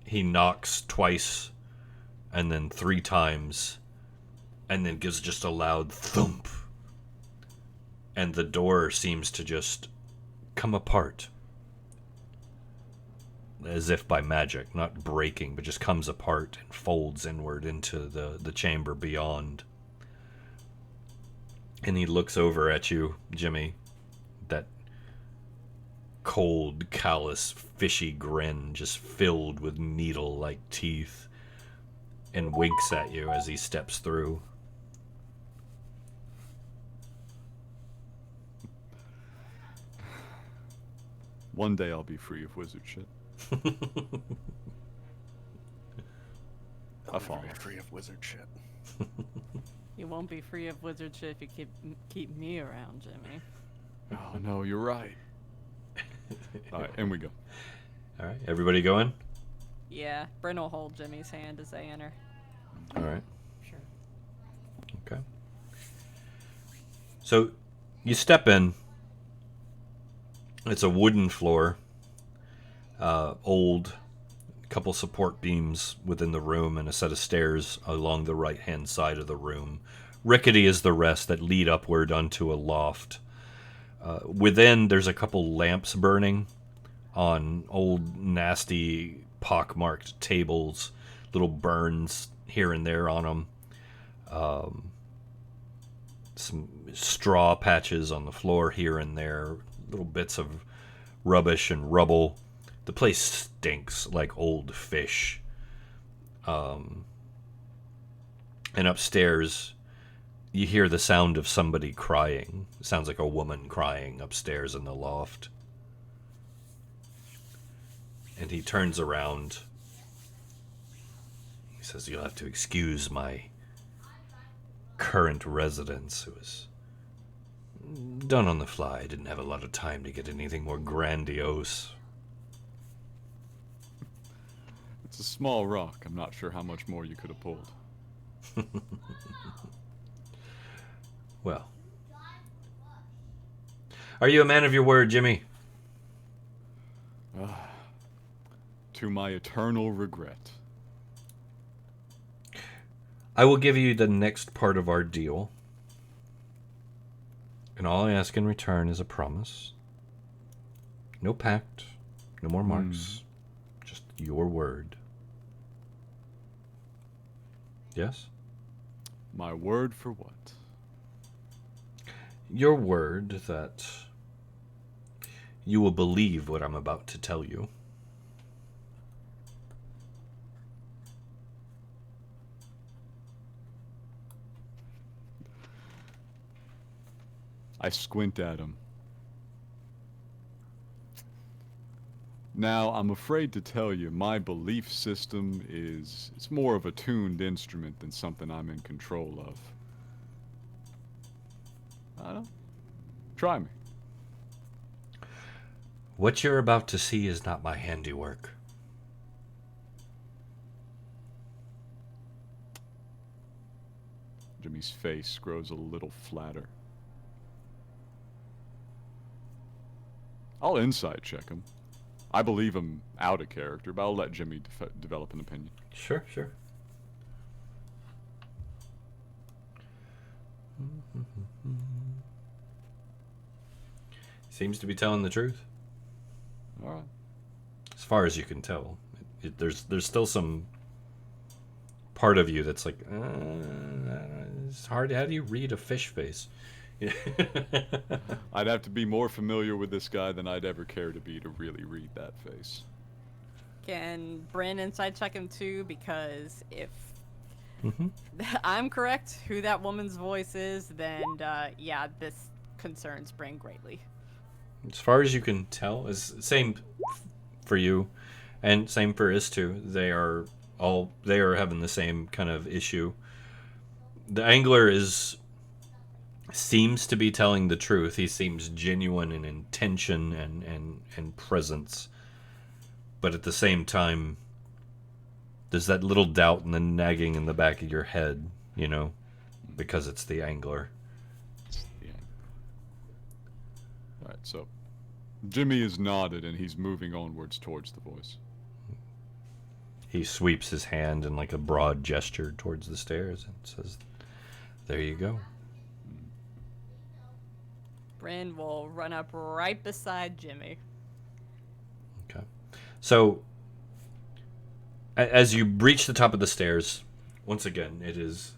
He knocks twice, and then 3 times, and then gives just a loud thump. And the door seems to just come apart. As if by magic, not breaking, but just comes apart and folds inward into the chamber beyond. And he looks over at you, Jimmy, that cold, callous, fishy grin just filled with needle-like teeth, and winks at you as he steps through. One day I'll be free of wizard shit. I follow. Free of wizard shit. You won't be free of wizard shit if you keep me around, Jimmy. Oh no, you're right. All right, in we go. All right, everybody going? Yeah, Bryn will hold Jimmy's hand as they enter. All right. Sure. Okay. So you step in. It's a wooden floor, old, couple support beams within the room, and a set of stairs along the right-hand side of the room. Rickety as the rest that lead upward onto a loft. Within, there's a couple lamps burning on old, nasty, pockmarked tables, little burns here and there on them. Some straw patches on the floor here and there, little bits of rubbish and rubble. The place stinks like old fish. And upstairs, you hear the sound of somebody crying. It sounds like a woman crying upstairs in the loft. And he turns around. He says, "You'll have to excuse my current residence. It was done on the fly. I didn't have a lot of time to get anything more grandiose." It's a small rock. I'm not sure how much more you could have pulled. Well. Are you a man of your word, Jimmy? To my eternal regret. I will give you the next part of our deal. And all I ask in return is a promise. No pact, no more marks. Just your word. Yes? My word for what? Your word that you will believe what I'm about to tell you. I squint at him. Now, I'm afraid to tell you, my belief system it's more of a tuned instrument than something I'm in control of. I don't know. Try me. What you're about to see is not my handiwork. Jimmy's face grows a little flatter. I'll insight check him. I believe him out of character, but I'll let Jimmy develop an opinion. Sure. Seems to be telling the truth. All right. As far as you can tell. There's still some part of you that's like, it's hard. How do you read a fish face? I'd have to be more familiar with this guy than I'd ever care to be to really read that face. Can Bryn inside check him too? Because if I'm correct, who that woman's voice is, then yeah, this concerns Bryn greatly. As far as you can tell, is same for you, and same for Istu. They are having the same kind of issue. The angler seems to be telling the truth. He seems genuine in intention and presence. But at the same time, there's that little doubt and the nagging in the back of your head, because it's the angler. Yeah. All right, so Jimmy is nodded and he's moving onwards towards the voice. He sweeps his hand in like a broad gesture towards the stairs and says, "There you go." Bryn will run up right beside Jimmy. Okay. So, as you reach the top of the stairs, once again, it is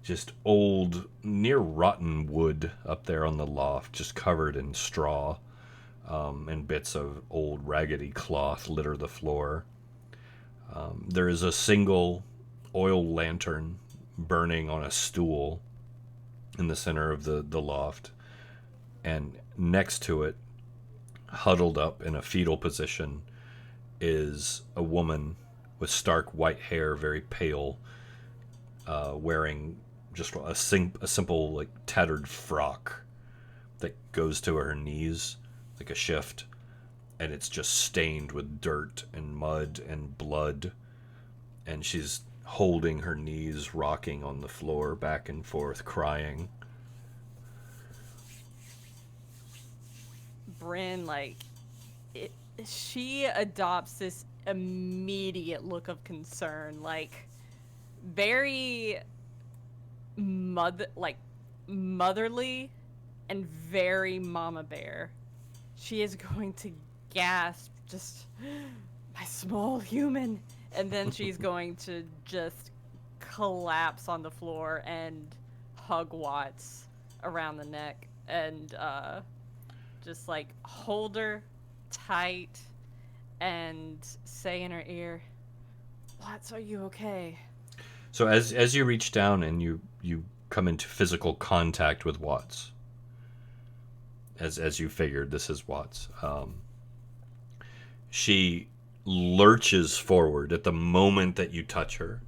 just old, near rotten wood up there on the loft, just covered in straw. and bits of old raggedy cloth litter the floor. There is a single oil lantern burning on a stool in the center of the loft, and next to it, huddled up in a fetal position, is a woman with stark white hair, very pale, wearing just a simple, like, tattered frock that goes to her knees, like a shift, and it's just stained with dirt and mud and blood, and she's holding her knees, rocking on the floor back and forth, crying. Bryn, like, she adopts this immediate look of concern, like, very motherly and very mama bear. She is going to gasp, just, my small human, and then she's going to just collapse on the floor and hug Watts around the neck and just, like, hold her tight and say in her ear, Watts, are you okay? So as you reach down and you come into physical contact with Watts, as you figured this is Watts, she lurches forward at the moment that you touch her,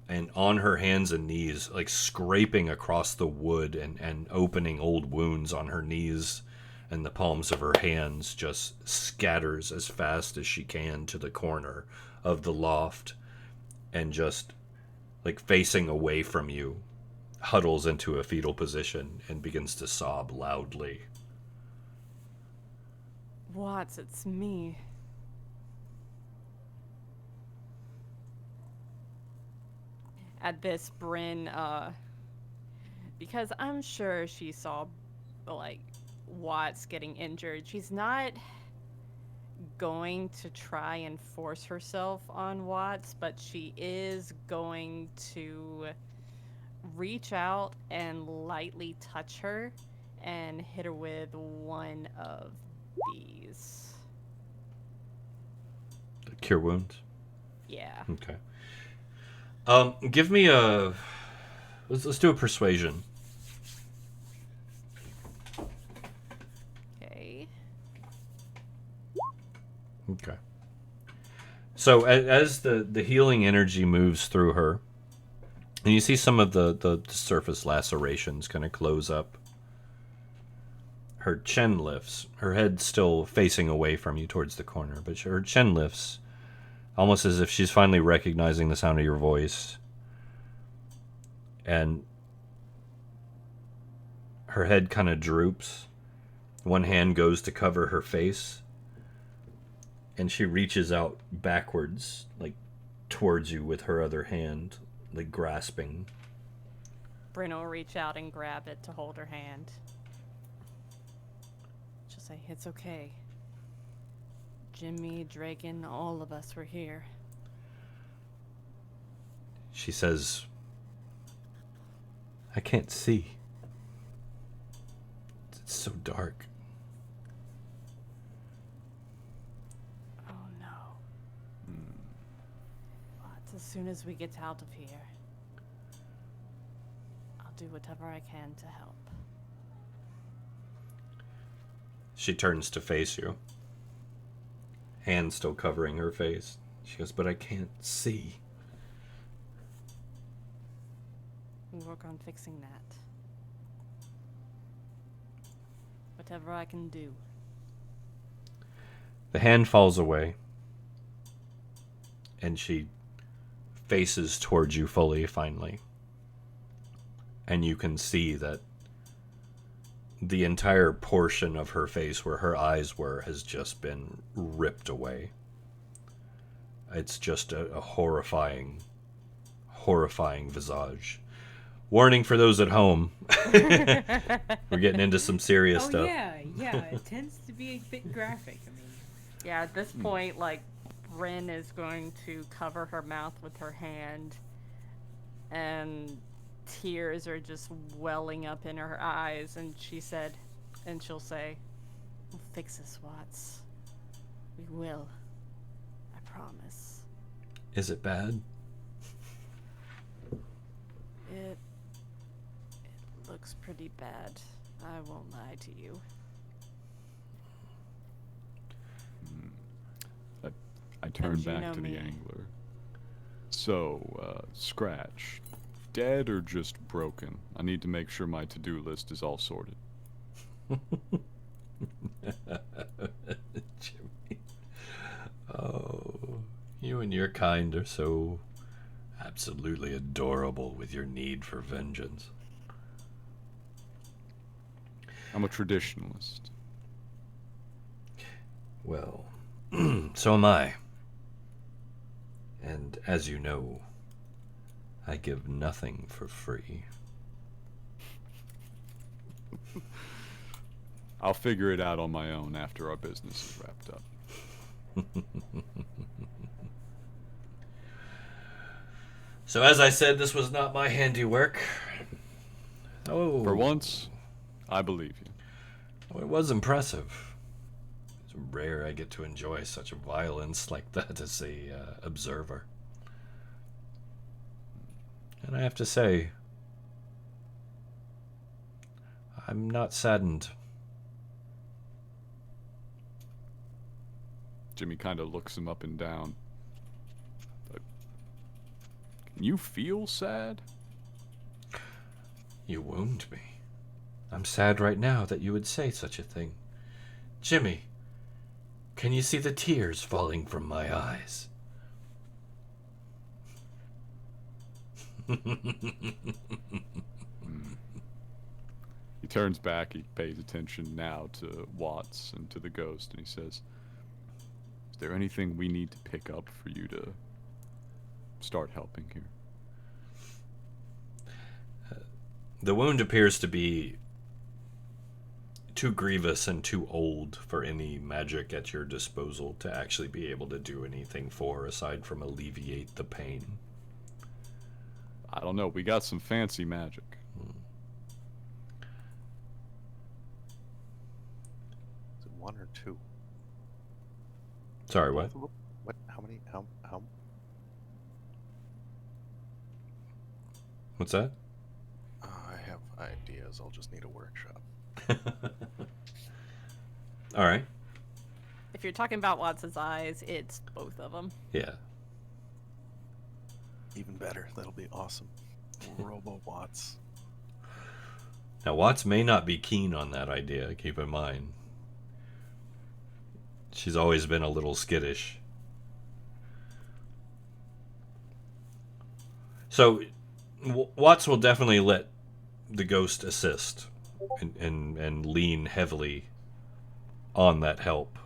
and on her hands and knees, like scraping across the wood and opening old wounds on her knees and the palms of her hands, just scatters as fast as she can to the corner of the loft, and just, like, facing away from you, huddles into a fetal position and begins to sob loudly. Watts, it's me. At this, Bryn, because I'm sure she saw, like, Watts getting injured, she's not going to try and force herself on Watts, but she is going to reach out and lightly touch her and hit her with one of these. Cure wounds? Yeah. Okay. Give me a... Let's do a persuasion. Okay. Okay. So as the healing energy moves through her, and you see some of the surface lacerations kind of close up, her chin lifts. Her head's still facing away from you towards the corner, but her chin lifts, almost as if she's finally recognizing the sound of your voice. And her head kind of droops. One hand goes to cover her face, and she reaches out backwards, like, towards you with her other hand, like, grasping. Bryn will reach out and grab it to hold her hand. She'll say, it's okay. Jimmy, Draken, all of us were here. She says, I can't see. It's so dark. Oh no. But as soon as we get out of here, I'll do whatever I can to help. She turns to face you. Hand still covering her face. She goes, but I can't see. We'll work on fixing that. Whatever I can do. The hand falls away, and she faces towards you fully, finally. And you can see that the entire portion of her face where her eyes were has just been ripped away. It's just a horrifying visage. Warning for those at home. We're getting into some serious stuff. Yeah, it tends to be a bit graphic. I mean, Yeah, at this point, like, Bryn is going to cover her mouth with her hand, and tears are just welling up in her eyes, and she'll say, We'll fix this, Watts. We will. I promise. Is it bad? It looks pretty bad. I won't lie to you. I turn And you back know to me. the angler. So, Scratch, dead or just broken? I need to make sure my to-do list is all sorted. Jimmy. Oh, you and your kind are so absolutely adorable with your need for vengeance. I'm a traditionalist. Well, so am I. And as you know, I give nothing for free. I'll figure it out on my own after our business is wrapped up. So as I said, this was not my handiwork. Oh. For once, I believe you. Well, it was impressive. It's rare I get to enjoy such violence like that as a observer. And I have to say, I'm not saddened. Jimmy kind of looks him up and down. Can you feel sad? You wound me. I'm sad right now that you would say such a thing. Jimmy, can you see the tears falling from my eyes? He turns back, he pays attention now to Watts and to the ghost, and he says, is there anything we need to pick up for you to start helping here? The wound appears to be too grievous and too old for any magic at your disposal to actually be able to do anything for, aside from alleviate the pain. I don't know, we got some fancy magic. Is it one or two? Sorry, what? What? How many? How? What's that? I have ideas. I'll just need a workshop. All right. If you're talking about Watts' eyes, it's both of them. Yeah. Even better. That'll be awesome. Robo Watts. Now, Watts may not be keen on that idea, keep in mind. She's always been a little skittish. So, Watts will definitely let the ghost assist and lean heavily on that help.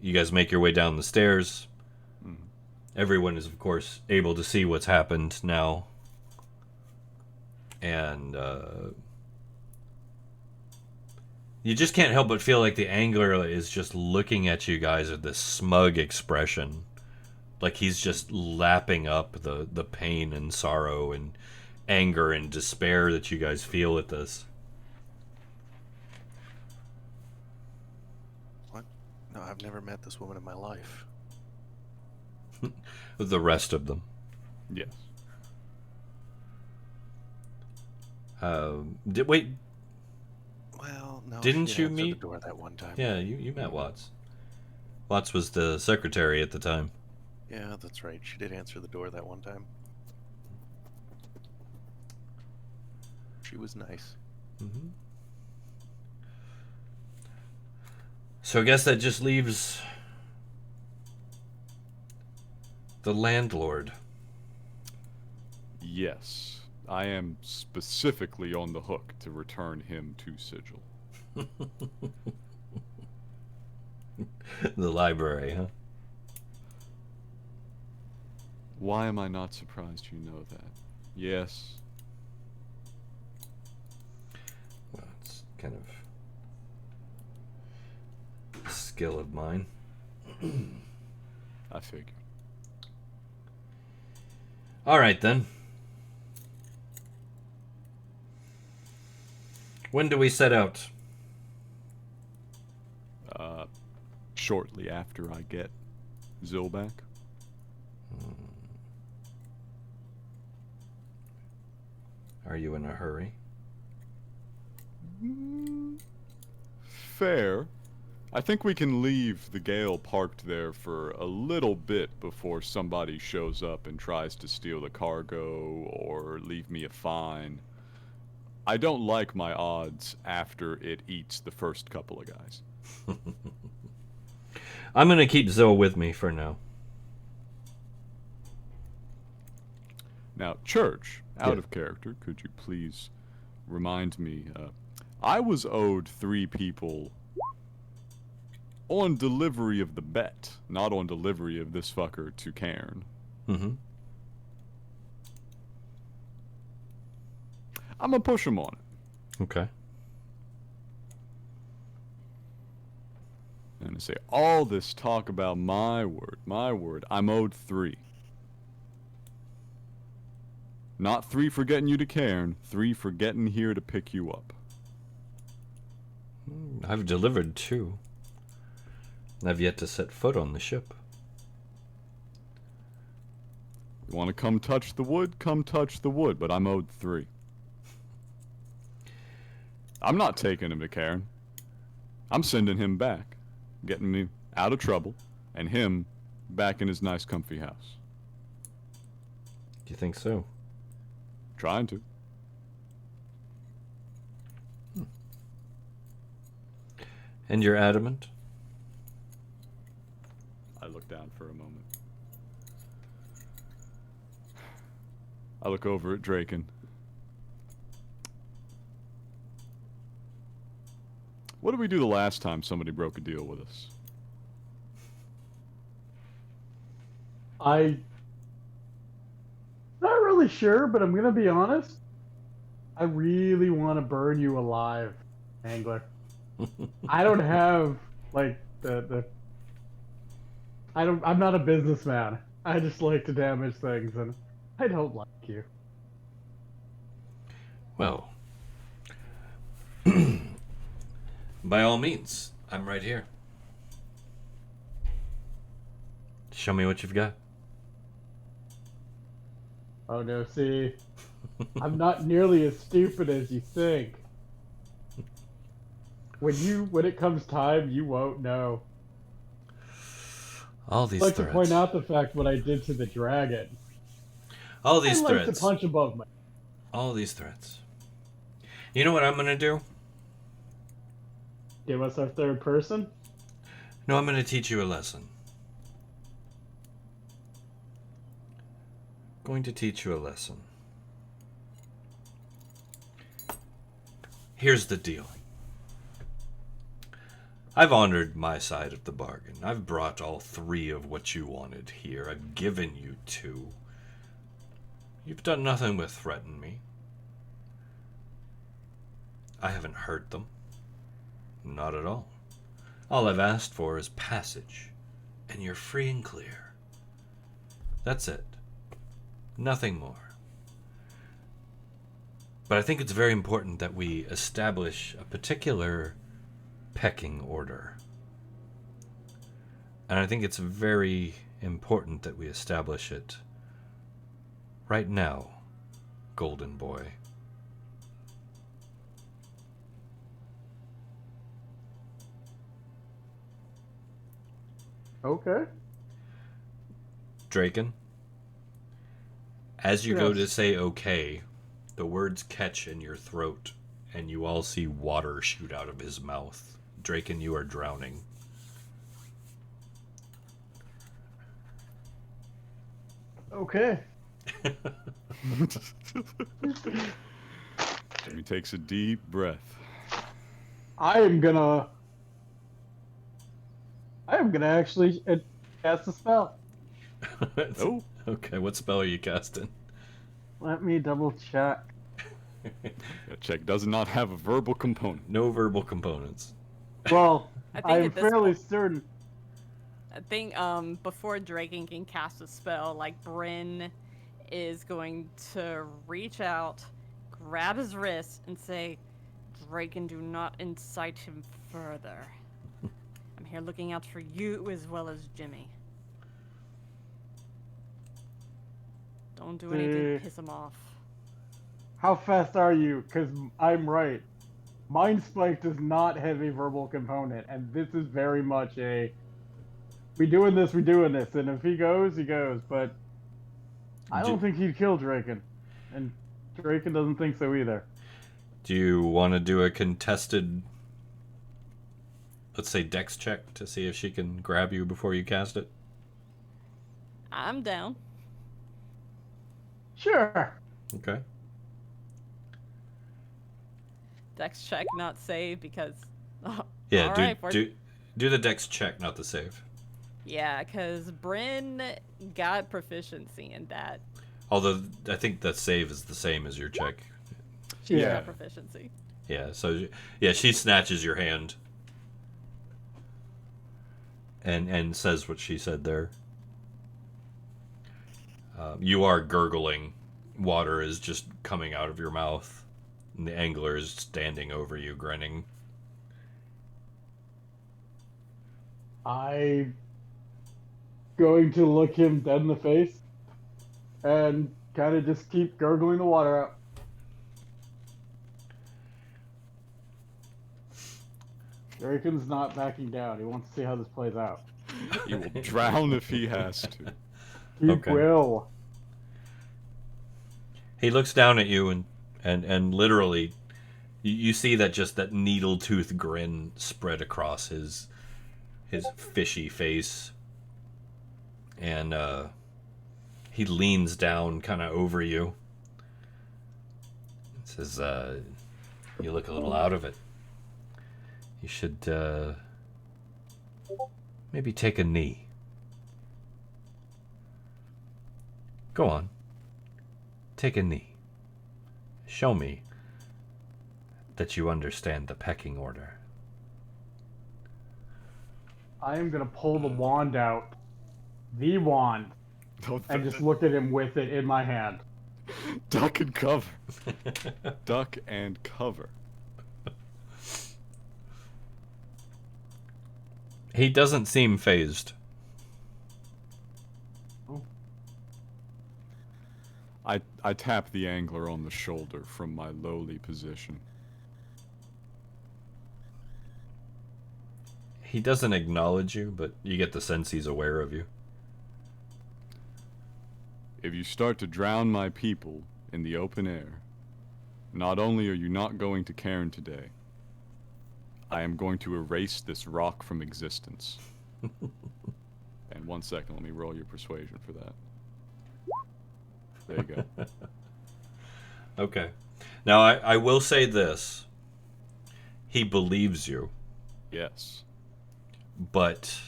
You guys make your way down the stairs. Mm-hmm. Everyone is, of course, able to see what's happened now. And you just can't help but feel like the angler is just looking at you guys with this smug expression. Like he's just lapping up the pain and sorrow and anger and despair that you guys feel at this. What? No, I've never met this woman in my life. The rest of them. Yes. Wait, Well, no. Didn't she you answer meet- the door that one time? yeah, you met Watts. Watts was the secretary at the time. Yeah, that's right. She did answer the door that one time. She was nice. Mm-hmm. So I guess that just leaves the landlord. Yes. I am specifically on the hook to return him to Sigil. The library, huh? Why am I not surprised you know that? Yes. Well, it's kind of a skill of mine. I figured. All right, then. When do we set out? Shortly after I get Zil back. Are you in a hurry? Fair. I think we can leave the Gale parked there for a little bit before somebody shows up and tries to steal the cargo or leave me a fine. I don't like my odds after it eats the first couple of guys. I'm going to keep Zil with me for now. Now, Church, out Yeah. of character, could you please remind me? I was owed 3 people on delivery of the bet, not on delivery of this fucker to Cairn. Mm-hmm. I'm gonna push him on it. Okay. And I say, all this talk about my word, I'm owed 3. Not 3 for getting you to Cairn, 3 for getting here to pick you up. I've delivered 2. I've yet to set foot on the ship. You want to come touch the wood? Come touch the wood, but I'm owed 3. I'm not taking him to Cairn. I'm sending him back, getting me out of trouble, and him back in his nice comfy house. Do you think so? Trying to. And you're adamant? I look down for a moment. I look over at Draken. What did we do the last time somebody broke a deal with us? I'm not really sure, but I'm gonna be honest. I really want to burn you alive, Angler. I don't have like I'm not a businessman. I just like to damage things, and I don't like you. Well, by all means, I'm right here. Show me what you've got. Oh no, see, I'm not nearly as stupid as you think. When it comes time, you won't know. All these I'd like threats. to point out the fact what I did to the dragon. All these I like threats. to punch above my. All these threats. You know what I'm gonna do? Give us our third person. No, I'm gonna teach you a lesson. Going to teach you a lesson. Here's the deal. I've honored my side of the bargain. I've brought all 3 of what you wanted here. I've given you 2. You've done nothing but threaten me. I haven't hurt them. Not at all. All I've asked for is passage, and you're free and clear. That's it. Nothing more. But I think it's very important that we establish a particular pecking order. And I think it's very important that we establish it right now, Golden Boy. Okay. Draken, as you go Yes. to say okay, the words catch in your throat, and you all see water shoot out of his mouth. Draken, you are drowning. Okay. Jimmy takes a deep breath. I am gonna actually cast a spell. Oh, Okay, what spell are you casting? Let me double check. that check does not have a verbal component. No verbal components. Well, I think I'm at this fairly point- certain. I think before Draken can cast a spell, like Bryn is going to reach out, grab his wrist, and say, Draken, do not incite him further. I'm here looking out for you as well as Jimmy. Don't do anything to piss him off. How fast are you? Because I'm right. Mind Spike does not have a verbal component, and this is very much a we doing this, and if he goes, he goes. But I don't think he'd kill Draken, and Draken doesn't think so either. Do you want to do a contested, let's say, dex check to see if she can grab you before you cast it? I'm down. Sure. Okay. Dex check, not save, because... Yeah, Alright, do the dex check, not the save. Yeah, because Bryn got proficiency in that. Although, I think the save is the same as your check. She Yeah. got proficiency. Yeah, so, yeah, she snatches your hand. And says what she said there. You are gurgling. Water is just coming out of your mouth. And the angler is standing over you, grinning. I'm going to look him dead in the face and kind of just keep gurgling the water out. Draken's not backing down. He wants to see how this plays out. He will drown if he has to. He Okay. will. He looks down at you and literally you see that just that needle tooth grin spread across his fishy face. And he leans down kind of over you. Says, you look a little out of it. You should maybe take a knee. Go on. Take a knee. Show me that you understand the pecking order. I am going to pull the wand out. The wand. And just look at him with it in my hand. Duck and cover. Duck and cover. He doesn't seem fazed. I tap the angler on the shoulder from my lowly position. He doesn't acknowledge you, but you get the sense he's aware of you. If you start to drown my people in the open air, not only are you not going to Cairn today, I am going to erase this rock from existence. And 1 second, let me roll your persuasion for that. There you go. Okay. Now, I will say this. He believes you, Yes. but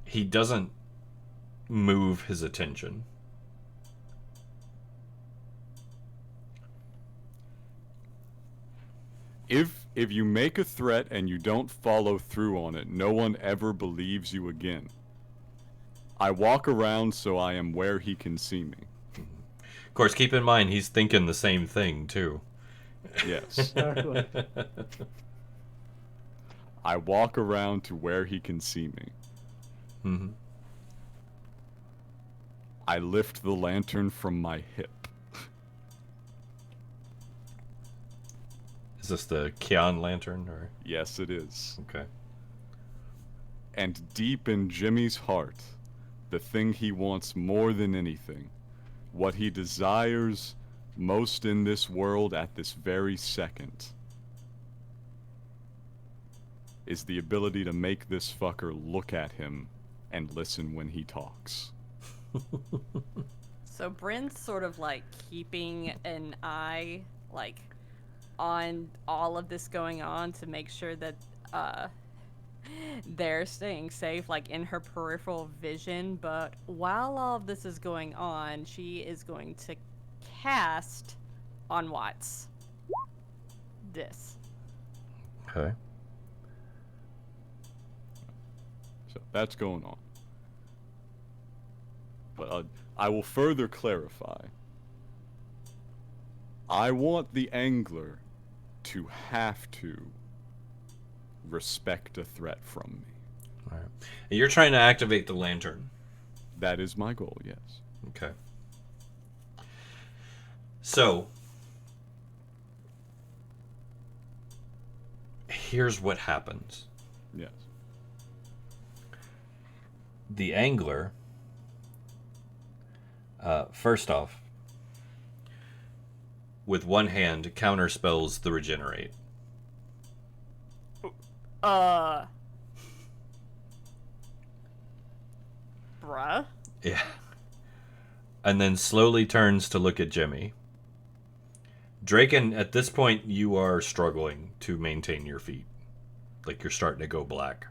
he doesn't move his attention. If you make a threat and you don't follow through on it, no one ever believes you again. I walk around so I am where he can see me. Of course, keep in mind, he's thinking the same thing, too. Yes. Exactly. I walk around to where he can see me. Mm-hmm. I lift the lantern from my hip. Is this the Kian lantern, or? Yes, it is. Okay. And deep in Jimmy's heart, the thing he wants more than anything, what he desires most in this world at this very second, is the ability to make this fucker look at him and listen when he talks. So Bryn's sort of like keeping an eye like on all of this going on to make sure that they're staying safe, like in her peripheral vision. But while all of this is going on, she is going to cast on Watts this. Okay. So that's going on. But I will further clarify. I want the angler to have to respect a threat from me. All right. And you're trying to activate the lantern. That is my goal, yes. Okay. So, here's what happens. Yes. The angler, first off, with one hand, counterspells the regenerate. Bruh. Yeah. And then slowly turns to look at Jimmy. Draken, at this point, you are struggling to maintain your feet. Like you're starting to go black.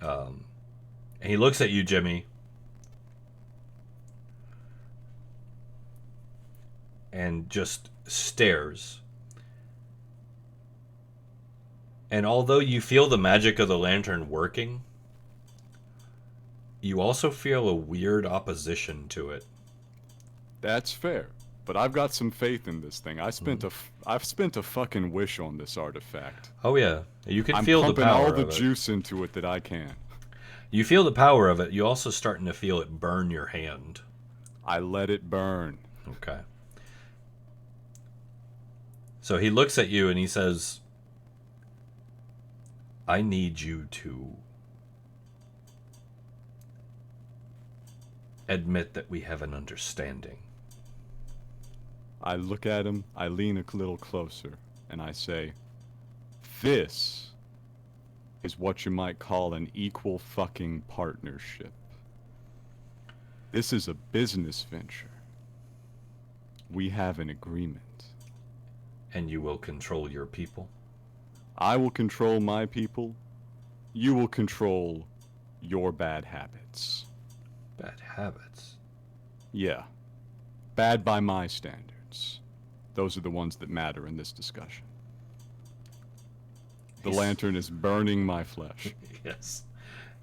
And he looks at you, Jimmy. And just stares. And although you feel the magic of the lantern working, you also feel a weird opposition to it. That's fair. But I've got some faith in this thing. I've spent a fucking wish on this artifact. Oh yeah, you can I'm feel the pumping power all the of it. juice into it that I can. You feel the power of it. You also starting to feel it burn your hand. I let it burn. Okay. So he looks at you and he says, I need you to admit that we have an understanding. I look at him, I lean a little closer, and I say, this is what you might call an equal fucking partnership. This is a business venture. We have an agreement. And you will control your people? I will control my people. You will control your bad habits. Bad habits? Yeah. Bad by my standards. Those are the ones that matter in this discussion. The lantern is burning my flesh. Yes.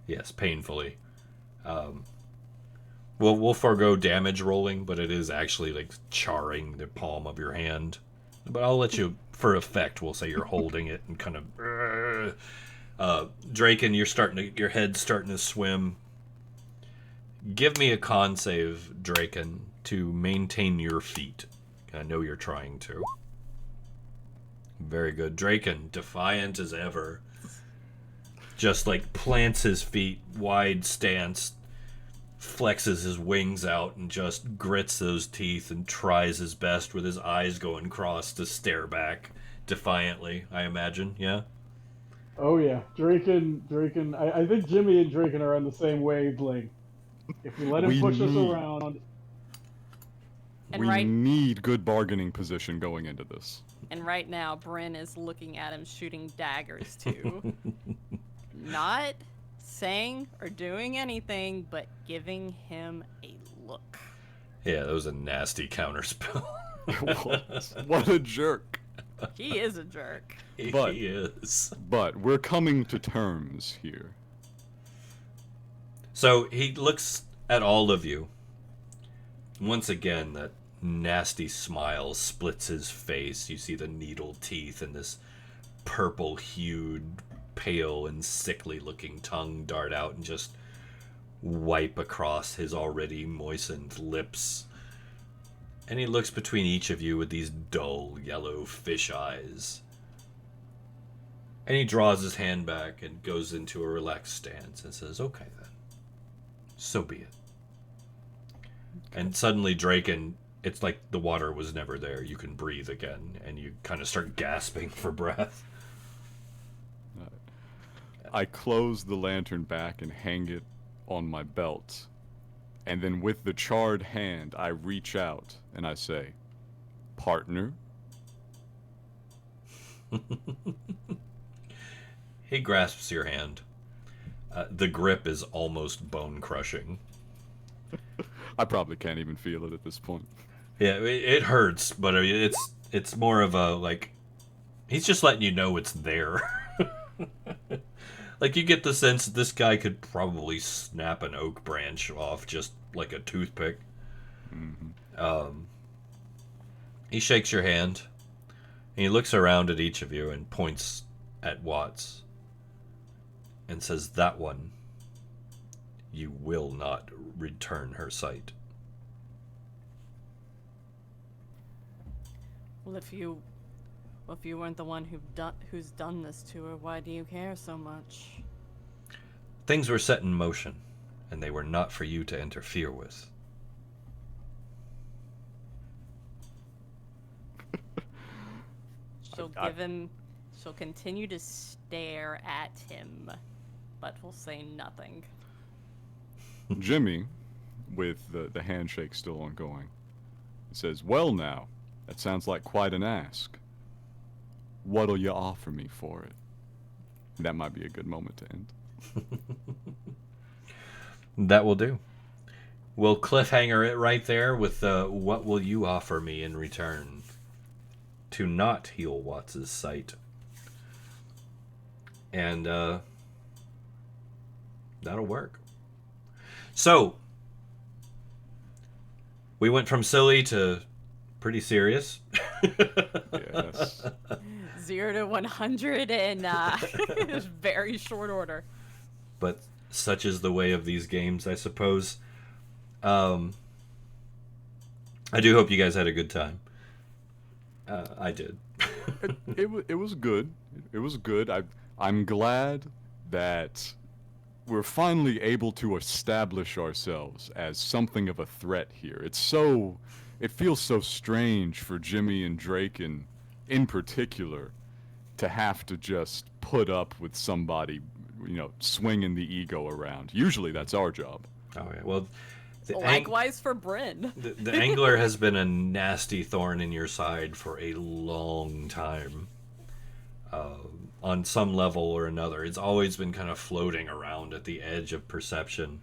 Yes, painfully. We'll forego damage rolling, but it is actually like charring the palm of your hand. But I'll let you, for effect, we'll say you're holding it and kind of... Draken, your head's starting to swim. Give me a con save, Draken, to maintain your feet. I know you're trying to. Very good. Draken, defiant as ever, just like plants his feet, wide stance, flexes his wings out, and just grits those teeth and tries his best with his eyes going cross to stare back defiantly, I imagine, yeah? Oh yeah, Draken. I think Jimmy and Draken are on the same wavelength. If we let him push us around. And we right need good bargaining position going into this. and right now Bryn is looking at him shooting daggers too. Not saying or doing anything, but giving him a look. Yeah, that was a nasty counterspell. What a jerk. He is a jerk. But- He is. But we're coming to terms here. So he looks at all of you. Once again, that nasty smile splits his face. You see the needle teeth and this purple-hued, pale and sickly-looking tongue dart out and just wipe across his already moistened lips. And he looks between each of you with these dull, yellow fish eyes. And he draws his hand back and goes into a relaxed stance and says, okay then. So be it. And suddenly Draken, it's like the water was never there. You can breathe again, and you kind of start gasping for breath. I close the lantern back and hang it on my belt. And then with the charred hand, I reach out and I say, partner? He grasps your hand. The grip is almost bone-crushing. I probably can't even feel it at this point. Yeah, it hurts, but I mean, it's more of a, like, he's just letting you know it's there. Like, you get the sense that this guy could probably snap an oak branch off just like a toothpick. Mm-hmm. He shakes your hand, and he looks around at each of you and points at Watts and says, "That one, you will not return her sight." Well, if you weren't the one who's done this to her, why do you care so much? Things were set in motion, and they were not for you to interfere with. She'll continue to stare at him, but will say nothing. Jimmy, with the handshake still ongoing, says, "Well now, that sounds like quite an ask. What'll you offer me for it?" That might be a good moment to end. That will do. We'll cliffhanger it right there with what will you offer me in return to not heal Watts' sight. And that'll work. So, we went from silly to pretty serious. Yes. 0 to 100 in very short order. But such is the way of these games, I suppose. I do hope you guys had a good time. I did. It was good. It was good. I'm glad that we're finally able to establish ourselves as something of a threat here. It feels so strange for Jimmy and Draken, in particular, to have to just put up with somebody, swinging the ego around. Usually that's our job. Oh yeah. Well, Likewise for Bryn. The angler has been a nasty thorn in your side for a long time. On some level or another, it's always been kind of floating around at the edge of perception.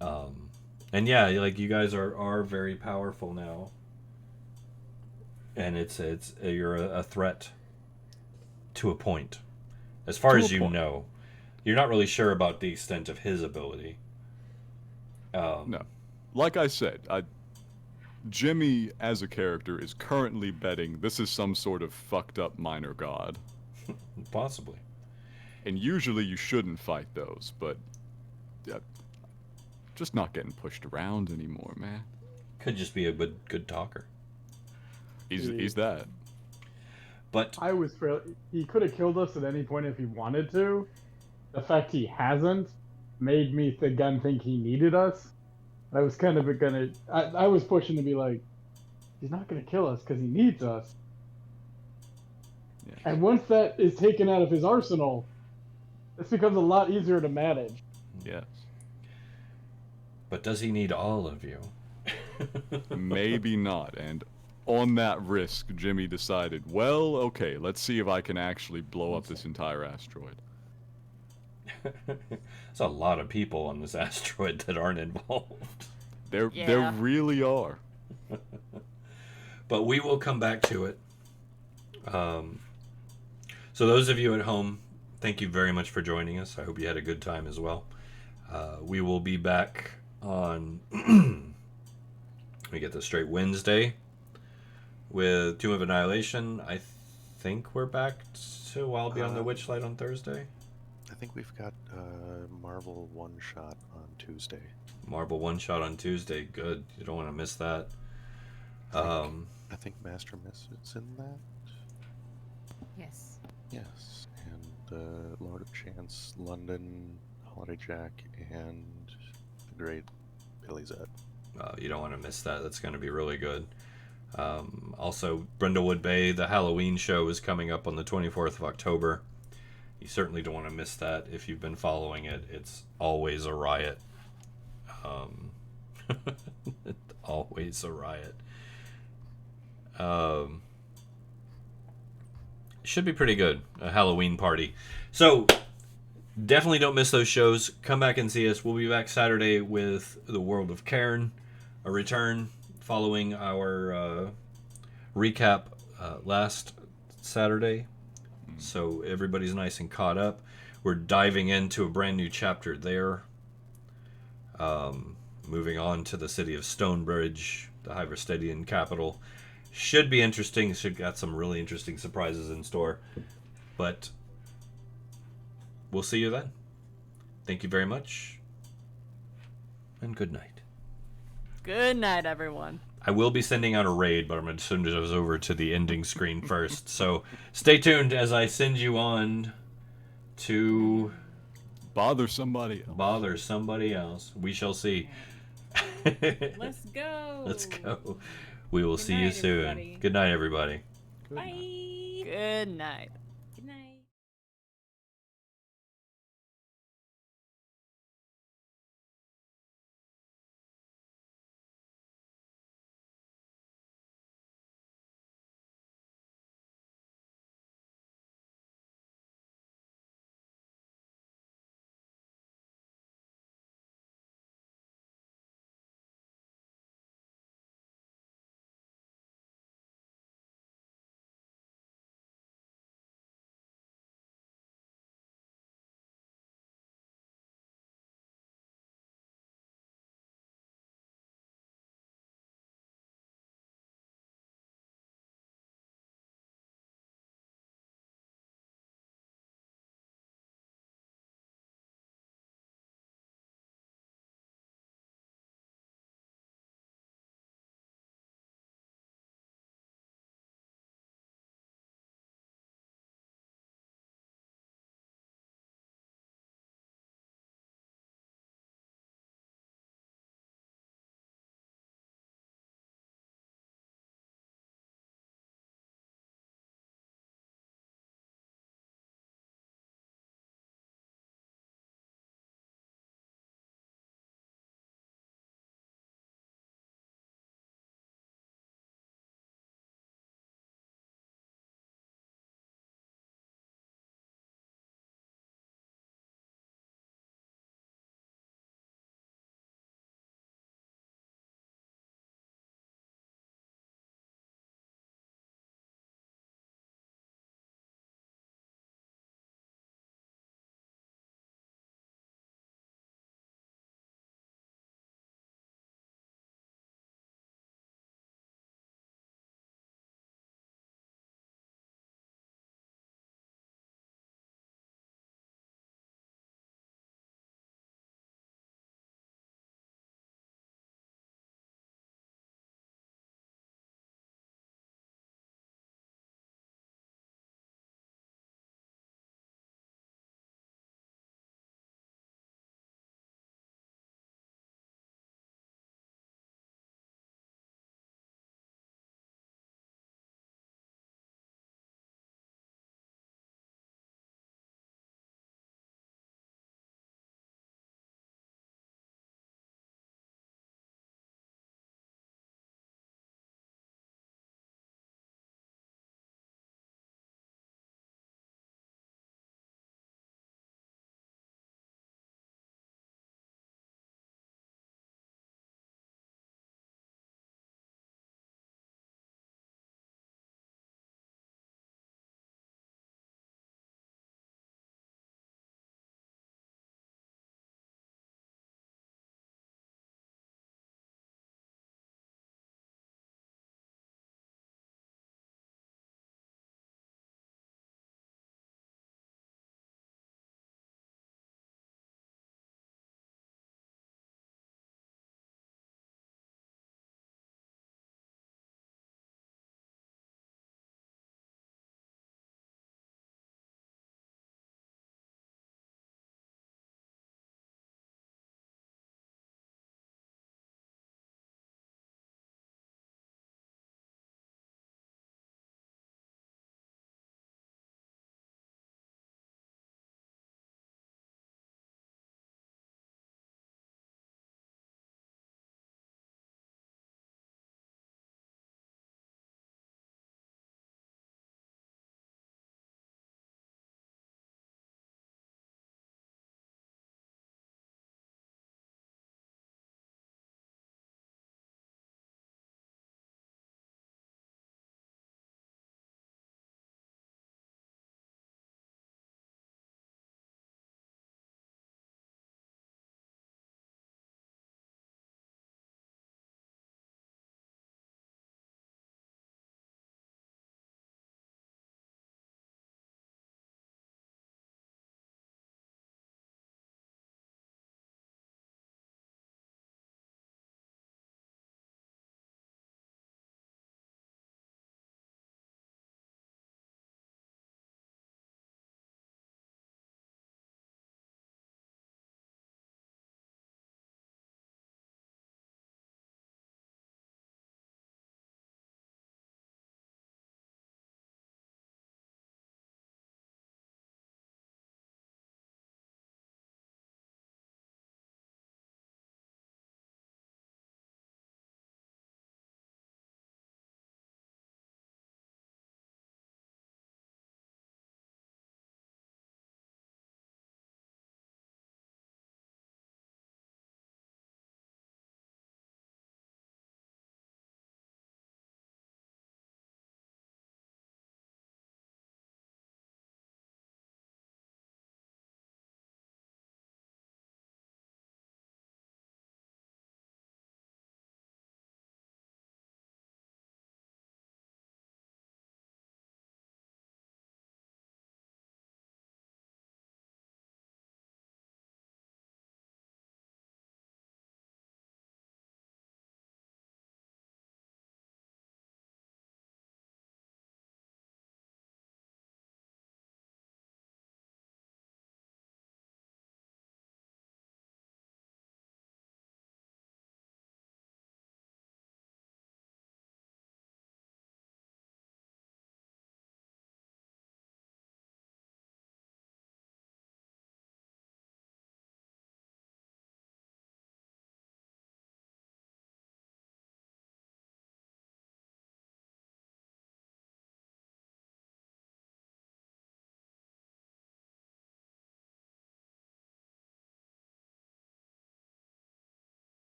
And yeah, like you guys are very powerful now, and you're a threat to a point, as far as you know. You're not really sure about the extent of his ability. No, like I said, Jimmy as a character is currently betting this is some sort of fucked up minor god. Possibly. And usually you shouldn't fight those, but just not getting pushed around anymore, man. Could just be a good talker. He's that. But he could have killed us at any point if he wanted to. The fact he hasn't made me again think he needed us. I was kind of I was pushing to be like, he's not gonna kill us because he needs us. Yeah. And once that is taken out of his arsenal, this becomes a lot easier to manage. Yes. But does he need all of you? Maybe not. And on that risk, Jimmy decided, well, okay, let's see if I can actually blow up this entire asteroid. There's a lot of people on this asteroid that aren't involved. There Yeah. really are. But we will come back to it. So those of you at home, thank you very much for joining us. I hope you had a good time as well. We will be back on, let me get this straight, Wednesday with Tomb of Annihilation. I think we're back to I'll be on the Witchlight on Thursday. I think we've got Marvel one shot on Tuesday. Marvel one shot on Tuesday. Good. You don't want to miss that. I think Master Miss is in that. Yes. Yes, and Lord of Chance, London, Holiday Jack, and the great Billy Zed. You don't want to miss that. That's going to be really good. Also, Brindlewood Bay, the Halloween show is coming up on the 24th of October. You certainly don't want to miss that if you've been following it. It's always a riot. Always a riot. Should be pretty good. A Halloween party. So, definitely don't miss those shows. Come back and see us. We'll be back Saturday with The World of Cairn, a return following our recap last Saturday. So everybody's nice and caught up. We're diving into a brand new chapter there. Moving on to the city of Stonebridge, the Hyverstedian capital. should be interesting. Should got some really interesting surprises in store. But we'll see you then. Thank you very much. And good night. Good night, everyone. I will be sending out a raid, but I'm going to send it over to the ending screen first. So stay tuned as I send you on to Bother somebody else. bother somebody else. We shall see. Let's go. Let's go. We will Good see you night, soon. everybody. Good night, everybody. Bye. Good night.